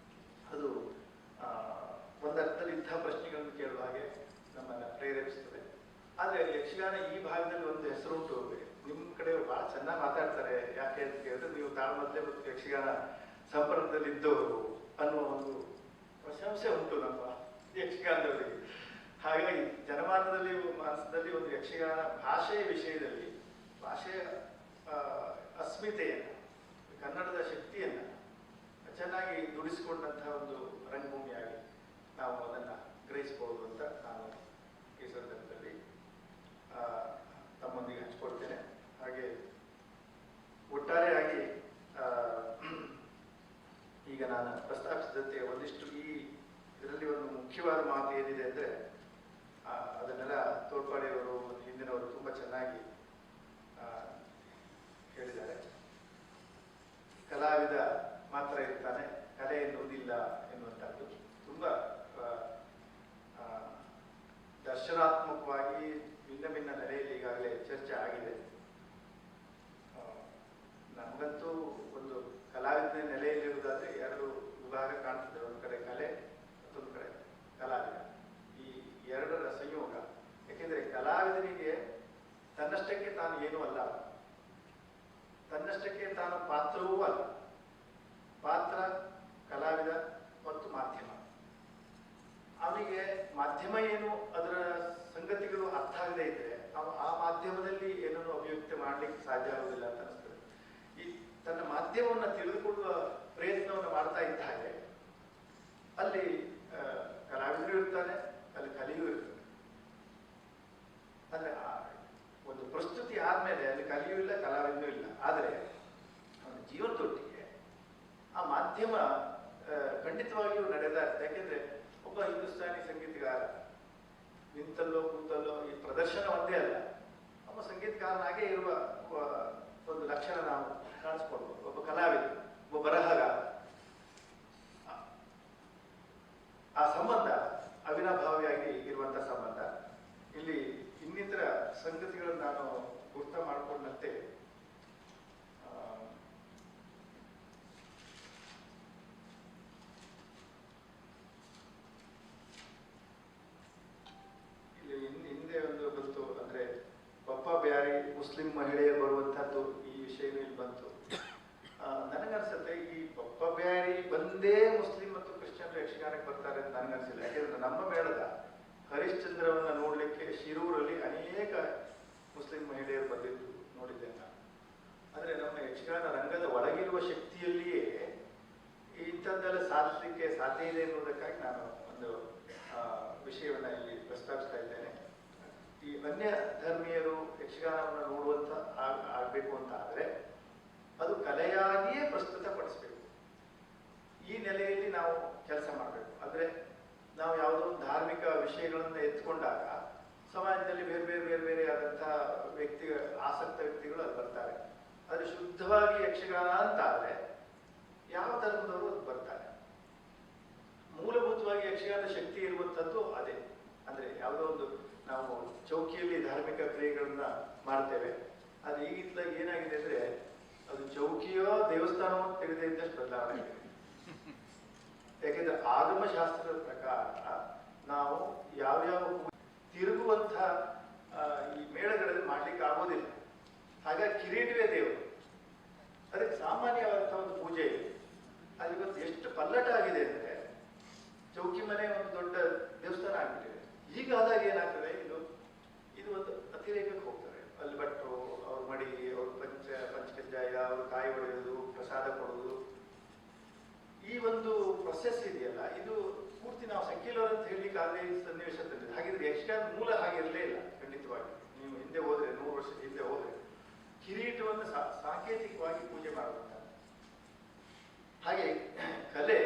ಅದು ಒಂದರ್ಥದಲ್ಲಿ ಇಂಥ ಪ್ರಶ್ನೆಗಳನ್ನು ಕೇಳುವ ಹಾಗೆ ನಮ್ಮನ್ನ ಪ್ರೇರೇಪಿಸ್ತದೆ. ಆದ್ರೆ ಯಕ್ಷಗಾನ ಈ ಭಾಗದಲ್ಲಿ ಒಂದು ಹೆಸರುಂಟು. ನಿಮ್ಮ ಕಡೆ ಬಹಳ ಚೆನ್ನಾಗಿ ಮಾತಾಡ್ತಾರೆ. ಯಾಕೆ ಅಂತ ಕೇಳಿದ್ರೆ ನೀವು ತಾಳ್ಮದ್ಲೆ ಮತ್ತು ಯಕ್ಷಗಾನ ಸಂಪರ್ಕದಲ್ಲಿದ್ದವರು ಅನ್ನುವ ಒಂದು ಪ್ರಶಂಸೆ ಉಂಟು ನಮ್ಮ ಯಕ್ಷಗಾನದವರಿಗೆ. ಹಾಗಾಗಿ ಜನಮಾನದಲ್ಲಿ ಮಾನಸದಲ್ಲಿ ಒಂದು ಯಕ್ಷಗಾನ ಭಾಷೆಯ ವಿಷಯದಲ್ಲಿ ಭಾಷೆಯ ಅಸ್ಮಿತೆಯನ್ನು, ಕನ್ನಡದ ಶಕ್ತಿಯನ್ನು ಚೆನ್ನಾಗಿ ದುಡಿಸಿಕೊಂಡಂತಹ ಒಂದು ರಂಗಭೂಮಿಯಾಗಿ ನಾವು ಅದನ್ನು ಗ್ರಹಿಸಬಹುದು ಅಂತ ನಾನು ಈ ಸಂದರ್ಭದಲ್ಲಿ ತಮ್ಮೊಂದಿಗೆ ಹಂಚಿಕೊಳ್ತೇನೆ. ಹಾಗೆ ಒಟ್ಟಾರೆಯಾಗಿ ಈಗ ನಾನು ಪ್ರಸ್ತಾಪಿಸಿದಂತೆ ಒಂದಿಷ್ಟು ಈ ಇದರಲ್ಲಿ ಒಂದು ಮುಖ್ಯವಾದ ಮಾತು ಏನಿದೆ ಅಂದರೆ ಅದನ್ನೆಲ್ಲ ತೋರ್ಪಾಡಿಯವರು ಹಿಂದಿನವರು ತುಂಬ ಚೆನ್ನಾಗಿ ಹೇಳಿದ್ದಾರೆ. ಕಲಾವಿದ ಮಾತ್ರ ಇರ್ತಾನೆ, ಕಲೆ ಎನ್ನುವುದಿಲ್ಲ ಎನ್ನುವಂಥದ್ದು ತುಂಬ ದರ್ಶನಾತ್ಮಕವಾಗಿ ಭಿನ್ನ ಭಿನ್ನ ನೆಲೆಯಲ್ಲಿ ಈಗಾಗಲೇ ಚರ್ಚೆ ಆಗಿದೆ. ನಮಗಂತೂ ಒಂದು ಕಲಾವಿದನ ನೆಲೆಯಲ್ಲಿರುವುದಾದ್ರೆ ಎರಡು ವಿಭಾಗ ಕಾಣ್ತದೆ. ಒಂದು ಕಡೆ ಕಲೆ, ಮತ್ತೊಂದು ಕಡೆ ಕಲಾವಿದ. ಈ ಎರಡರ ಸಂಯೋಗ. ಯಾಕೆಂದ್ರೆ ಕಲಾವಿದನಿಗೆ ತನ್ನಷ್ಟಕ್ಕೆ ತಾನು ಏನೂ ಅಲ್ಲ, ತನ್ನಷ್ಟಕ್ಕೆ ತಾನು ಪಾತ್ರವೂ ಅಲ್ಲ. ಪಾತ್ರ, ಕಲಾವಿದ ಮತ್ತು ಮಾಧ್ಯಮ. ಅವನಿಗೆ ಮಾಧ್ಯಮ ಏನು, ಅದರ ಸಂಗತಿಗಳು ಅರ್ಥ ಆಗದೆ ಇದ್ರೆ ಆ ಮಾಧ್ಯಮದಲ್ಲಿ ಏನನ್ನು ಅಭಿವ್ಯಕ್ತಿ ಮಾಡ್ಲಿಕ್ಕೆ ಸಾಧ್ಯ ಆಗುವುದಿಲ್ಲ ಅಂತ ಅನಿಸ್ತದೆ. ಈ ತನ್ನ ಮಾಧ್ಯಮವನ್ನು ತಿಳಿದುಕೊಳ್ಳುವ ಪ್ರಯತ್ನವನ್ನು ಮಾಡ್ತಾ ಇದ್ದ ಹಾಗೆ ಅಲ್ಲಿ ಕಲಾವಿದರು ಇರ್ತಾನೆ, ಅಲ್ಲಿ ಕಲಿಯೂ ಇರ್ತದೆ. ಅಂದ್ರೆ ಒಂದು ಪ್ರಸ್ತುತಿ ಆದ್ಮೇಲೆ ಅಲ್ಲಿ ಕಲಿಯೂ ಇಲ್ಲ, ಕಲಾವಿದನೂ ಇಲ್ಲ. ಆದರೆ ಅವನ ಜೀವನದೊಟ್ಟಿಗೆ ಆ ಮಾಧ್ಯಮ ಖಂಡಿತವಾಗಿಯೂ ನಡೆದ. ಯಾಕೆಂದ್ರೆ ಒಬ್ಬ ಹಿಂದೂಸ್ತಾನಿ ಸಂಗೀತಗಾರ ನಿಂತಲ್ಲೋ ಕೂತಲ್ಲೋ ಈ ಪ್ರದರ್ಶನ ಒಂದೇ ಅಲ್ಲ, ಒಬ್ಬ ಸಂಗೀತಗಾರನಾಗೇ ಇರುವ ಒಂದು ಲಕ್ಷಣ ನಾವು ಕಾಣಿಸ್ಕೊಳ್ಬೋದು. ಒಬ್ಬ ಕಲಾವಿದ, ಒಬ್ಬ ಬರಹಗಾರ. ಆ ಸಂಬಂಧ ಅವಿನಾಭಾವಿಯಾಗಿ ಇರುವಂಥ ಸಂಬಂಧ. ಇಲ್ಲಿ ಇನ್ನಿತರ ಸಂಗತಿಗಳನ್ನು ನಾನು ಗುರ್ತ ಮಾಡಿಕೊಂಡಂತೆ ಹಿಂದೆ ಒಂದು ಬಂತು, ಅಂದ್ರೆ ಪಪ್ಪ ಬ್ಯಾರಿ ಮುಸ್ಲಿಂ ಮಹಿಳೆಯರು ಬರುವಂತಹದ್ದು ಈ ವಿಷಯನೂ ಇಲ್ಲಿ ಬಂತು. ನನಗನ್ಸುತ್ತೆ ಈ ಪಪ್ಪ ಬ್ಯಾರಿ ಬಂದೇ ಮುಸ್ಲಿಂ ಮತ್ತು ಕ್ರಿಶ್ಚಿಯನ್ ಯಕ್ಷಗಾನಕ್ಕೆ ಬರ್ತಾರೆ ಅಂತ ನನಗನ್ಸಿಲ್ಲ. ಯಾಕೆಂದ್ರೆ ನಮ್ಮ ಮೇಳದ ಹರಿಶ್ಚಂದ್ರವನ್ನ ನೋಡ್ಲಿಕ್ಕೆ ಶಿರೂರಲ್ಲಿ ಅನೇಕ ಮುಸ್ಲಿಂ ಮಹಿಳೆಯರು ಬಂದಿದ್ದು ನೋಡಿದ್ದೆ ನಾನು. ಅಂದ್ರೆ ನಮ್ಮ ಯಕ್ಷಗಾನ ರಂಗದ ಒಳಗಿರುವ ಶಕ್ತಿಯಲ್ಲಿಯೇ ಇಂಥದ್ದೆಲ್ಲ ಸಾಧಿಸಲಿಕ್ಕೆ ಸಾಧ್ಯ ಇದೆ ಎನ್ನುವುದಕ್ಕಾಗಿ ನಾನು ಒಂದು ವಿಷಯವನ್ನ ಇಲ್ಲಿ ಪ್ರಸ್ತಾಪಿಸ್ತಾ ಇದ್ದೇನೆ. ಈ ಅನ್ಯ ಧರ್ಮೀಯರು ಯಕ್ಷಗಾನವನ್ನು ನೋಡುವಂತ ಆಗ್ಬೇಕು ಅಂತ ಆದ್ರೆ ಅದು ಕಲೆಯಾಗಿಯೇ ಪ್ರಸ್ತುತಪಡಿಸ್ಬೇಕು. ಈ ನೆಲೆಯಲ್ಲಿ ನಾವು ಕೆಲಸ ಮಾಡಬೇಕು. ಅಂದ್ರೆ ನಾವು ಯಾವುದೋ ಒಂದು ಧಾರ್ಮಿಕ ವಿಷಯಗಳನ್ನ ಎತ್ಕೊಂಡಾಗ ಸಮಾಜದಲ್ಲಿ ಬೇರೆ ಬೇರೆ ಬೇರೆ ಬೇರೆ ಆದಂತಹ ಆಸಕ್ತ ವ್ಯಕ್ತಿಗಳು ಅಲ್ಲಿ ಬರ್ತಾರೆ. ಆದ್ರೆ ಶುದ್ಧವಾಗಿ ಯಕ್ಷಗಾನ ಅಂತ ಆದ್ರೆ ಯಾವ ಧರ್ಮದವರು ಅದು ಬರ್ತಾರೆ. ಮೂಲಭೂತವಾಗಿ ಯಕ್ಷಗಾನ ಶಕ್ತಿ ಇರುವಂತದ್ದು ಅದೇ. ಅಂದ್ರೆ ಯಾವುದೋ ಒಂದು ನಾವು ಚೌಕಿಯಲ್ಲಿ ಧಾರ್ಮಿಕ ಕ್ರಿಯೆಗಳನ್ನ ಮಾಡ್ತೇವೆ, ಅದು ಈಗಿತ್ತಲಾಗಿ ಏನಾಗಿದೆ ಅಂದ್ರೆ ಅದು ಚೌಕಿಯೋ ದೇವಸ್ಥಾನವೋ ತಿಳಿದೇ ಇದ್ದಷ್ಟು ಬದಲಾವಣೆ ಆಗಿದೆ. ಯಾಕೆಂದ್ರೆ ಆಗಮಶಾಸ್ತ್ರದ ಪ್ರಕಾರ ನಾವು ಯಾವ್ಯಾವ ತಿರುಗುವಂತಹ ಈ ಮೇಳಗಳಲ್ಲಿ ಮಾಡ್ಲಿಕ್ಕೆ ಆಗೋದಿಲ್ಲ. ಹಾಗಾಗಿ ಕಿರೀಟವೇ ದೇವರು, ಅದಕ್ಕೆ ಸಾಮಾನ್ಯವಾದಂತಹ ಒಂದು ಪೂಜೆ ಇದೆ. ಅದು ಇವತ್ತು ಎಷ್ಟು ಪಲ್ಲಟ ಆಗಿದೆ ಅಂದ್ರೆ ಚೌಕಿ ಮನೆ ಒಂದು ದೊಡ್ಡ ದೇವಸ್ಥಾನ ಆಗ್ಬಿಟ್ಟಿದೆ. ಹೀಗಾದಾಗ ಏನಾಗ್ತದೆ, ಇದು ಒಂದು ಅತಿರೇಕಕ್ಕೆ ಹೋಗ್ತಾರೆ. ಅಲ್ಲಿ ಭಟ್ರು ಅವ್ರ ಮಡಿ, ಅವ್ರ ಪಂಚಕಜ್ಜಾಯ, ಅವ್ರ ಕಾಯಿ ಹೊಡೆಯೋದು, ಪ್ರಸಾದ ಕೊಡೋದು, ಈ ಒಂದು ಪ್ರೊಸೆಸ್ ಇದೆಯಲ್ಲ, ಇದು ಪೂರ್ತಿ ನಾವು ಸಕ್ಕಿಲೋರ್ ಅಂತ ಹೇಳಲಿಕ್ಕೆ ಆಗಲೇ ಸನ್ನಿವೇಶ ತಂದಿದೆ. ಹಾಗಿದ್ರೆ ಯಕ್ಷಗಾನ ಮೂಲ ಹಾಗಿರಲೇ ಇಲ್ಲ ಖಂಡಿತವಾಗಿ. ನೀವು ಹಿಂದೆ ಹೋದ್ರೆ 100 ವರ್ಷದ ಹಿಂದೆ ಹೋದ್ರೆ ಕಿರೀಟವನ್ನು ಸಾಂಕೇತಿಕವಾಗಿ ಪೂಜೆ ಮಾಡುವಂತ. ಹಾಗೆ ಕಲೆ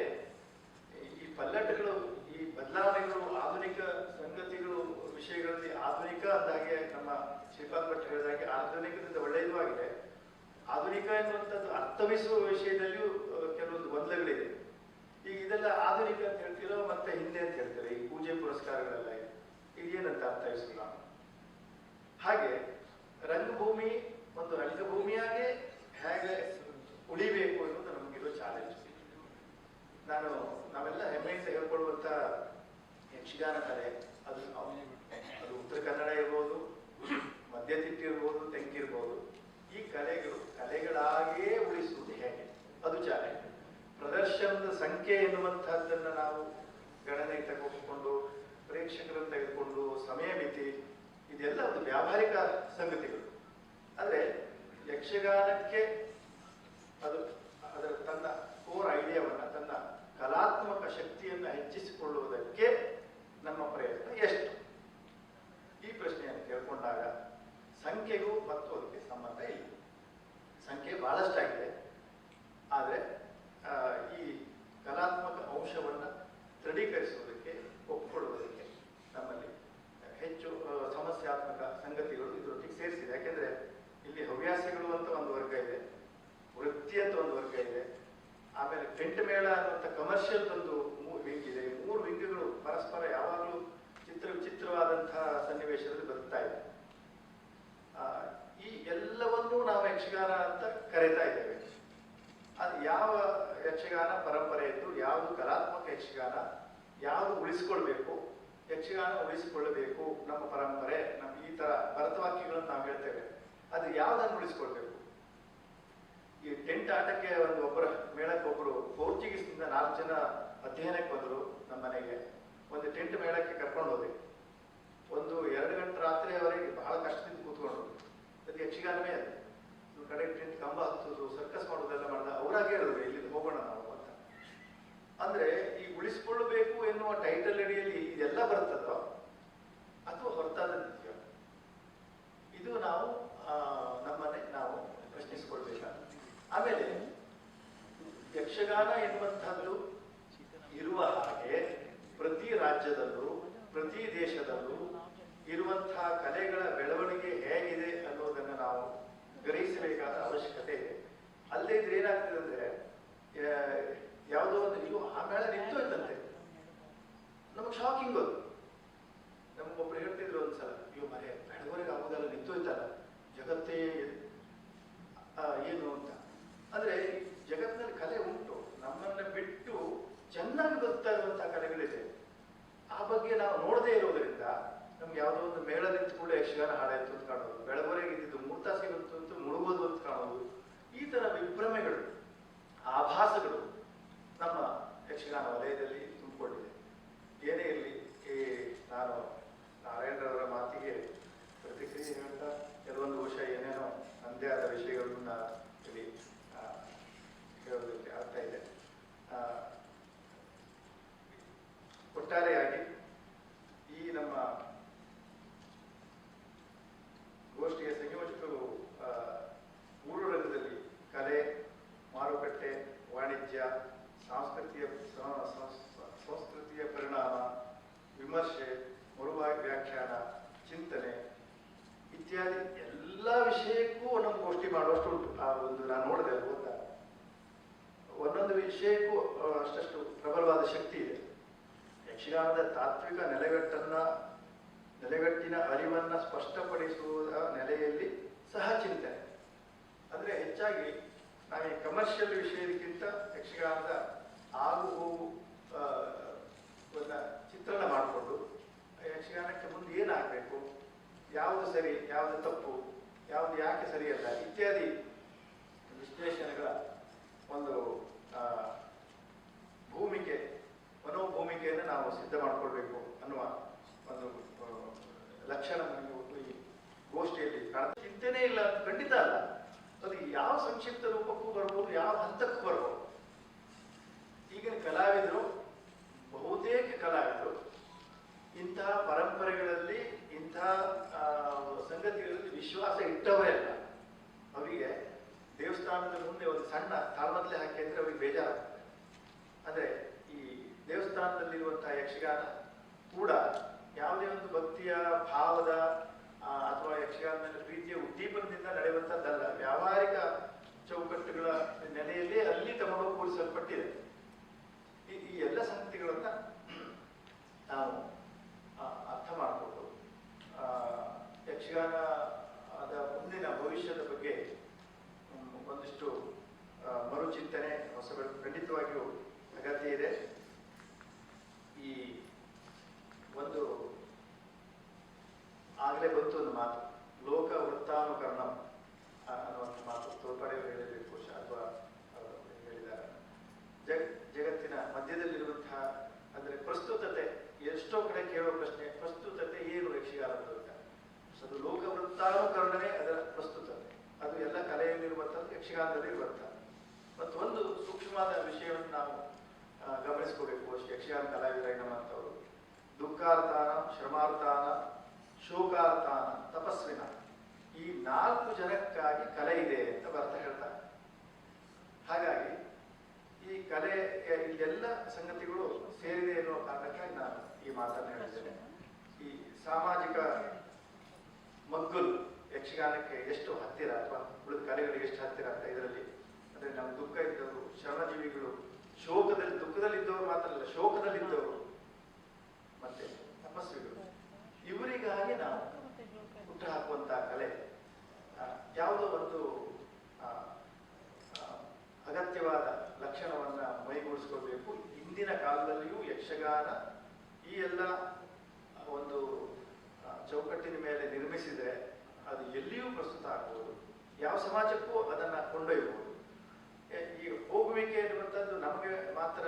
ಈ ಪಲ್ಲಟಗಳು, ಈ ಬದಲಾವಣೆಗಳು, ಆಧುನಿಕ ಸಂಗತಿಗಳು ವಿಷಯಗಳಲ್ಲಿ ಆಧುನಿಕ ಅಂದಾಗೆ ನಮ್ಮ ಶ್ರೀಪಾದ್ ಭಟ್ ಹೇಳಿದಾಗೆ ಆಧುನಿಕದಿಂದ ಒಳ್ಳೆಯದು ಆಗಿದೆ. ಆಧುನಿಕ ಎನ್ನುವಂಥದ್ದು ಅರ್ಥವಿಸುವ ವಿಷಯದಲ್ಲಿಯೂ ಕೆಲವೊಂದು ಗೊಂದಲಗಳಿದೆ. ಈಗ ಇದೆಲ್ಲ ಆಧುನಿಕ ಅಂತ ಹೇಳ್ತಿರೋ ಮತ್ತೆ ಹಿಂದೆ ಅಂತ ಹೇಳ್ತಾರೆ. ಈ ಪೂಜೆ ಪುರಸ್ಕಾರಗಳೆಲ್ಲ ಇದೆ, ಇದೇನಂತ ಅರ್ಥವಿಸಲ್ಲ. ಹಾಗೆ ರಂಗಭೂಮಿ ಒಂದು ರಂಗಭೂಮಿಯಾಗೆ ಹೇಗೆ ಉಳಿಬೇಕು ಅನ್ನೋದು ನಮಗಿರೋ ಚಾಲೆಂಜ್. ನಾವೆಲ್ಲ ಹೆಮ್ಮೆಯಿಂದ ಹೇಳ್ಕೊಳ್ಳುವಂತ ಯಕ್ಷಗಾನ ಕಲೆ ಅದು ಉತ್ತರ ಕನ್ನಡ ಇರ್ಬೋದು, ಮಧ್ಯತಿಟ್ಟು ಇರ್ಬೋದು, ತೆಂಕಿ ಇರ್ಬೋದು. ಈ ಕಲೆಗಳಾಗಿಯೇ ಉಳಿಸುವುದು ಹೇಗೆ, ಅದು ಚಾಲೆಂಜ್. ಪ್ರದರ್ಶನದ ಸಂಖ್ಯೆ ಎನ್ನುವಂತಹದ್ದನ್ನ ನಾವು ಗಣನೆಗೆ ತೆಗೆದುಕೊಂಡು, ಪ್ರೇಕ್ಷಕರನ್ನು ತೆಗೆದುಕೊಂಡು, ಸಮಯ ಮಿತಿ, ಇದೆಲ್ಲ ಒಂದು ವ್ಯಾವಹಾರಿಕ ಸಂಗತಿಗಳು. ಆದ್ರೆ ಯಕ್ಷಗಾನಕ್ಕೆ ಅದರ ತನ್ನ ಕೋರ್ ಐಡಿಯಾವನ್ನ, ತನ್ನ ಕಲಾತ್ಮಕ ಶಕ್ತಿಯನ್ನ ಹೆಚ್ಚಿಸಿಕೊಳ್ಳುವುದಕ್ಕೆ ನಮ್ಮ ಪ್ರಯತ್ನ ಎಷ್ಟು, ಈ ಪ್ರಶ್ನೆಯನ್ನು ಕೇಳ್ಕೊಂಡಾಗ ಸಂಖ್ಯೆಗೂ ಮತ್ತು ಅದಕ್ಕೆ ಸಂಬಂಧ ಇಲ್ಲ. ಸಂಖ್ಯೆ ಬಹಳಷ್ಟಾಗಿದೆ, ಆದರೆ ಈ ಕಲಾತ್ಮಕ ಅಂಶವನ್ನ ದೃಢೀಕರಿಸುವುದಕ್ಕೆ, ಒಪ್ಪಿಕೊಳ್ಳುವುದಕ್ಕೆ ನಮ್ಮಲ್ಲಿ ಹೆಚ್ಚು ಸಮಸ್ಯಾತ್ಮಕ ಸಂಗತಿಗಳು ಇದರೊಟ್ಟಿಗೆ ಸೇರಿಸಿದೆ. ಯಾಕೆಂದ್ರೆ ಇಲ್ಲಿ ಹವ್ಯಾಸಿಗಳು ಅಂತ ಒಂದು ವರ್ಗ ಇದೆ, ವೃತ್ತಿ ಅಂತ ಒಂದು ವರ್ಗ ಇದೆ, ಆಮೇಲೆ ಟೆಂಟ್ ಮೇಳ ಅನ್ನುವಂಥ ಕಮರ್ಷಿಯಲ್ ಒಂದು ವಿಂಗ್ ಇದೆ. 3 ವಿಂಗ್ಗಳು ಪರಸ್ಪರ ಯಾವಾಗಲೂ ವಿಚಿತ್ರವಾದಂತಹ ಸನ್ನಿವೇಶದಲ್ಲಿ ಬದುಕ್ತಾ ಇದೆ. ಈ ಎಲ್ಲವನ್ನೂ ನಾವು ಯಕ್ಷಗಾನ ಅಂತ ಕರೀತಾ ಇದ್ದೇವೆ. ಅದು ಯಾವ ಯಕ್ಷಗಾನ ಪರಂಪರೆ ಇದ್ದು, ಯಾವುದು ಕಲಾತ್ಮಕ ಯಕ್ಷಗಾನ, ಯಾವುದು ಉಳಿಸಿಕೊಳ್ಬೇಕು, ಯಕ್ಷಗಾನ ಉಳಿಸಿಕೊಳ್ಳಬೇಕು, ನಮ್ಮ ಪರಂಪರೆ, ನಮ್ಮ ಈ ತರ ಭರತವಾಕ್ಯಗಳನ್ನು ನಾವು ಹೇಳ್ತೇವೆ, ಅದು ಯಾವುದನ್ನು ಉಳಿಸಿಕೊಳ್ಬೇಕು. ಈ ಟೆಂಟ್ ಆಟಕ್ಕೆ ಒಬ್ಬರ ಮೇಳಕ್ಕೆ ಒಬ್ಬರು ಪೋರ್ಚುಗೀಸ್ನಿಂದ 4 ಜನ ಅಧ್ಯಯನಕ್ಕೆ ಬಂದರು ನಮ್ಮ ಮನೆಗೆ. ಒಂದು ಟೆಂಟ್ ಮೇಳಕ್ಕೆ ಕರ್ಕೊಂಡು ಹೋದೆ. ಒಂದು 2 ಗಂಟೆ ರಾತ್ರಿಯವರೆಗೆ ಬಹಳ ಕಷ್ಟದಿಂದ ಕೂತ್ಕೊಂಡು, ಅದು ಯಕ್ಷಗಾನವೇ ಅದು. ಕಡೆ ಟೆಂಟ್ ಕಂಬ ಹತ್ತುದು, ಸರ್ಕಸ್ ಮಾಡೋದೆಲ್ಲ ಮಾಡಿದ. ಅವರಾಗೆ ಹೇಳಿದ್ರು ಇಲ್ಲಿಂದ ಹೋಗೋಣ ನಾವು ಅಂತ. ಅಂದ್ರೆ ಈ ಉಳಿಸಿಕೊಳ್ಳಬೇಕು ಎನ್ನುವ ಟೈಟಲ್ ಅಡಿಯಲ್ಲಿ ಇದೆಲ್ಲ ಬರ್ತದೋ ಅಥವಾ ಹೊರತಾದದ್ದಿದೆಯೋ, ಇದು ನಾವು ನಮ್ಮನ್ನೇ ನಾವು ಪ್ರಶ್ನಿಸಿಕೊಳ್ಬೇಕಾದ. ಆಮೇಲೆ ಯಕ್ಷಗಾನ ಎನ್ನುವಂಥದ್ದು ಇರುವ ಹಾಗೆ ಪ್ರತಿ ರಾಜ್ಯದಲ್ಲೂ ಪ್ರತಿ ದೇಶದಲ್ಲೂ ಇರುವಂತಹ ಕಲೆಗಳ ಬೆಳವಣಿಗೆ ಹೇಗಿದೆ ಅನ್ನೋದನ್ನು ನಾವು ಗ್ರಹಿಸಬೇಕಾದ ಅವಶ್ಯಕತೆ ಇದೆ. ಅಲ್ಲದೆ ಇದ್ರೆ ಏನಾಗ್ತದೆ ಅಂದ್ರೆ ಯಾವುದೋ ಒಂದು ಆ ಮೇಳ ನಿಂತು ಇದ್ದಂತೆ, ನಮಗೆ ಶಾಕಿಂಗ್ ಅದು. ನಮಗೊಬ್ರು ಹೇಳ್ತಿದ್ರು ಒಂದ್ಸಲ, ಅಯ್ಯೋ ಮರೆ ಬೆಳವರೆಗೆ ಆಗೋದಲ್ಲ, ನಿಂತೋಯ್ತಲ್ಲ ಜಗತ್ತೇ ಏನು ಅಂತ. ಅಂದ್ರೆ ಜಗತ್ತಿನಲ್ಲಿ ಕಲೆ ಉಂಟು, ನಮ್ಮನ್ನ ಬಿಟ್ಟು ಚೆನ್ನಾಗಿ ಬದುಕ್ತಾ ಇರುವಂತಹ ಕಲೆಗಳಿದೆ. ಆ ಬಗ್ಗೆ ನಾವು ನೋಡದೇ ಇರೋದ್ರಿಂದ ನಮ್ಗೆ ಯಾವುದೋ ಒಂದು ಮೇಳ ನಿಂತು ಕೂಡ ಯಕ್ಷಗಾನ ಹಾಡಾಯ್ತು ಅಂತ ಕಾಣೋದು, ಬೆಳವರೆಗೆ ಇದ್ದಿದ್ದು ಮೂರ್ತಾಸಿ ಬಂತು ಅಂತ ಮುಳುಗೋದು ಅಂತ ಕಾಣೋದು, ಈ ತರ ವಿಭ್ರಮೆಗಳು, ಆಭಾಸಗಳು ನಮ್ಮ ಯಕ್ಷಗಾನ ವಲಯದಲ್ಲಿ ತುಂಬಿಕೊಂಡಿದೆ. ಏನೇ ಇರಲಿ, ನಾನು ನಾರಾಯಣರವರ ಮಾತಿಗೆ ಪ್ರತಿಕ್ರಿಯೆ ಹೇಳ್ತಾ ಕೆಲವೊಂದು ವಿಷಯ ಏನೇನೋ ನನ್ನದೇ ಆದ ವಿಷಯಗಳನ್ನ ಇಲ್ಲಿ ಹೇಳೋದಕ್ಕೆ ಆಗ್ತಾ ಇದೆ. ಒಟ್ಟಾರೆಯಾಗಿ ಈ ನಮ್ಮ ಗೋಷ್ಠಿಯ ಸಂಯೋಜಕರು 3 ರಂಗದಲ್ಲಿ ಕಲೆ, ಮಾರುಕಟ್ಟೆ, ವಾಣಿಜ್ಯ, ಸಂಸ್ಕೃತಿಯ ಪರಿಣಾಮ, ವಿಮರ್ಶೆ, ವ್ಯಾಖ್ಯಾನ, ಚಿಂತನೆ ಇತ್ಯಾದಿ ಎಲ್ಲ ವಿಷಯಕ್ಕೂ ಒಂದೊಂದು ಗೋಷ್ಠಿ ಮಾಡುವಷ್ಟು ಉಂಟು. ಆ ಒಂದು ನಾನು ನೋಡಿದೆ, ಗೊತ್ತಾ, ಒಂದೊಂದು ವಿಷಯಕ್ಕೂ ಅಷ್ಟಷ್ಟು ಪ್ರಬಲವಾದ ಶಕ್ತಿ ಇದೆ. ಯಕ್ಷಗಾನದ ತಾತ್ವಿಕ ನೆಲೆಗಟ್ಟಿನ ಅರಿವನ್ನ ಸ್ಪಷ್ಟಪಡಿಸುವ ನೆಲೆಯಲ್ಲಿ ಸಹ ಚಿಂತನೆ. ಅಂದ್ರೆ ಹೆಚ್ಚಾಗಿ ನಾವು ಈ ಕಮರ್ಷಿಯಲ್ ವಿಷಯಕ್ಕಿಂತ ಯಕ್ಷಗಾನದ ಆಗು ಹೋಗು ಚಿತ್ರಣ ಮಾಡಿಕೊಂಡು ಯಕ್ಷಗಾನಕ್ಕೆ ಮುಂದೆ ಏನಾಗಬೇಕು, ಯಾವುದು ಸರಿ, ಯಾವುದು ತಪ್ಪು, ಯಾವುದು ಯಾಕೆ ಸರಿಯಲ್ಲ ಇತ್ಯಾದಿ ವಿಶ್ಲೇಷಣೆಗಳ ಒಂದು ಮನೋಭೂಮಿಕೆಯನ್ನು ನಾವು ಸಿದ್ಧ ಮಾಡಿಕೊಳ್ಬೇಕು ಅನ್ನುವ ಒಂದು ಲಕ್ಷಣ ನಮಗೆ ಈ ಗೋಷ್ಠಿಯಲ್ಲಿ ಕಾಣುತ್ತೆ. ಚಿಂತನೆ ಇಲ್ಲ ಅಂತ ಖಂಡಿತ ಅಲ್ಲ, ಅದು ಯಾವ ಸಂಕ್ಷಿಪ್ತ ರೂಪಕ್ಕೂ ಬರ್ಬೋದು, ಯಾವ ಹಂತಕ್ಕೂ ಬರ್ಬೋದು. ಈಗಿನ ಕಲಾವಿದರು, ಬಹುತೇಕ ಕಲಾವಿದರು ಇಂತಹ ಪರಂಪರೆಗಳಲ್ಲಿ, ಇಂತಹ ಸಂಗತಿಗಳಲ್ಲಿ ವಿಶ್ವಾಸ ಇಟ್ಟವರೇ ಅಲ್ಲ. ಅವರಿಗೆ ದೇವಸ್ಥಾನದ ಮುಂದೆ ಒಂದು ಸಣ್ಣ ತಾಳ್ಮದ್ಲೆ ಹಾಕಿ ಅಂದ್ರೆ ಅವರಿಗೆ ಬೇಜಾರಾಗ್ತದೆ. ಅಂದ್ರೆ ಈ ದೇವಸ್ಥಾನದಲ್ಲಿರುವಂತಹ ಯಕ್ಷಗಾನ ಕೂಡ ಯಾವುದೇ ಒಂದು ಭಕ್ತಿಯ ಭಾವದ ಅಥವಾ ಯಕ್ಷಗಾನದ ಪ್ರೀತಿಯ ಉದ್ದೀಪನದಿಂದ ನಡೆಯುವಂಥದ್ದಲ್ಲ. ವ್ಯಾವಹಾರಿಕ ಚೌಕಟ್ಟುಗಳ ನೆಲೆಯಲ್ಲಿ ಅಲ್ಲಿ ತಗೊಂಡು ಕೂರಿಸಲ್ಪಟ್ಟಿದೆ. ಈ ಎಲ್ಲ ಸಂಗತಿಗಳನ್ನ ನಾವು ಅರ್ಥ ಮಾಡಿಕೊಂಡು ಯಕ್ಷಗಾನದ ಮುಂದಿನ ಭವಿಷ್ಯದ ಬಗ್ಗೆ ಒಂದಿಷ್ಟು ಮರುಚಿಂತನೆ, ಹೊಸಗಳು ಖಂಡಿತವಾಗಿಯೂ ಅಗತ್ಯ ಇದೆ. ಈ ಒಂದು ಆಗಲೇ ಬಂತು ಒಂದು ಮಾತು, ಲೋಕ ವೃತ್ತಾನುಕರಣ ಅನ್ನುವಂಥ ಮಾತು ತೋರ್ಪಡೆಯವರು ಹೇಳಬೇಕು, ಅಥವಾ ಹೇಳಿದ್ದಾರೆ. ಜಗತ್ತಿನ ಮಧ್ಯದಲ್ಲಿರುವಂತಹ ಅಂದ್ರೆ ಪ್ರಸ್ತುತತೆ, ಎಷ್ಟೋ ಕಡೆ ಕೇಳೋ ಪ್ರಶ್ನೆ, ಪ್ರಸ್ತುತತೆ ಏನು ಯಕ್ಷಗಾನದ? ಅದು ಲೋಕ ವೃತ್ತಾನುಕರಣವೇ ಅದರ ಪ್ರಸ್ತುತತೆ. ಅದು ಎಲ್ಲ ಕಲೆಯಲ್ಲಿರುವಂಥದ್ದು, ಯಕ್ಷಗಾನದಲ್ಲಿ ಇರುವಂತಹ. ಮತ್ತು ಒಂದು ಸೂಕ್ಷ್ಮವಾದ ವಿಷಯವನ್ನು ನಾವು ಗಮನಿಸ್ಕೋಬೇಕು. ಯಕ್ಷಗಾನ ಕಲಾವಿದರಾಗಿ ನಮ್ಮಂಥವರು ದುಃಖಾರ್ಥಾನ, ಶ್ರಮಾರ್ಥಾನ, ಶೋಕಾರ್ಥಾನ, ತಪಸ್ವಿನ, ಈ 4 ಜನಕ್ಕಾಗಿ ಕಲೆ ಇದೆ ಅಂತ ಬರ್ತಾ ಹೇಳ್ತಾರೆ. ಹಾಗಾಗಿ ಈ ಕಲೆ ಇಲ್ಲೆಲ್ಲ ಸಂಗತಿಗಳು ಸೇರಿದೆ ಎನ್ನುವ ಕಾರಣಕ್ಕಾಗಿ ನಾನು ಈ ಮಾತನ್ನು ಹೇಳಿದ್ದೇನೆ. ಈ ಸಾಮಾಜಿಕ ಮಗ್ಗುಲು ಯಕ್ಷಗಾನಕ್ಕೆ ಎಷ್ಟು ಹತ್ತಿರ, ಅಥವಾ ಉಳಿದ ಕಲೆಗಳಿಗೆ ಎಷ್ಟು ಹತ್ತಿರ ಅಂತ ಇದರಲ್ಲಿ ಅಂದ್ರೆ ನಮ್ಮ ದುಃಖ ಇದ್ದವರು, ಶ್ರಮಜೀವಿಗಳು, ದುಃಖದಲ್ಲಿದ್ದವರು ಮಾತ್ರ ಅಲ್ಲ, ಶೋಕದಲ್ಲಿದ್ದವರು, ಮತ್ತೆ ತಪಸ್ವಿಗಳು, ಇವರಿಗಾಗಿ ನಾವು ಹುಟ್ಟು ಹಾಕುವಂತಹ ಕಲೆ ಯಾವುದೋ ಒಂದು ಅಗತ್ಯವಾದ ಲಕ್ಷಣವನ್ನ ಮೈಗೂಡಿಸ್ಕೊಳ್ಬೇಕು. ಇಂದಿನ ಕಾಲದಲ್ಲಿಯೂ ಯಕ್ಷಗಾನ ಈ ಎಲ್ಲ ಒಂದು ಚೌಕಟ್ಟಿನ ಮೇಲೆ ನಿರ್ಮಿಸಿದರೆ ಅದು ಎಲ್ಲಿಯೂ ಪ್ರಸ್ತುತ ಆಗ್ಬೋದು, ಯಾವ ಸಮಾಜಕ್ಕೂ ಅದನ್ನ ಕೊಂಡೊಯ್ಯಬಹುದು. ಈ ಹೋಗುವಿಕೆ ಎನ್ನುವಂಥದ್ದು ನಮಗೆ ಮಾತ್ರ,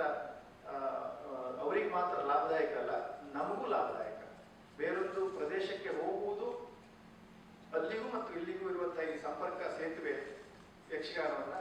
ಅವರಿಗೆ ಮಾತ್ರ ಲಾಭದಾಯಕ ಅಲ್ಲ, ನಮಗೂ ಲಾಭದಾಯಕ. ಬೇರೊಂದು ಪ್ರದೇಶಕ್ಕೆ ಹೋಗುವುದು, ಅಲ್ಲಿಗೂ ಮತ್ತು ಇಲ್ಲಿಗೂ ಇರುವಂತಹ ಈ ಸಂಪರ್ಕ ಸೇತುವೆ ಯಕ್ಷಗಾನವನ್ನ